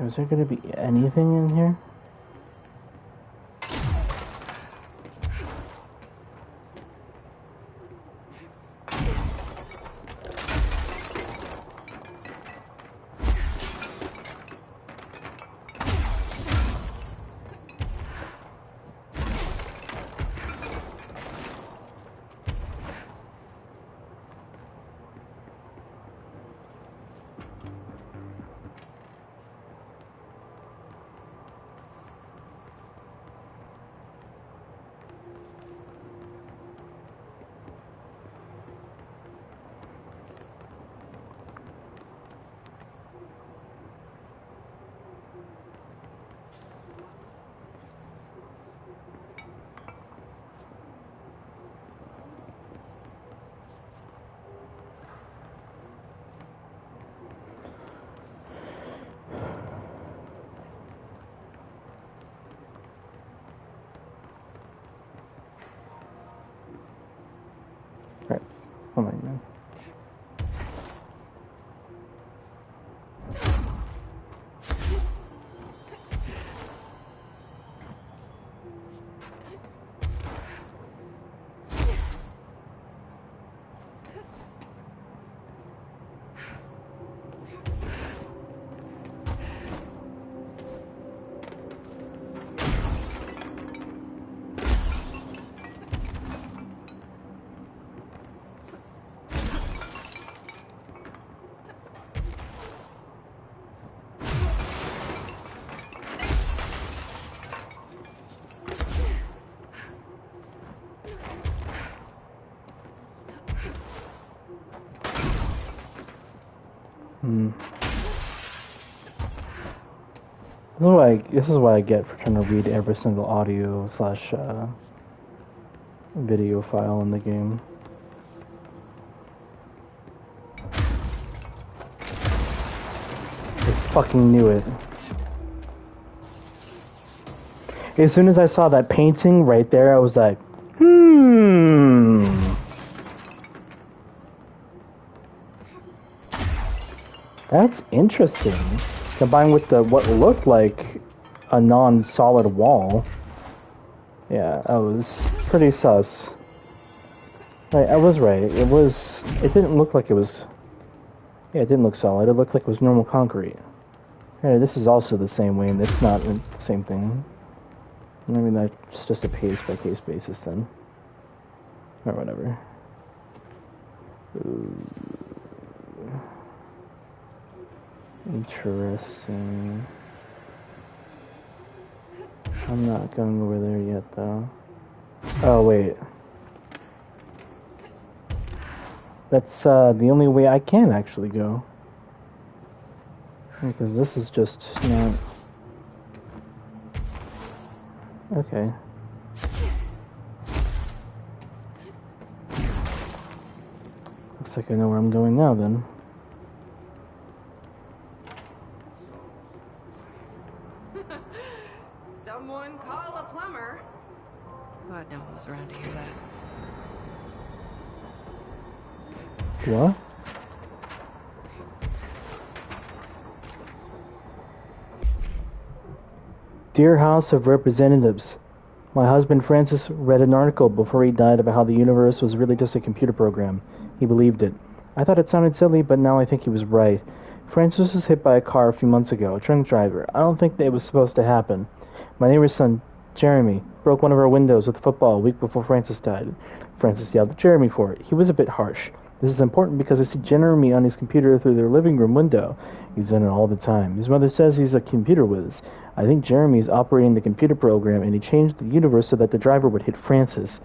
Is there gonna be anything in here? Right. Oh my god. This is what I get for trying to read every single audio slash video file in the game. I fucking knew it. As soon as I saw that painting right there, I was like, that's interesting. Combined with what looked like a non-solid wall. Yeah, I was pretty sus. I was right. It didn't look like it was... Yeah, it didn't look solid. It looked like it was normal concrete. Hey, this is also the same way, and it's not the same thing. Maybe that's just a case-by-case basis then. Or whatever. Ooh. Interesting. I'm not going over there yet, though. Oh, wait. That's the only way I can actually go. Because this is just, you know... Okay. Looks like I know where I'm going now, then. Someone call a plumber. Glad no one was around to hear that. What? Dear House of Representatives, my husband Francis read an article before he died about how the universe was really just a computer program. He believed it. I thought it sounded silly, but now I think he was right. Francis was hit by a car a few months ago, a drunk driver. I don't think that it was supposed to happen. My neighbor's son, Jeremy, broke one of our windows with a football a week before Francis died. Francis yelled at Jeremy for it. He was a bit harsh. This is important because I see Jeremy on his computer through their living room window. He's in it all the time. His mother says he's a computer whiz. I think Jeremy's operating the computer program, and he changed the universe so that the driver would hit Francis.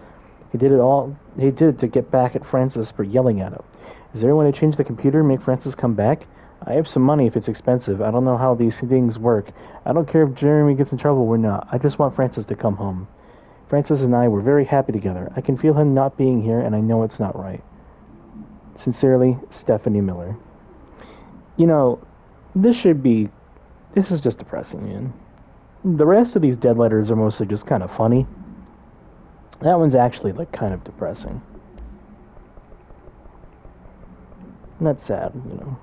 He did it to get back at Francis for yelling at him. Is there any way to change the computer and make Francis come back? I have some money if it's expensive. I don't know how these things work. I don't care if Jeremy gets in trouble or not. I just want Francis to come home. Francis and I were very happy together. I can feel him not being here, and I know it's not right. Sincerely, Stephanie Miller. You know, this is just depressing, man. The rest of these dead letters are mostly just kind of funny. That one's actually, like, kind of depressing. And that's sad, you know.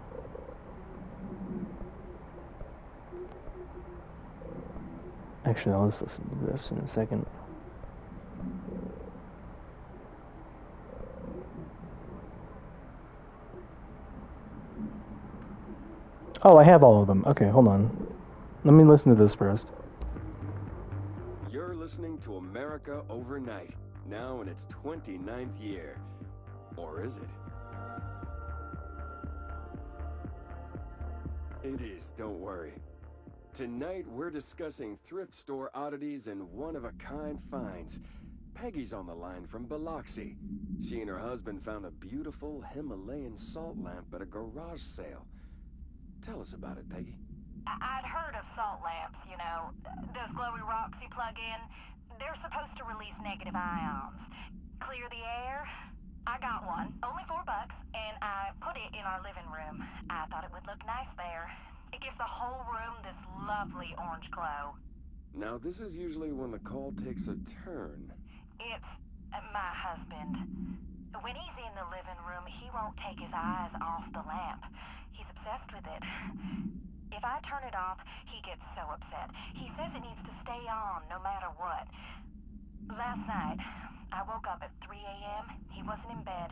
Actually, I'll just listen to this in a second. Oh, I have all of them. Okay, hold on. Let me listen to this first. You're listening to America Overnight, now in its 29th year. Or is it? It is, don't worry. Tonight, we're discussing thrift store oddities and one-of-a-kind finds. Peggy's on the line from Biloxi. She and her husband found a beautiful Himalayan salt lamp at a garage sale. Tell us about it, Peggy. I'd heard of salt lamps, you know, those glowy rocks you plug in. They're supposed to release negative ions. Clear the air? I got one, only $4, and I put it in our living room. I thought it would look nice there. It gives the whole room this lovely orange glow. Now, this is usually when the call takes a turn. It's my husband. When he's in the living room, he won't take his eyes off the lamp. He's obsessed with it. If I turn it off, he gets so upset. He says it needs to stay on no matter what. Last night, I woke up at 3 a.m. He wasn't in bed.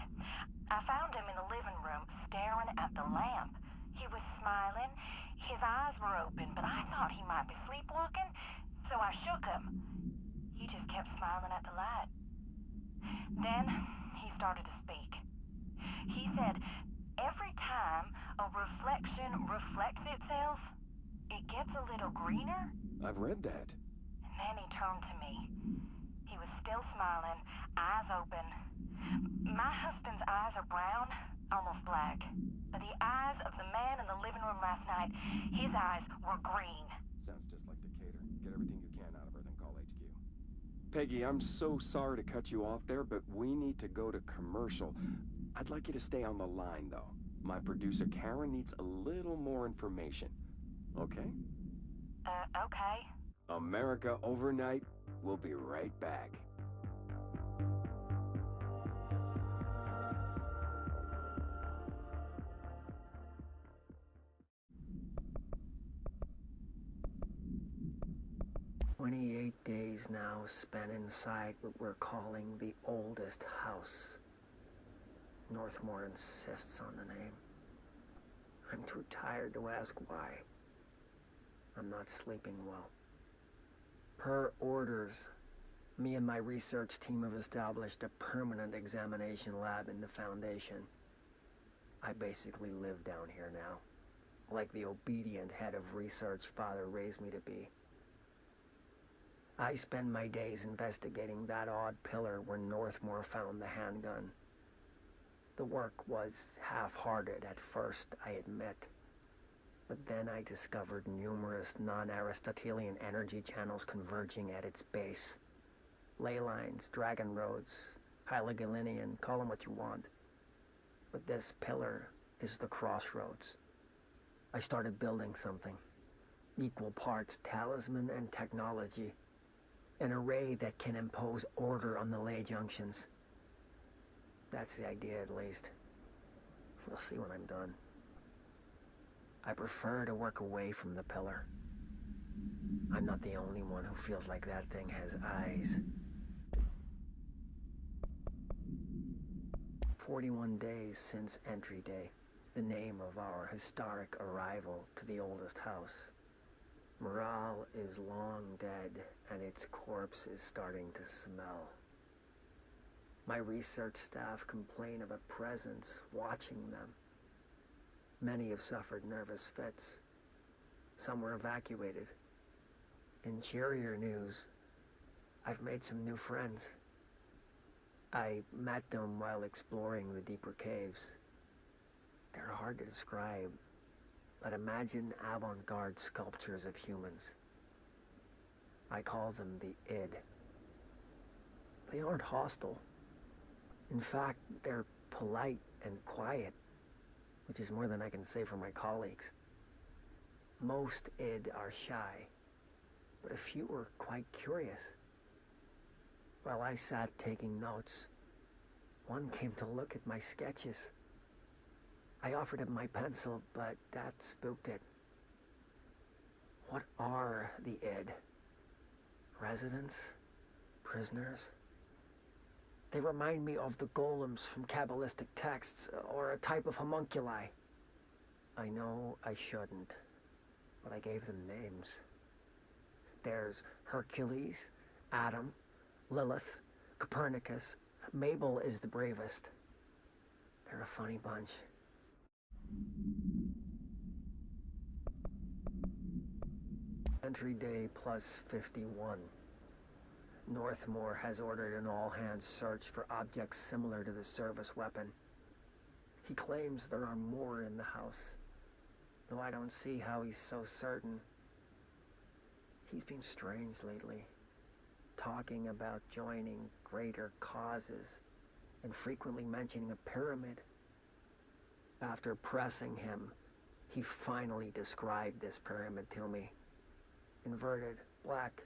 I found him in the living room, staring at the lamp. He was smiling. His eyes were open, but I thought he might be sleepwalking, so I shook him. He just kept smiling at the light. Then, he started to speak. He said, every time a reflection reflects itself, it gets a little greener. I've read that. And then he turned to me. He was still smiling, eyes open. My husband's eyes are brown, almost black. But the eyes of the man in the living room last night, his eyes were green. Sounds just like Decatur. Get everything you can out of her, then call HQ. Peggy, I'm so sorry to cut you off there, but we need to go to commercial. I'd like you to stay on the line, though. My producer, Karen, needs a little more information. Okay? Okay. America Overnight. We'll be right back. "28 days now spent inside what we're calling the oldest house. Northmore insists on the name. I'm too tired to ask why. I'm not sleeping well. Per orders, me and my research team have established a permanent examination lab in the Foundation. I basically live down here now, like the obedient head of research Father raised me to be. I spend my days investigating that odd pillar where Northmore found the handgun. The work was half-hearted at first, I admit. But then I discovered numerous non-Aristotelian energy channels converging at its base. Ley lines, dragon roads, Hyligalinian, call them what you want. But this pillar is the crossroads. I started building something. Equal parts talisman and technology. An array that can impose order on the ley junctions. That's the idea, at least. We'll see when I'm done. I prefer to work away from the pillar. I'm not the only one who feels like that thing has eyes. 41 days since entry day, the name of our historic arrival to the oldest house. Morale is long dead, and its corpse is starting to smell. My research staff complain of a presence watching them. Many have suffered nervous fits. Some were evacuated. In cheerier news, I've made some new friends. I met them while exploring the deeper caves. They're hard to describe, but imagine avant-garde sculptures of humans. I call them the id. They aren't hostile. In fact, they're polite and quiet, which is more than I can say for my colleagues. Most id are shy, but a few are quite curious. While I sat taking notes, one came to look at my sketches. I offered him my pencil, but that spooked it. What are the id? Residents? Prisoners? They remind me of the golems from Kabbalistic texts, or a type of homunculi. I know I shouldn't, but I gave them names. There's Hercules, Adam, Lilith, Copernicus. Mabel is the bravest. They're a funny bunch. Entry day plus 51. Northmore has ordered an all-hands search for objects similar to the service weapon. He claims there are more in the house, though I don't see how he's so certain. He's been strange lately, talking about joining greater causes and frequently mentioning a pyramid. After pressing him, he finally described this pyramid to me. Inverted, black,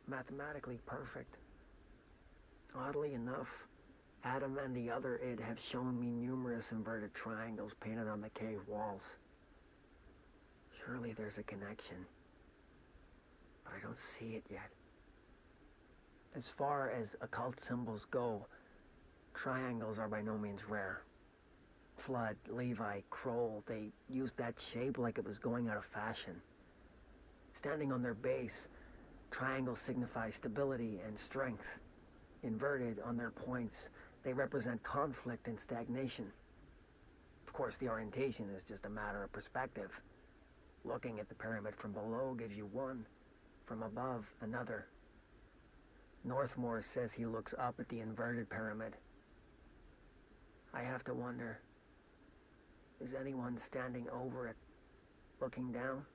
mathematically perfect. Oddly enough, Adam and the other id have shown me numerous inverted triangles painted on the cave walls. Surely there's a connection, but I don't see it yet. As far as occult symbols go, triangles are by no means rare. Flood, Levi, Kroll, they used that shape like it was going out of fashion. Standing on their base, triangles signify stability and strength. Inverted on their points, they represent conflict and stagnation. Of course, the orientation is just a matter of perspective. Looking at the pyramid from below gives you one, from above another. Northmore says he looks up at the inverted pyramid. I have to wonder, is anyone standing over it, looking down?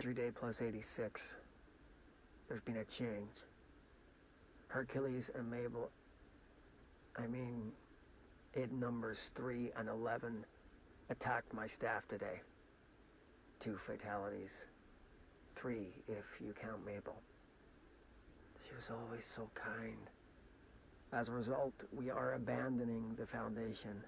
Entry day plus 86. There's been a change. Hercules and Mabel... I mean, id numbers 3 and 11 attacked my staff today. 2 fatalities. 3 if you count Mabel. She was always so kind. As a result, we are abandoning the Foundation.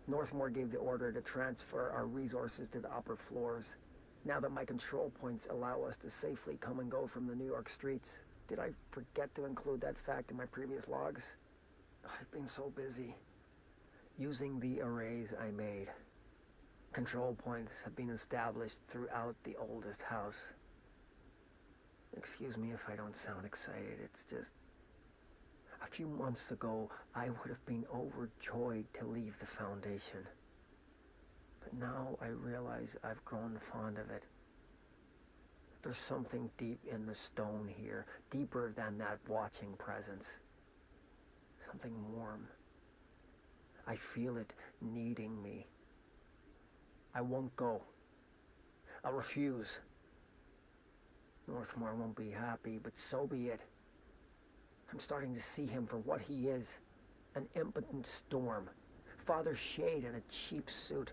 Northmore gave the order to transfer our resources to the upper floors. Now that my control points allow us to safely come and go from the New York streets. Did I forget to include that fact in my previous logs? I've been so busy. Using the arrays I made. Control points have been established throughout the oldest house. Excuse me if I don't sound excited, it's just... A few months ago, I would have been overjoyed to leave the Foundation. But now I realize I've grown fond of it. There's something deep in the stone here, deeper than that watching presence. Something warm. I feel it needing me. I won't go. I'll refuse. Northmore won't be happy, but so be it. I'm starting to see him for what he is. An impotent storm. Father Shade in a cheap suit.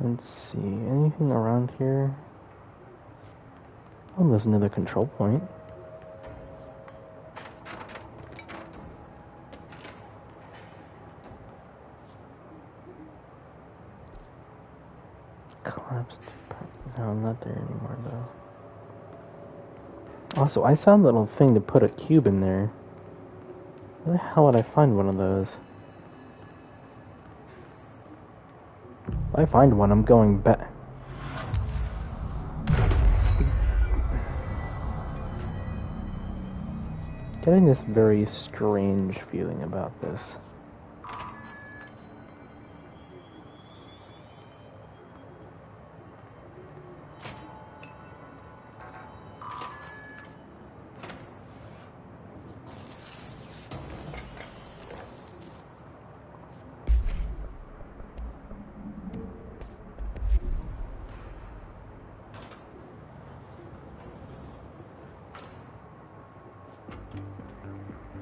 Let's see, anything around here? I'll listen to the control point. Collapsed. No, I'm not there anymore, though. Also, I saw a little thing to put a cube in there. Where the hell would I find one of those? If I find one, I'm going back. Getting this very strange feeling about this.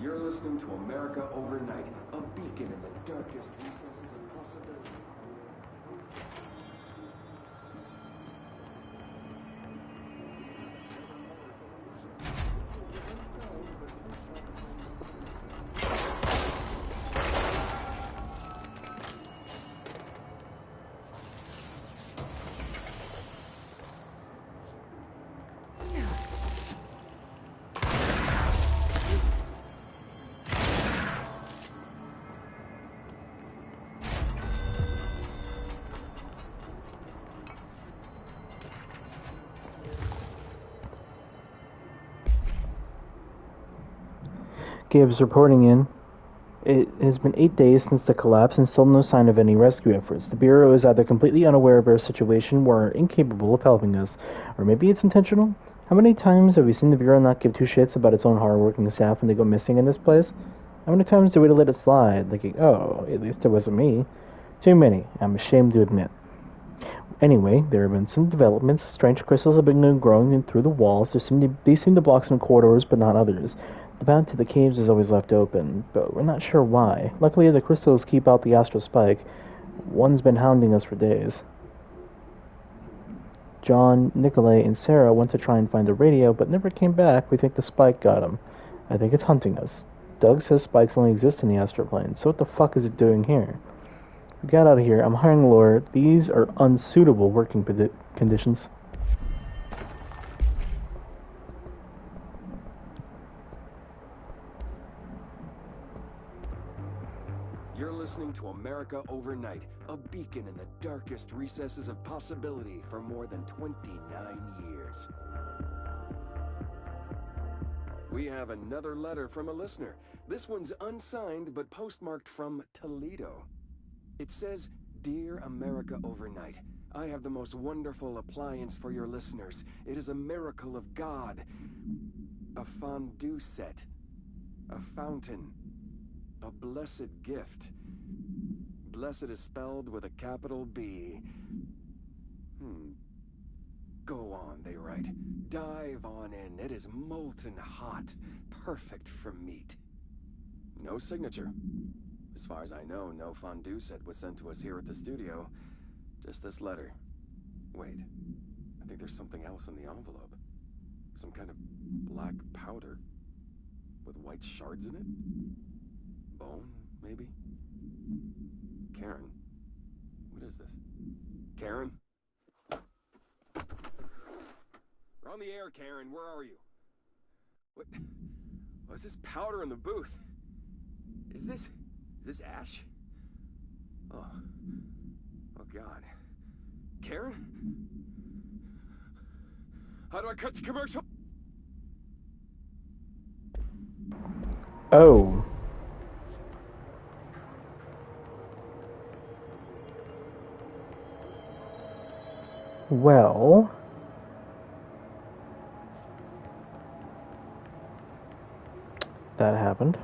You're listening to America Overnight, a beacon in the darkest recesses of possibility. Gibbs reporting in. It has been 8 days since the collapse and still no sign of any rescue efforts. The Bureau is either completely unaware of our situation or incapable of helping us. Or maybe it's intentional? How many times have we seen the Bureau not give two shits about its own hard-working staff when they go missing in this place? How many times do we let it slide? Like, oh, at least it wasn't me. Too many, I'm ashamed to admit. Anyway, there have been some developments. Strange crystals have been growing in through the walls. They seem to block some corridors, but not others. The path to the caves is always left open, but we're not sure why. Luckily, the crystals keep out the astral spike. One's been hounding us for days. John, Nikolai, and Sarah went to try and find the radio, but never came back. We think the spike got him. I think it's hunting us. Doug says spikes only exist in the astral plane, so what the fuck is it doing here? We got out of here. I'm hiring Laura. These are unsuitable working conditions. You're listening to America Overnight, a beacon in the darkest recesses of possibility for more than 29 years. We have another letter from a listener. This one's unsigned, but postmarked from Toledo. It says, "Dear America Overnight, I have the most wonderful appliance for your listeners. It is a miracle of God. A fondue set. A fountain. A blessed gift. Blessed is spelled with a capital B. Go on, they write. Dive on in. It is molten hot. Perfect for meat." No signature. As far as I know, no fondue set was sent to us here at the studio. Just this letter. Wait. I think there's something else in the envelope. Some kind of black powder. With white shards in it? Bone, maybe? Karen. What is this? Karen? We're on the air, Karen. Where are you? What? What's this powder in the booth? Is this ash? Oh God. Karen? How do I cut to commercial? Oh. Well. That happened.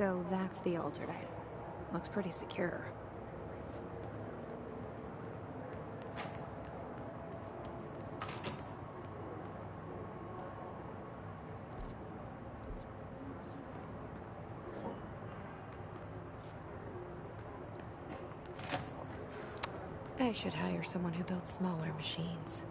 So that's the altered item. Looks pretty secure. I should hire someone who builds smaller machines.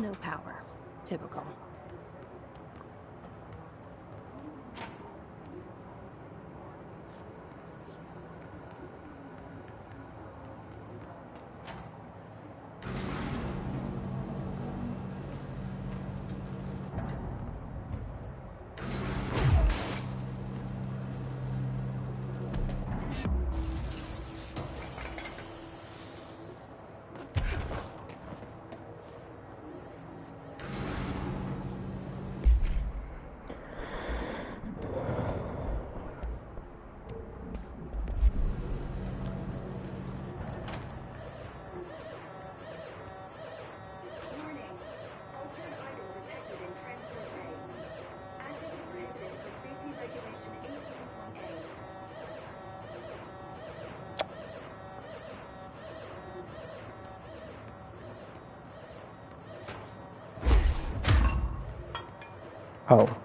No power. Typical. Oh.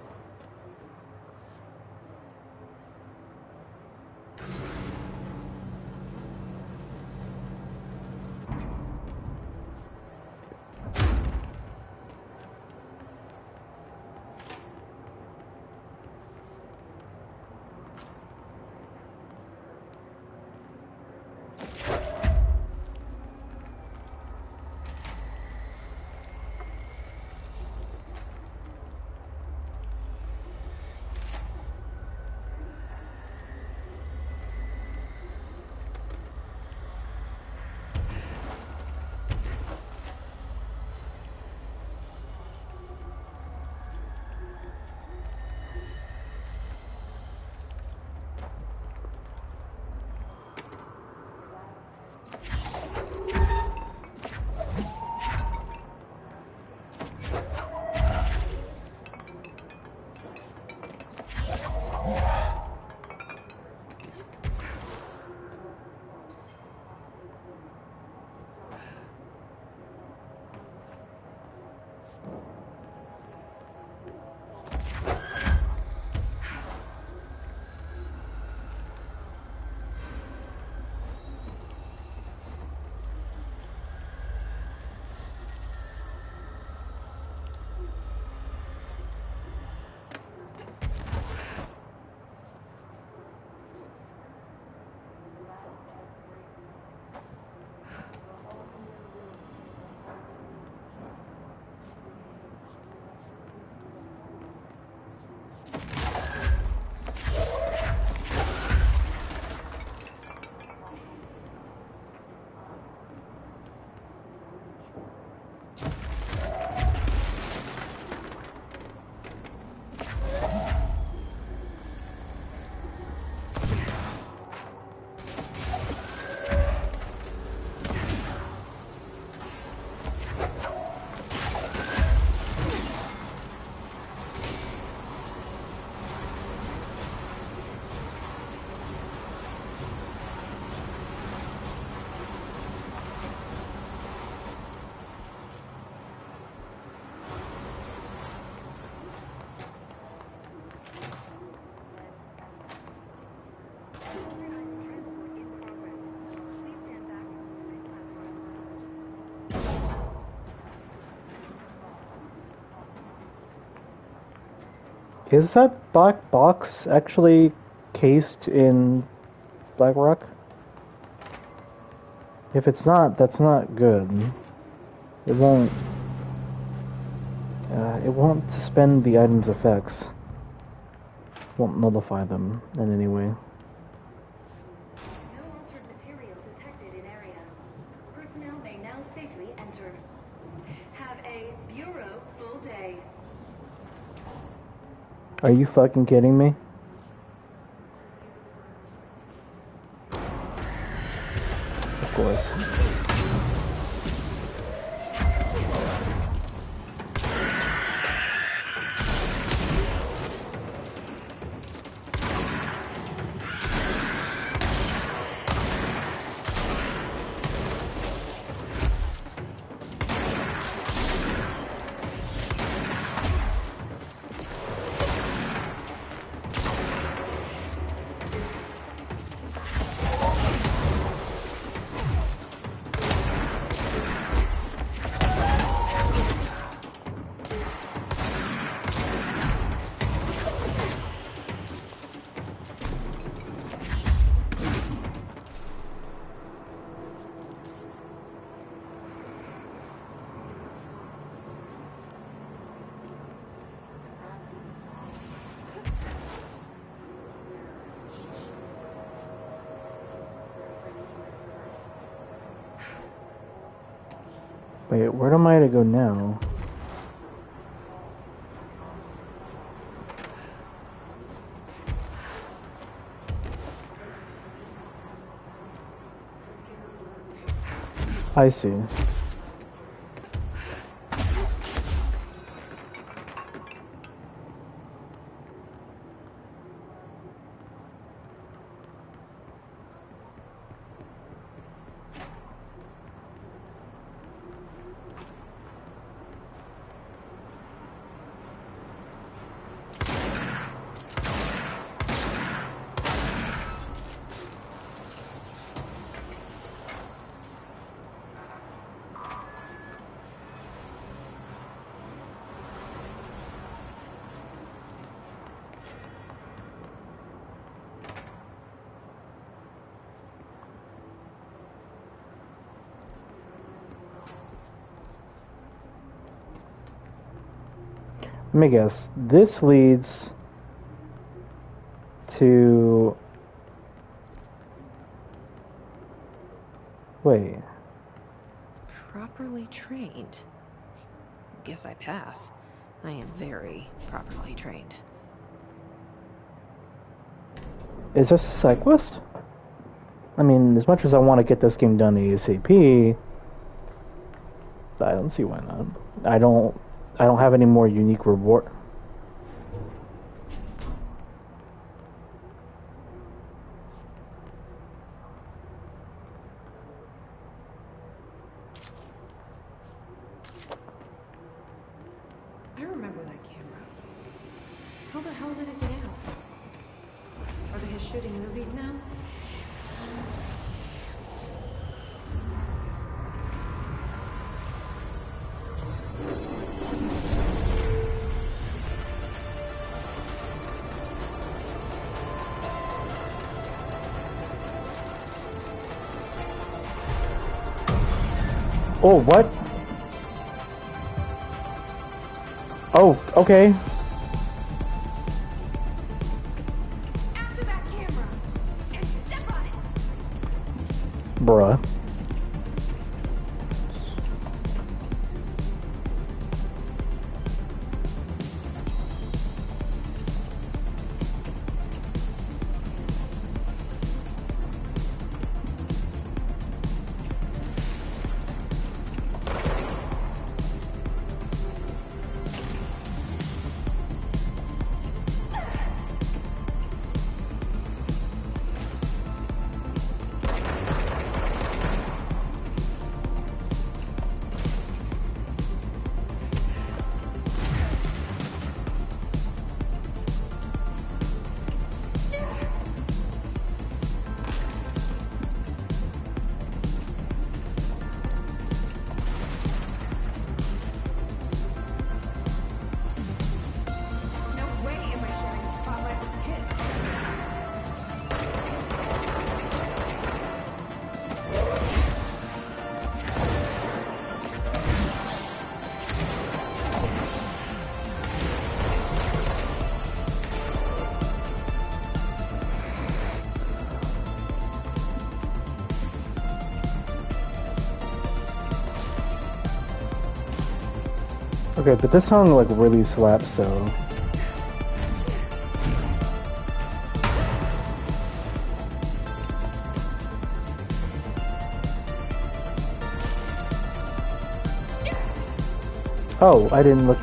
Is that black box actually cased in Black Rock? If it's not, that's not good. It won't suspend the item's effects. Won't nullify them in any way. No altered material detected in area. Personnel may now safely enter. Have a Bureau full day. Are you fucking kidding me? Of course. Wait, where am I to go now? I see. Let me guess. This leads to... Wait. Properly trained. Guess I pass. I am very properly trained. Is this a side quest? I mean, as much as I want to get this game done ASAP, I don't see why not. I don't have any more unique reward. I remember that camera. How the hell did it get out? Are they just shooting movies now? Oh, what? Oh, okay. After that camera! And step on it! Bruh. Okay, but this song like really slaps though. Oh, I didn't look.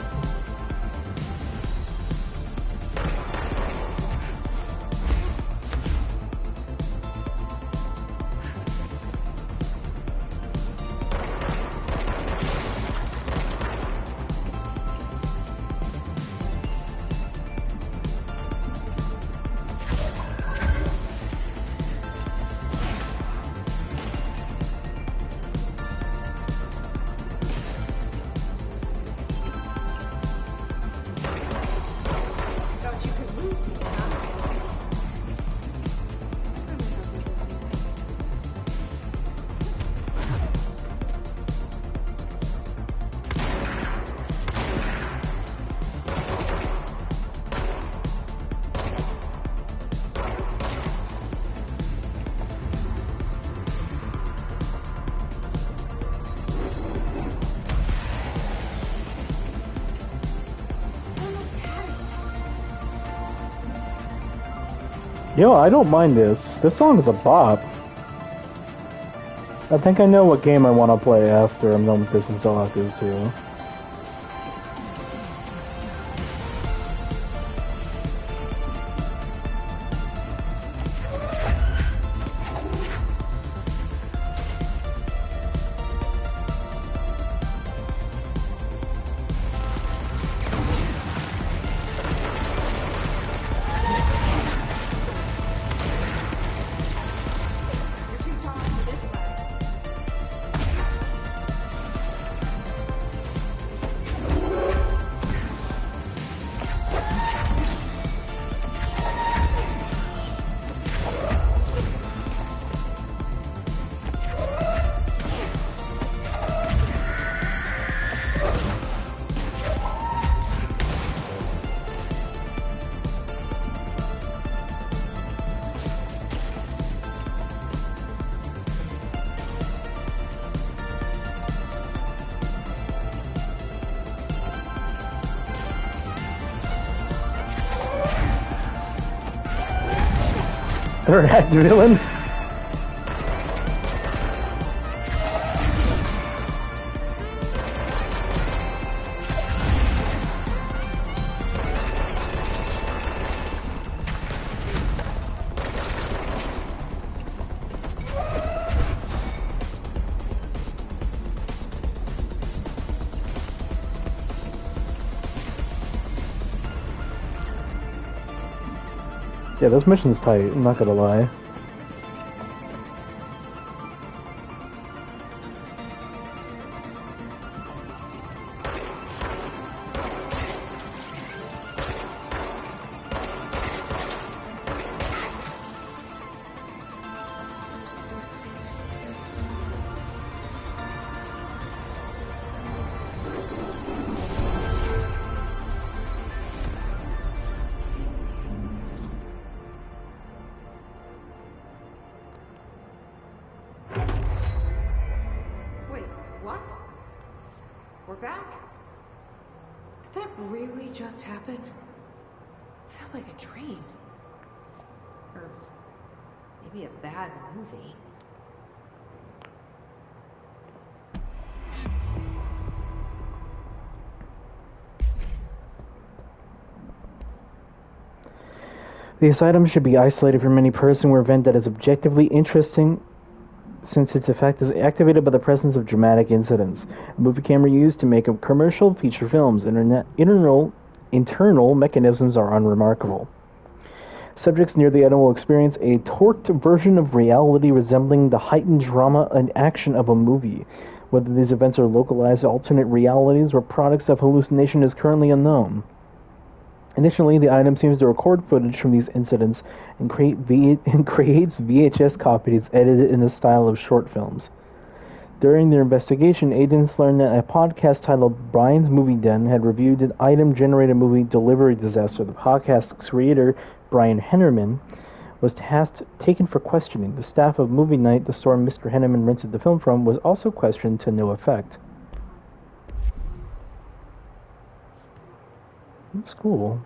Yo, I don't mind this. This song is a bop. I think I know what game I want to play after I'm done with this and Zolak is too. Third act villain? Yeah, this mission's tight, I'm not gonna lie. What? We're back? Did that really just happen? It felt like a dream. Or maybe a bad movie. These items should be isolated from any person or event that is objectively interesting, since its effect is activated by the presence of dramatic incidents. A movie camera used to make a commercial feature films. Internal mechanisms are unremarkable. Subjects near the item will experience a torqued version of reality resembling the heightened drama and action of a movie. Whether these events are localized alternate realities or products of hallucination is currently unknown. Additionally, the item seems to record footage from these incidents and creates VHS copies edited in the style of short films. During their investigation, agents learned that a podcast titled Brian's Movie Den had reviewed an item-generated movie Delivery Disaster. The podcast's creator, Brian Hennerman, was taken for questioning. The staff of Movie Night, the store Mr. Hennerman rented the film from, was also questioned to no effect. was cool.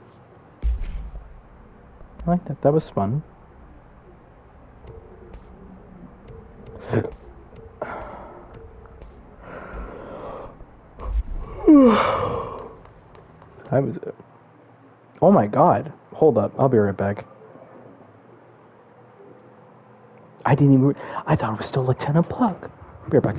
I like that. That was fun. I was. Oh my god. Hold up. I'll be right back. I didn't even. I thought it was still like 10 o'clock. Be right back.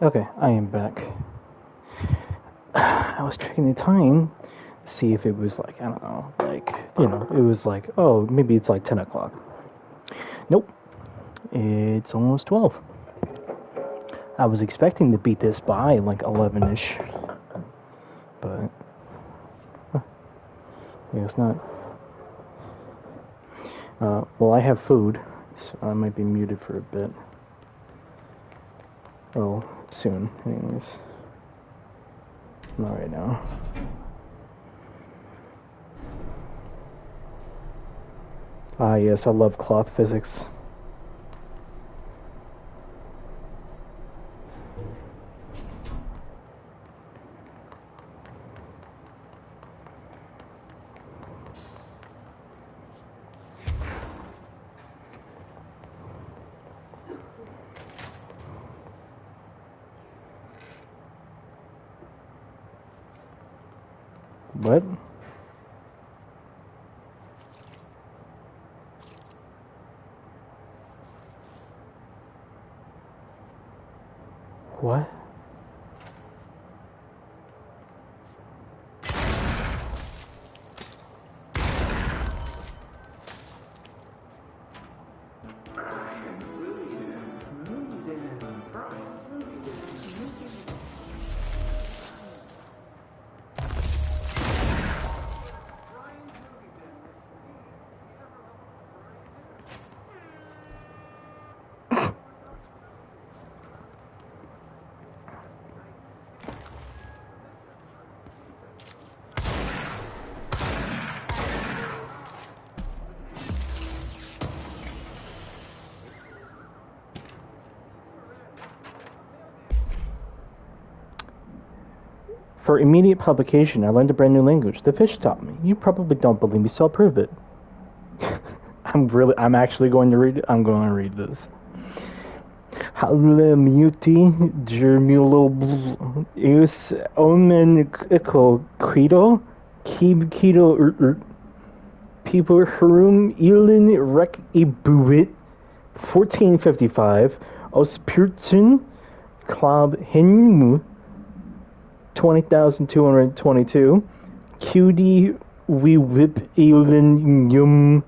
Okay, I am back. I was checking the time. see if it was like, I don't know, like, you know, it was like, oh, maybe it's like 10 o'clock. Nope. It's almost 12. I was expecting to beat this by like 11-ish. But I guess not. Well, I have food, so I might be muted for a bit. Oh, soon, anyways. Not right now. Ah, yes, I love cloth physics. What? What? For immediate publication, I learned a brand new language. The fish taught me. You probably don't believe me, so I'll prove it. I'm actually going to read it. I'm going to read this. Halamuti germulo eus omen eco credo kido people herum ilin rec ibuit 1455 ospurtun club hinmu 20,222 QD we whip ilin yum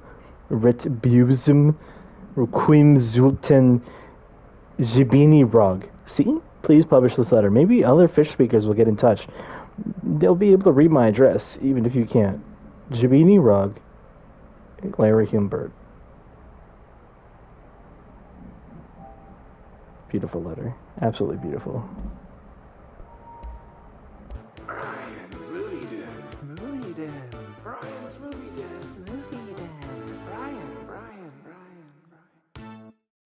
ret busum requiem zulten Jibini Rog. See? Please publish this letter. Maybe other fish speakers will get in touch. They'll be able to read my address, even if you can't. Jibini Rog, Larry Humbert. Beautiful letter. Absolutely beautiful. Brian's Movie Den. Movie Den. Brian's Movie Den. Movie Den. Brian.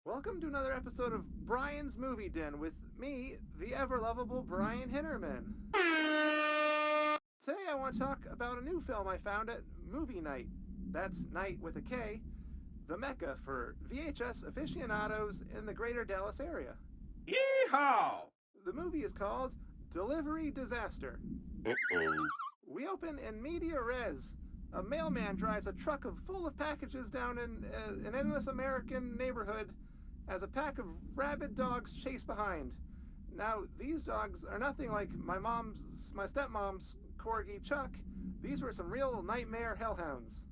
Welcome to another episode of Brian's Movie Den with me, the ever-lovable Brian Hinnerman. Today I want to talk about a new film I found at Movie Night. That's night with a K, the mecca for VHS aficionados in the greater Dallas area. Yeehaw! The movie is called Delivery Disaster. We open in media res. A mailman drives a truck full of packages down in an endless American neighborhood as a pack of rabid dogs chase behind. Now, these dogs are nothing like my stepmom's corgi Chuck. These were some real nightmare hellhounds.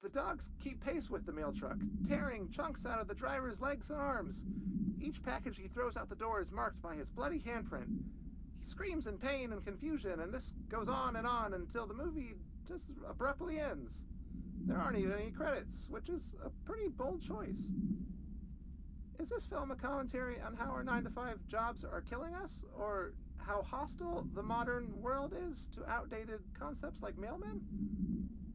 The dogs keep pace with the mail truck, tearing chunks out of the driver's legs and arms. Each package he throws out the door is marked by his bloody handprint. He screams in pain and confusion, and this goes on until the movie just abruptly ends. There aren't even any credits, which is a pretty bold choice. Is this film a commentary on how our 9-to-5 jobs are killing us, or how hostile the modern world is to outdated concepts like mailmen?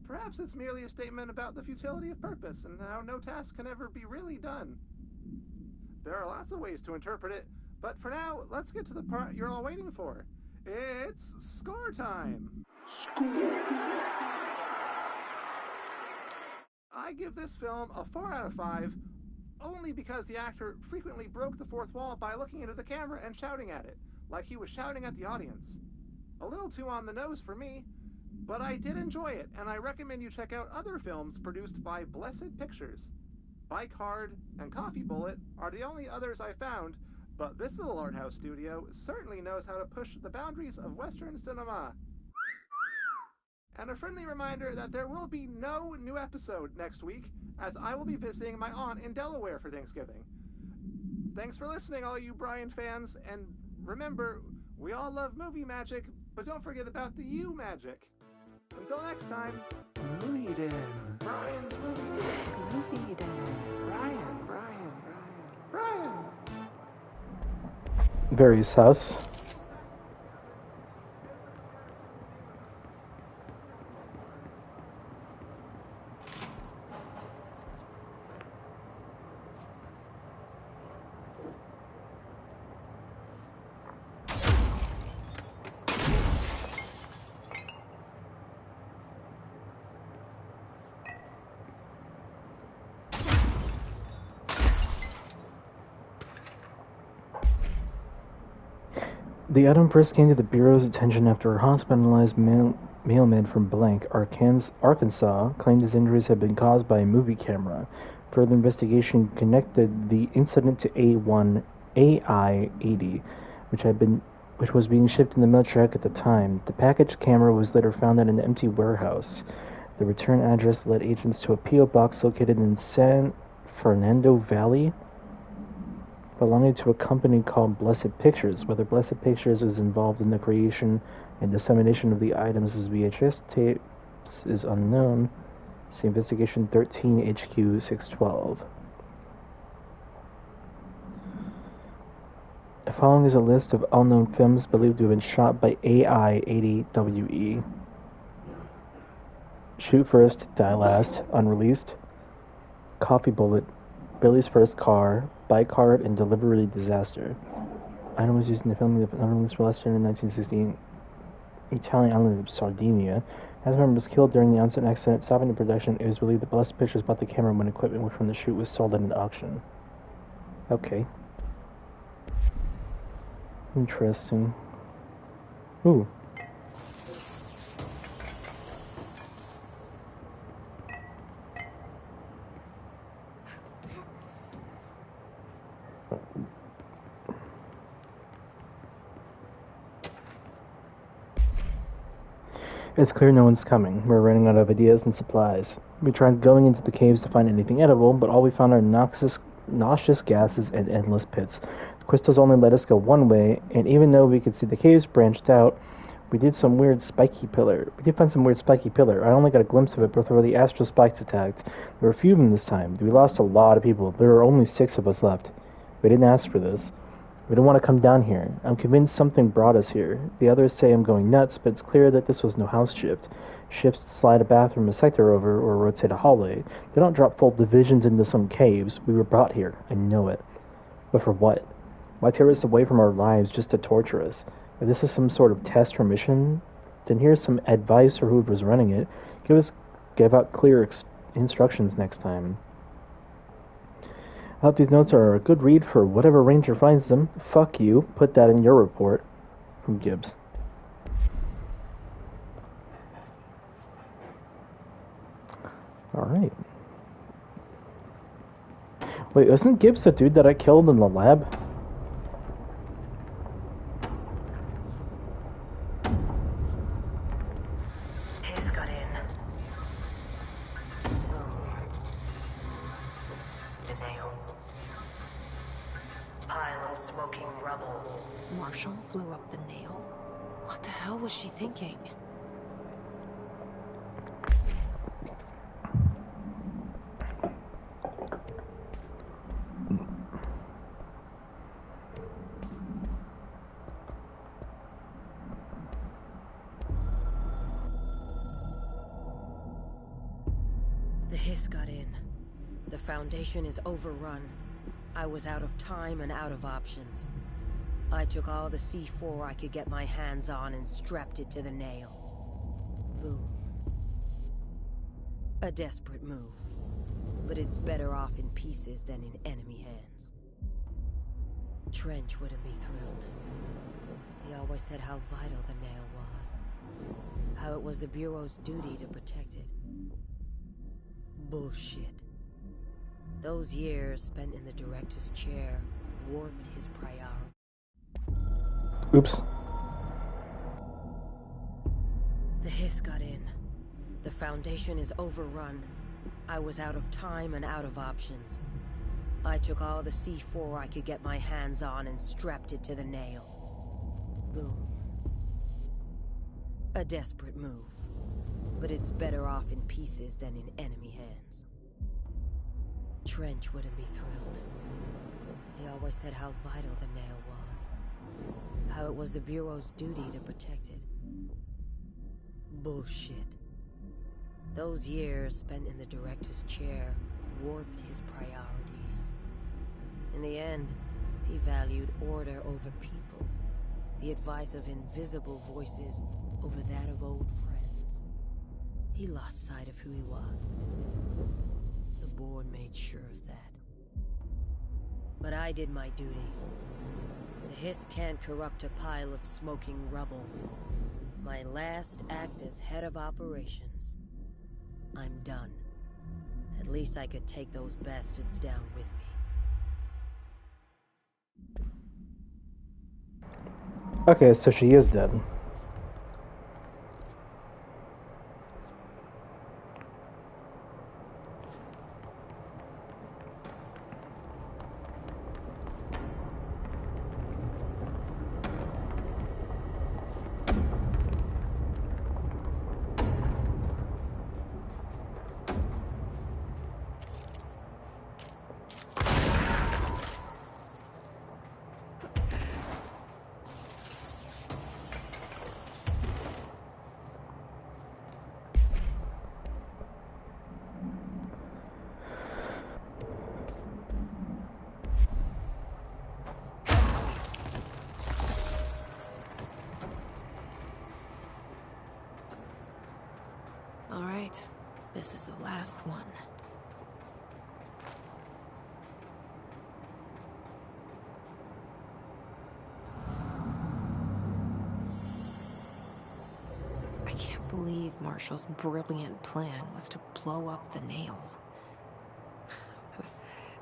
Perhaps it's merely a statement about the futility of purpose and how no task can ever be really done. There are lots of ways to interpret it, but for now, let's get to the part you're all waiting for. It's score time! I give this film a 4 out of 5, only because the actor frequently broke the fourth wall by looking into the camera and shouting at it, like he was shouting at the audience. A little too on the nose for me, but I did enjoy it, and I recommend you check out other films produced by Blessed Pictures. Bike Hard and Coffee Bullet are the only others I found, but this little art house studio certainly knows how to push the boundaries of Western cinema. And a friendly reminder that there will be no new episode next week, as I will be visiting my aunt in Delaware for Thanksgiving. Thanks for listening, all you Brian fans, and remember, we all love movie magic, but don't forget about the U magic. Until next time. Movie Den. Brian's Movie Den. Movie Den. Brian. Very sus. The item first came to the Bureau's attention after a hospitalized mailman from Blank, Arkansas, claimed his injuries had been caused by a movie camera. Further investigation connected the incident to AI-80, which was being shipped in the mail truck at the time. The packaged camera was later found at an empty warehouse. The return address led agents to a P.O. box located in San Fernando Valley, belonging to a company called Blessed Pictures. Whether Blessed Pictures is involved in the creation and dissemination of the items as VHS tapes is unknown. See Investigation 13 HQ 612. Following is a list of unknown films believed to have been shot by AI-80WE. Shoot First, Die Last, unreleased. Coffee Bullet, Billy's First Car, Bicard, and Delivery Disaster. Item was used in the filming of an unreleased western in 1916 Italian island of Sardinia. As member was killed during the onset accident, stopping the production. It was believed that Blessed Pictures bought the camera when equipment from the shoot was sold at an auction. Okay. Interesting. Ooh. It's clear no one's coming. We're running out of ideas and supplies. We tried going into the caves to find anything edible, but all we found are nauseous gases and endless pits. The crystals only let us go one way, and even though we could see the caves branched out, we did find some weird spiky pillar. I only got a glimpse of it before the astral spikes attacked. There were a few of them this time. We lost a lot of people. There are only 6 of us left. We didn't ask for this. We don't want to come down here. I'm convinced something brought us here. The others say I'm going nuts, but it's clear that this was no house shift. Ships slide a bathroom a sector over or rotate a hallway. They don't drop full divisions into some caves. We were brought here. I know it. But for what? Why tear us away from our lives just to torture us? If this is some sort of test or mission, then here's some advice for whoever's running it. Give out clear instructions next time. I hope these notes are a good read for whatever ranger finds them. Fuck you. Put that in your report. From Gibbs. Alright. Wait, isn't Gibbs the dude that I killed in the lab? Marshall blew up the nail? What the hell was she thinking? The hiss got in. The Foundation is overrun. I was out of time and out of options. I took all the C4 I could get my hands on and strapped it to the nail. Boom. A desperate move. But it's better off in pieces than in enemy hands. Trench wouldn't be thrilled. He always said how vital the nail was. How it was the Bureau's duty to protect it. Bullshit. Those years spent in the director's chair warped his priority. Oops. The hiss got in. The Foundation is overrun. I was out of time and out of options. I took all the C4 I could get my hands on and strapped it to the nail. Boom. A desperate move. But it's better off in pieces than in enemy hands. Trench wouldn't be thrilled. He always said how vital the nail was. How it was the Bureau's duty to protect it. Bullshit. Those years spent in the director's chair warped his priorities. In the end, he valued order over people. The advice of invisible voices over that of old friends. He lost sight of who he was. The board made sure of that. But I did my duty. The hiss can't corrupt a pile of smoking rubble. My last act as head of operations. I'm done. At least I could take those bastards down with me. Okay, so she is dead. All right, this is the last one. I can't believe Marshall's brilliant plan was to blow up the nail.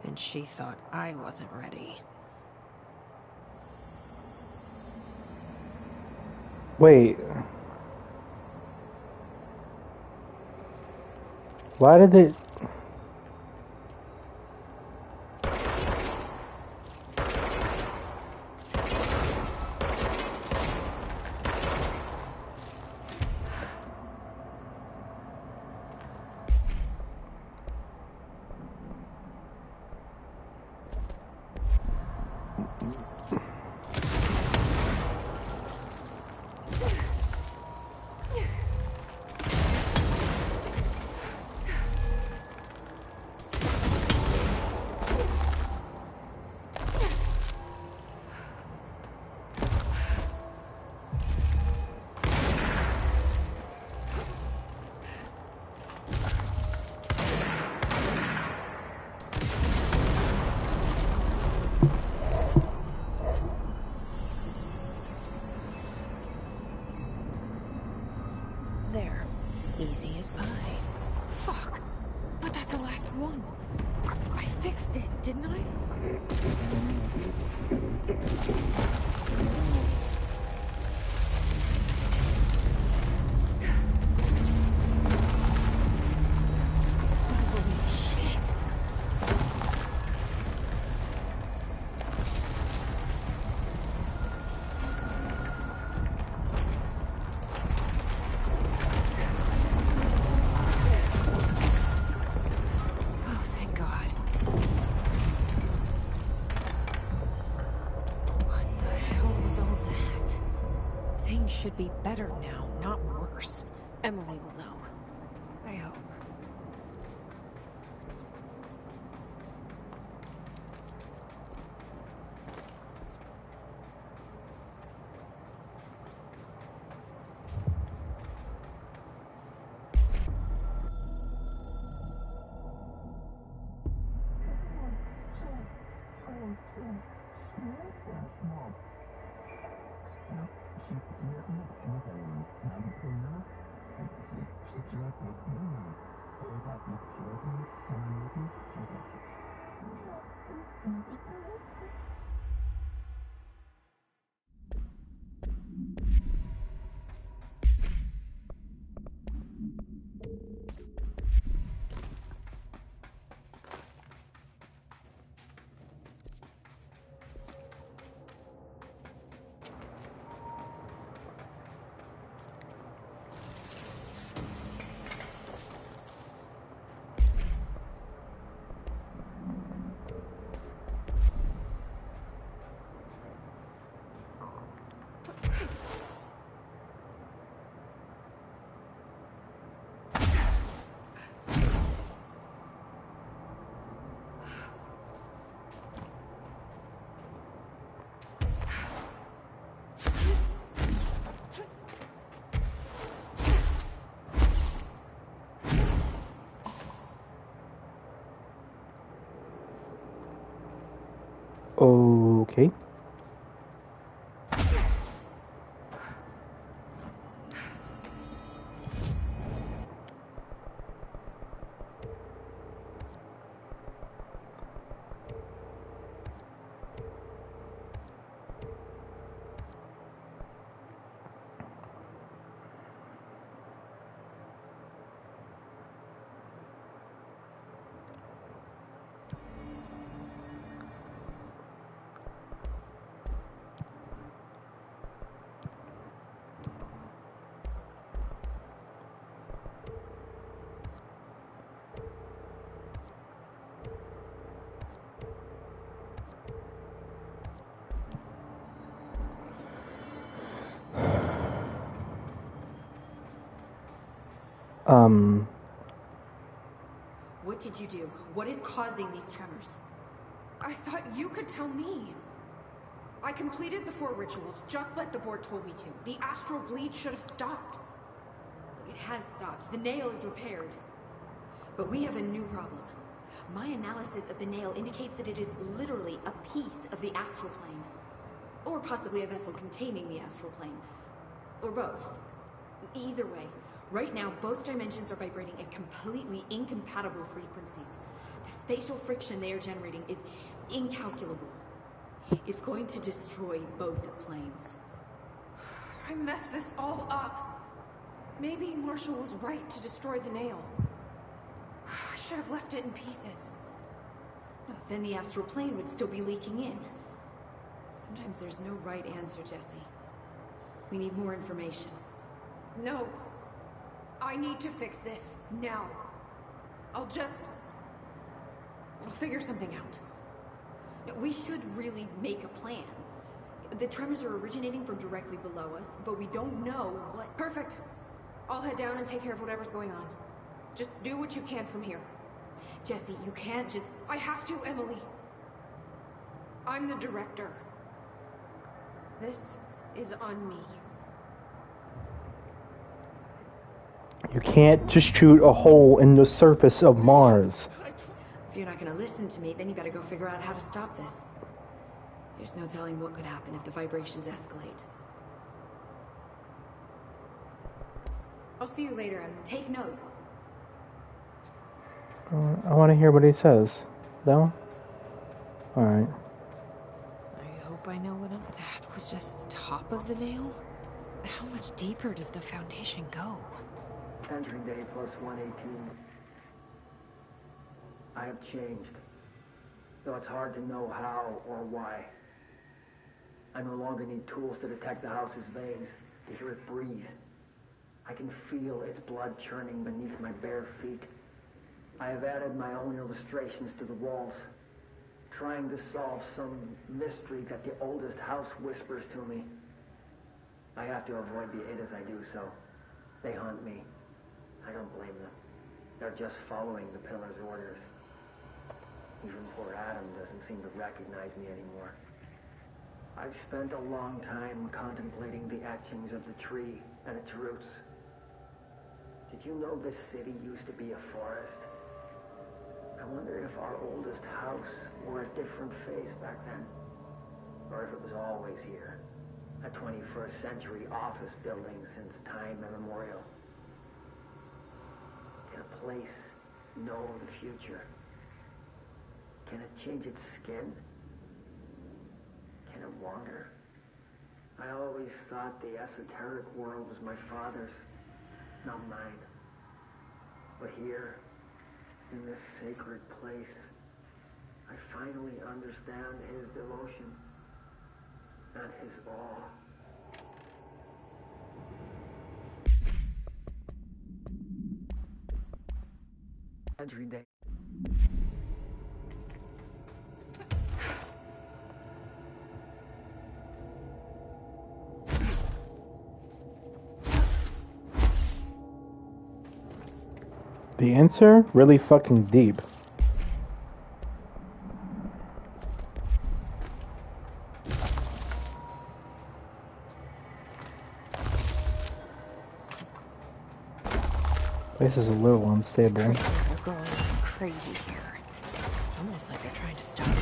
And she thought I wasn't ready. Wait. Why did it... There. Easy as pie. Fuck! But that's the last one. I fixed it, didn't I? Holy shit. Oh, thank God. What the hell was all that? Things should be better now, not worse. Emily will know. I hope. Okay. What did you do? What is causing these tremors? I thought you could tell me. I completed the 4 rituals, just like the board told me to. The astral bleed should have stopped. It has stopped. The nail is repaired. But we have a new problem. My analysis of the nail indicates that it is literally a piece of the astral plane. Or possibly a vessel containing the astral plane. Or both. Either way, right now both dimensions are vibrating at completely incompatible frequencies. The spatial friction they are generating is incalculable. It's going to destroy both planes. I messed this all up. Maybe Marshall was right to destroy the nail. I should have left it in pieces. No, then the astral plane would still be leaking in. Sometimes there's no right answer, Jesse. We need more information. No. I need to fix this, now. I'll figure something out. We should really make a plan. The tremors are originating from directly below us, but we don't know what... Perfect. I'll head down and take care of whatever's going on. Just do what you can from here. Jesse, you can't just... I have to, Emily. I'm the director. This is on me. You can't just shoot a hole in the surface of Mars. If you're not going to listen to me, then you better go figure out how to stop this. There's no telling what could happen if the vibrations escalate. I'll see you later, Emily. Take note. I want to hear what he says. No? Alright. I hope I know what that was just the top of the nail? How much deeper does the foundation go? Entry day plus 118. I have changed, though it's hard to know how or why. I no longer need tools to detect the house's veins, to hear it breathe. I can feel its blood churning beneath my bare feet. I have added my own illustrations to the walls, trying to solve some mystery that the oldest house whispers to me. I have to avoid the it as I do so. They haunt me. I don't blame them. They're just following the pillar's orders. Even poor Adam doesn't seem to recognize me anymore. I've spent a long time contemplating the etchings of the tree and its roots. Did you know this city used to be a forest? I wonder if our oldest house were a different face back then. Or if it was always here. A 21st century office building since time immemorial. Can a place know the future? Can it change its skin? Can it wander? I always thought the esoteric world was my father's, not mine. But here, in this sacred place, I finally understand his devotion and his awe. Entry day. The answer? Really fucking deep. This is a little unstable. Creatures are going crazy here. It's almost like they're trying to stop me.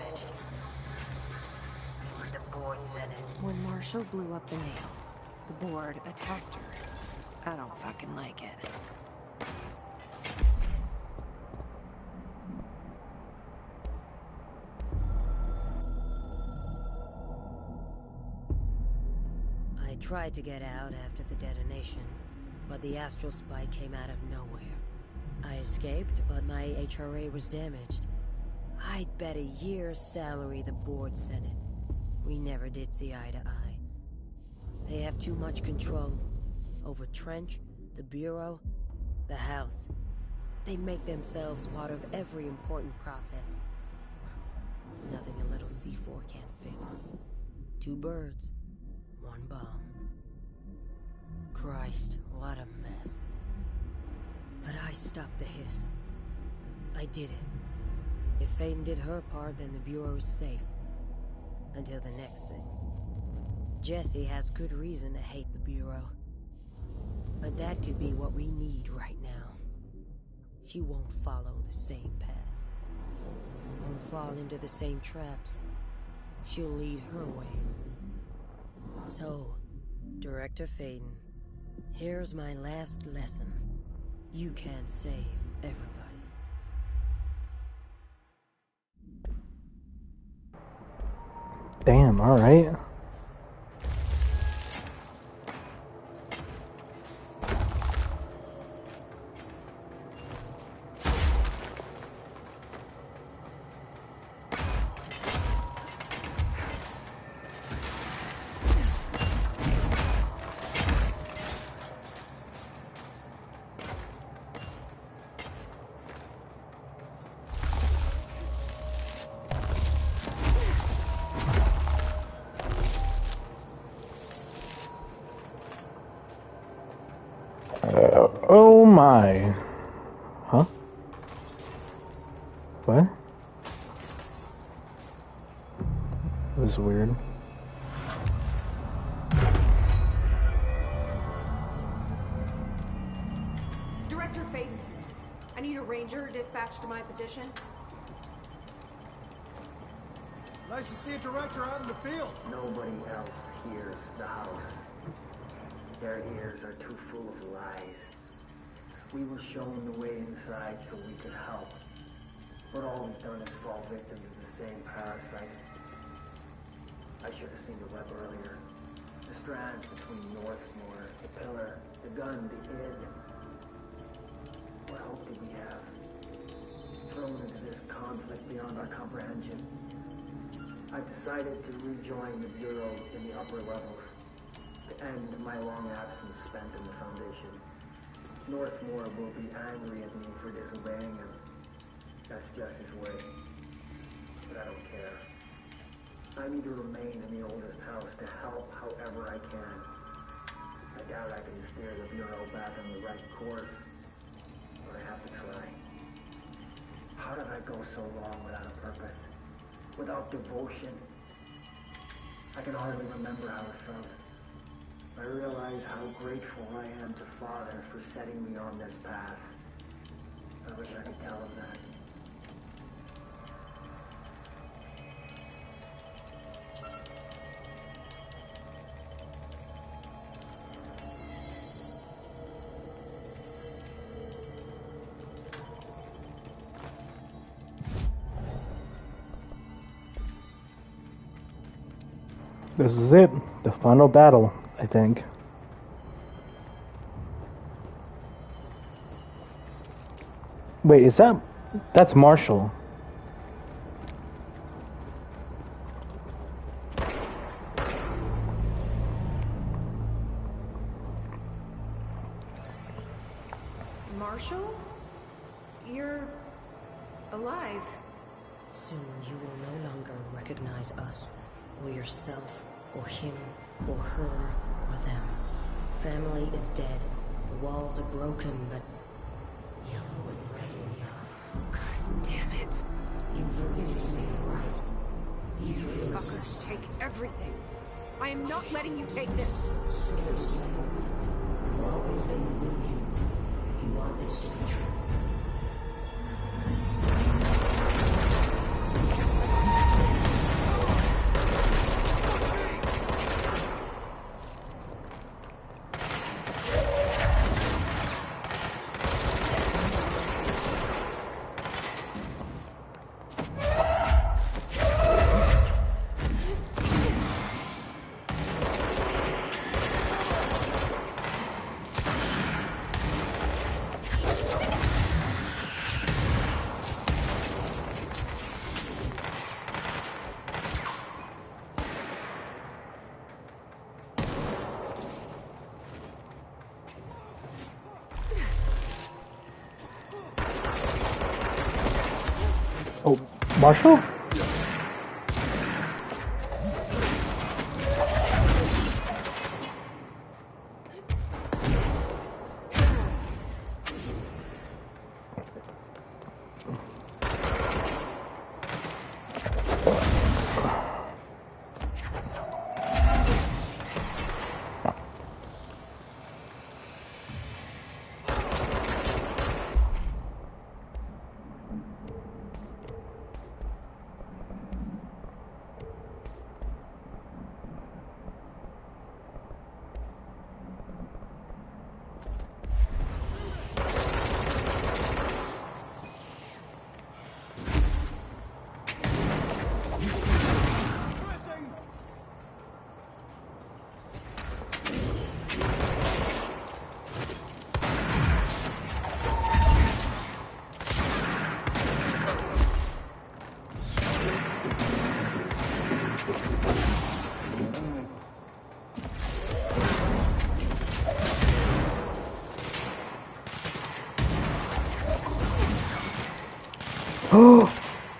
damaged. The board said it. When Marshall blew up the nail, the board attacked her. I don't fucking like it. I tried to get out after the detonation, but the astral spike came out of nowhere. I escaped, but my HRA was damaged. I'd bet a year's salary the board sent it. We never did see eye to eye. They have too much control over Trench, the Bureau, the House. They make themselves part of every important process. Nothing a little C4 can't fix. 2 birds, 1 bomb. Christ, what a mess. But I stopped the hiss. I did it. If Faden did her part, then the Bureau's safe. Until the next thing. Jessie has good reason to hate the Bureau. But that could be what we need right now. She won't follow the same path. Won't fall into the same traps. She'll lead her way. So, Director Faden, here's my last lesson. You can't save everybody. Damn, alright. Oh my. Huh? What? It was weird. Director Faden, I need a ranger dispatched to my position. Nice to see a director out in the field. Nobody else hears the house. Their ears are too full of lies. We were shown the way inside so we could help. But all we've done is fall victim to the same parasite. I should have seen the web earlier. The strands between Northmore, the pillar, the gun, the id. What hope did we have? Thrown into this conflict beyond our comprehension. I've decided to rejoin the Bureau in the upper levels. To end my long absence spent in the Foundation. Northmore will be angry at me for disobeying him. That's just his way. But I don't care. I need to remain in the oldest house to help however I can. I doubt I can steer the Bureau back on the right course, but I have to try. How did I go so long without a purpose? Without devotion? I can hardly remember how it felt. I realize how grateful I am to Father for setting me on this path. I wish I could tell him that. This is it. The final battle, I think. Wait, is that... That's Marshall. Marshall? You're... alive. Soon you will no longer recognize us, or yourself, or him, or her, or them. Family is dead. The walls are broken, but yellow and red we are. God damn it. Inverted is made right. You fuckers take everything. I am not letting you take this. We've always been within you. You want this to be true. Marshall?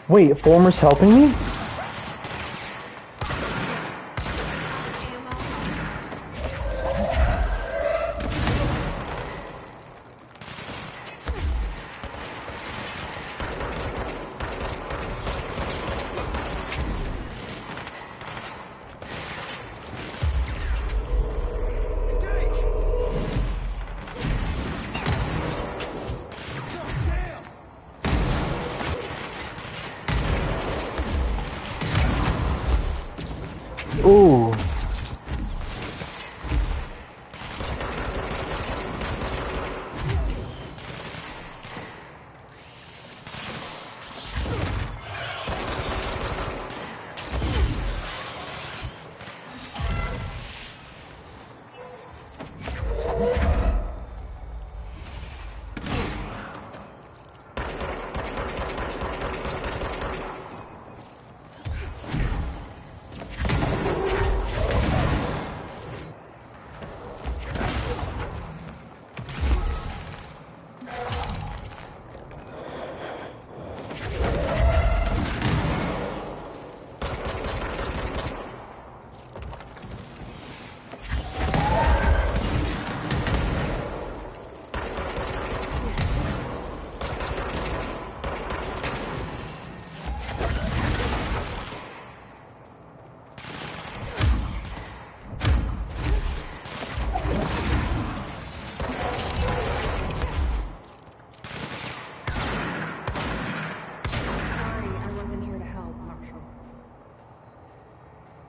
Wait, Former's helping me? Ooh.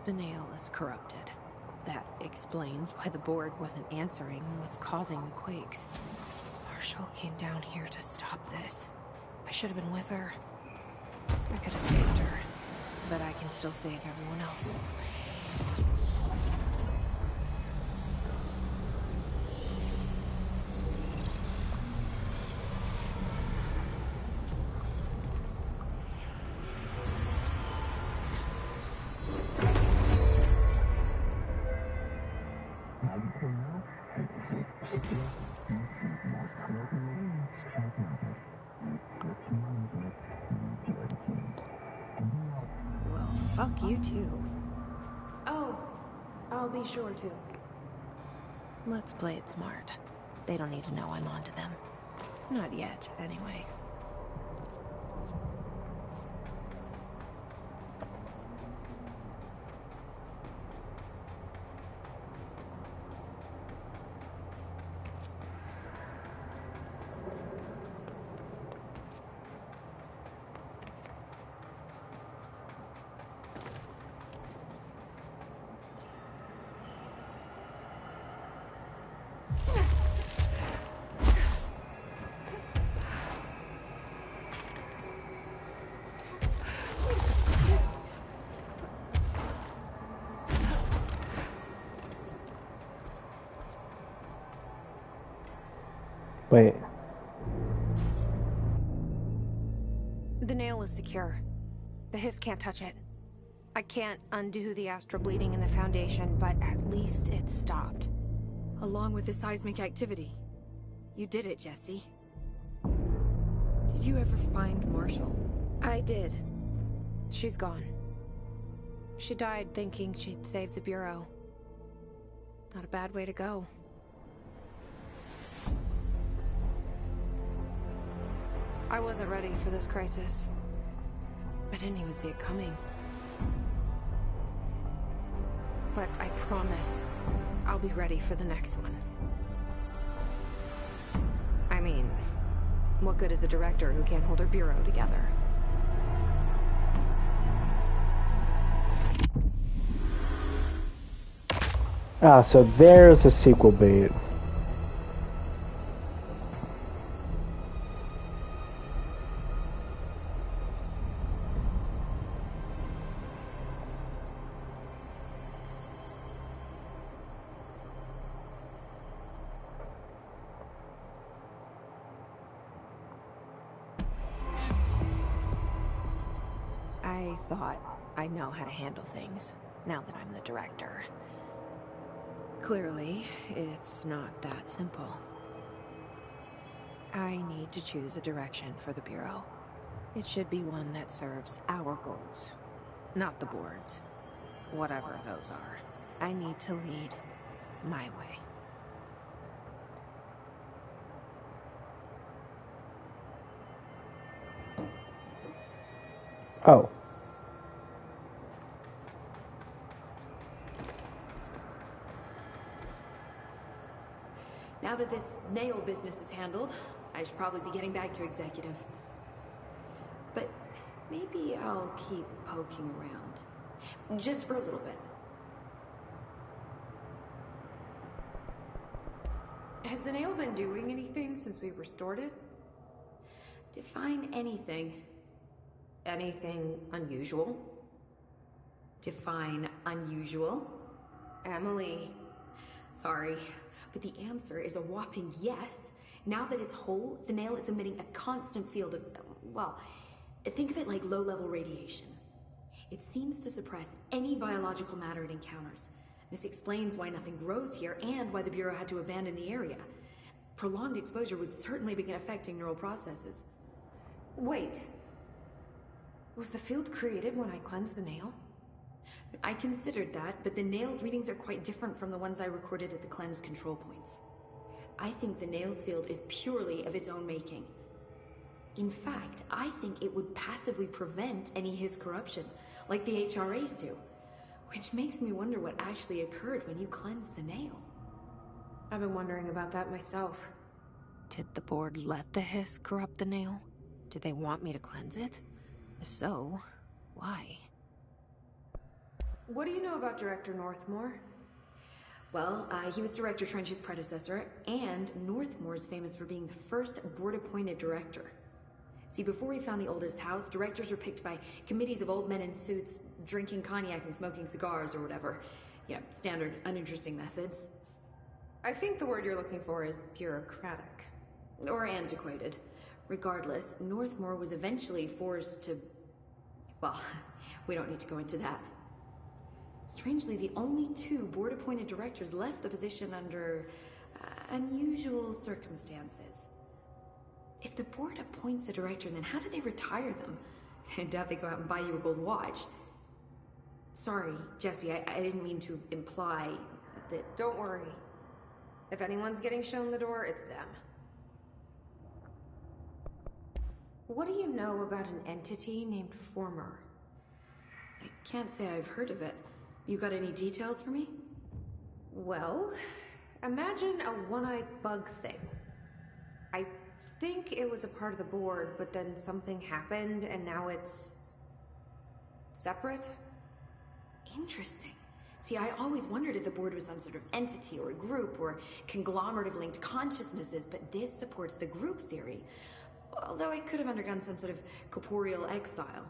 The nail is corrupted. That explains why the board wasn't answering what's causing the quakes. Marshall came down here to stop this. I should have been with her. I could have saved her, but I can still save everyone else. Well, fuck you too. Oh, I'll be sure to. Let's play it smart. They don't need to know I'm onto them. Not yet, anyway. Wait. The nail is secure. The hiss can't touch it. I can't undo the astral bleeding in the Foundation, but at least it's stopped. Along with the seismic activity. You did it, Jesse. Did you ever find Marshall? I did. She's gone. She died thinking she'd save the Bureau. Not a bad way to go. I wasn't ready for this crisis. I didn't even see it coming. But I promise, I'll be ready for the next one. I mean, what good is a director who can't hold her Bureau together? Ah, so there's a sequel bait. I thought I know how to handle things, now that I'm the director. Clearly, it's not that simple. I need to choose a direction for the Bureau. It should be one that serves our goals, not the board's. Whatever those are. I need to lead my way. Oh. Now that this nail business is handled, I should probably be getting back to executive. But maybe I'll keep poking around. Just for a little bit. Has the nail been doing anything since we restored it? Define anything. Anything unusual? Define unusual. Emily. Sorry, but the answer is a whopping yes. Now that it's whole, the nail is emitting a constant field of, well, think of it like low-level radiation. It seems to suppress any biological matter it encounters. This explains why nothing grows here and why the Bureau had to abandon the area. Prolonged exposure would certainly begin affecting neural processes. Wait. Was the field created when I cleansed the nail? I considered that, but the nail's readings are quite different from the ones I recorded at the cleanse control points. I think the nail's field is purely of its own making. In fact, I think it would passively prevent any Hiss corruption, like the HRAs do. Which makes me wonder what actually occurred when you cleansed the nail. I've been wondering about that myself. Did the board let the Hiss corrupt the nail? Did they want me to cleanse it? If so, why? What do you know about Director Northmore? Well, he was Director Trench's predecessor, and Northmore is famous for being the first board-appointed director. See, before we found the oldest house, directors were picked by committees of old men in suits, drinking cognac and smoking cigars or whatever. You know, standard, uninteresting methods. I think the word you're looking for is bureaucratic. Or antiquated. Regardless, Northmore was eventually forced to... Well, we don't need to go into that. Strangely, the only two board-appointed directors left the position under unusual circumstances. If the board appoints a director, then how do they retire them? I doubt they go out and buy you a gold watch. Sorry, Jesse, I didn't mean to imply that... Don't worry. If anyone's getting shown the door, it's them. What do you know about an entity named Former? I can't say I've heard of it. You got any details for me? Well, imagine a one-eyed bug thing. I think it was a part of the board, but then something happened and now it's... separate? Interesting. See, I always wondered if the board was some sort of entity or a group or conglomerate of linked consciousnesses, but this supports the group theory. Although I could have undergone some sort of corporeal exile.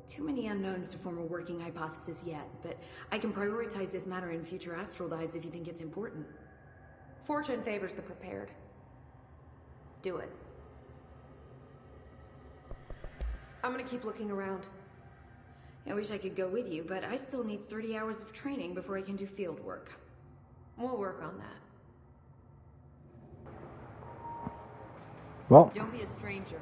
Too many unknowns to form a working hypothesis yet, but I can prioritize this matter in future astral dives if you think it's important. Fortune favors the prepared. Do it. I'm gonna keep looking around. I wish I could go with you, but I still need 30 hours of training before I can do field work. We'll work on that. Well, don't be a stranger.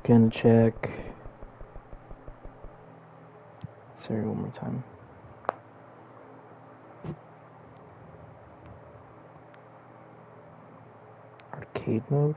Gonna check. Sorry, one more time. Arcade mode.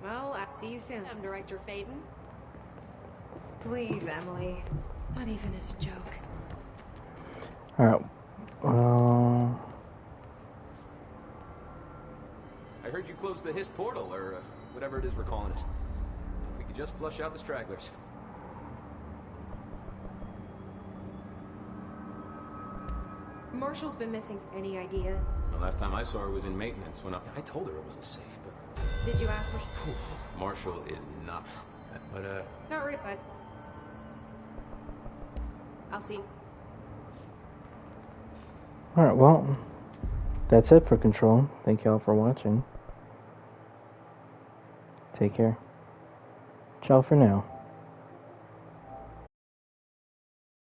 Well, I'll see you soon. I'm Director Faden. Please, Emily. Not even as a joke. Alright. I heard you closed the Hiss portal, or whatever it is we're calling it. If we could just flush out the stragglers. Marshall's been missing. Any idea? The last time I saw her was in maintenance when I told her it wasn't safe, but... Did you ask Marshall? Marshall is not. But, Not really, but... I'll see. Alright, well, that's it for Control. Thank y'all for watching. Take care. Ciao for now.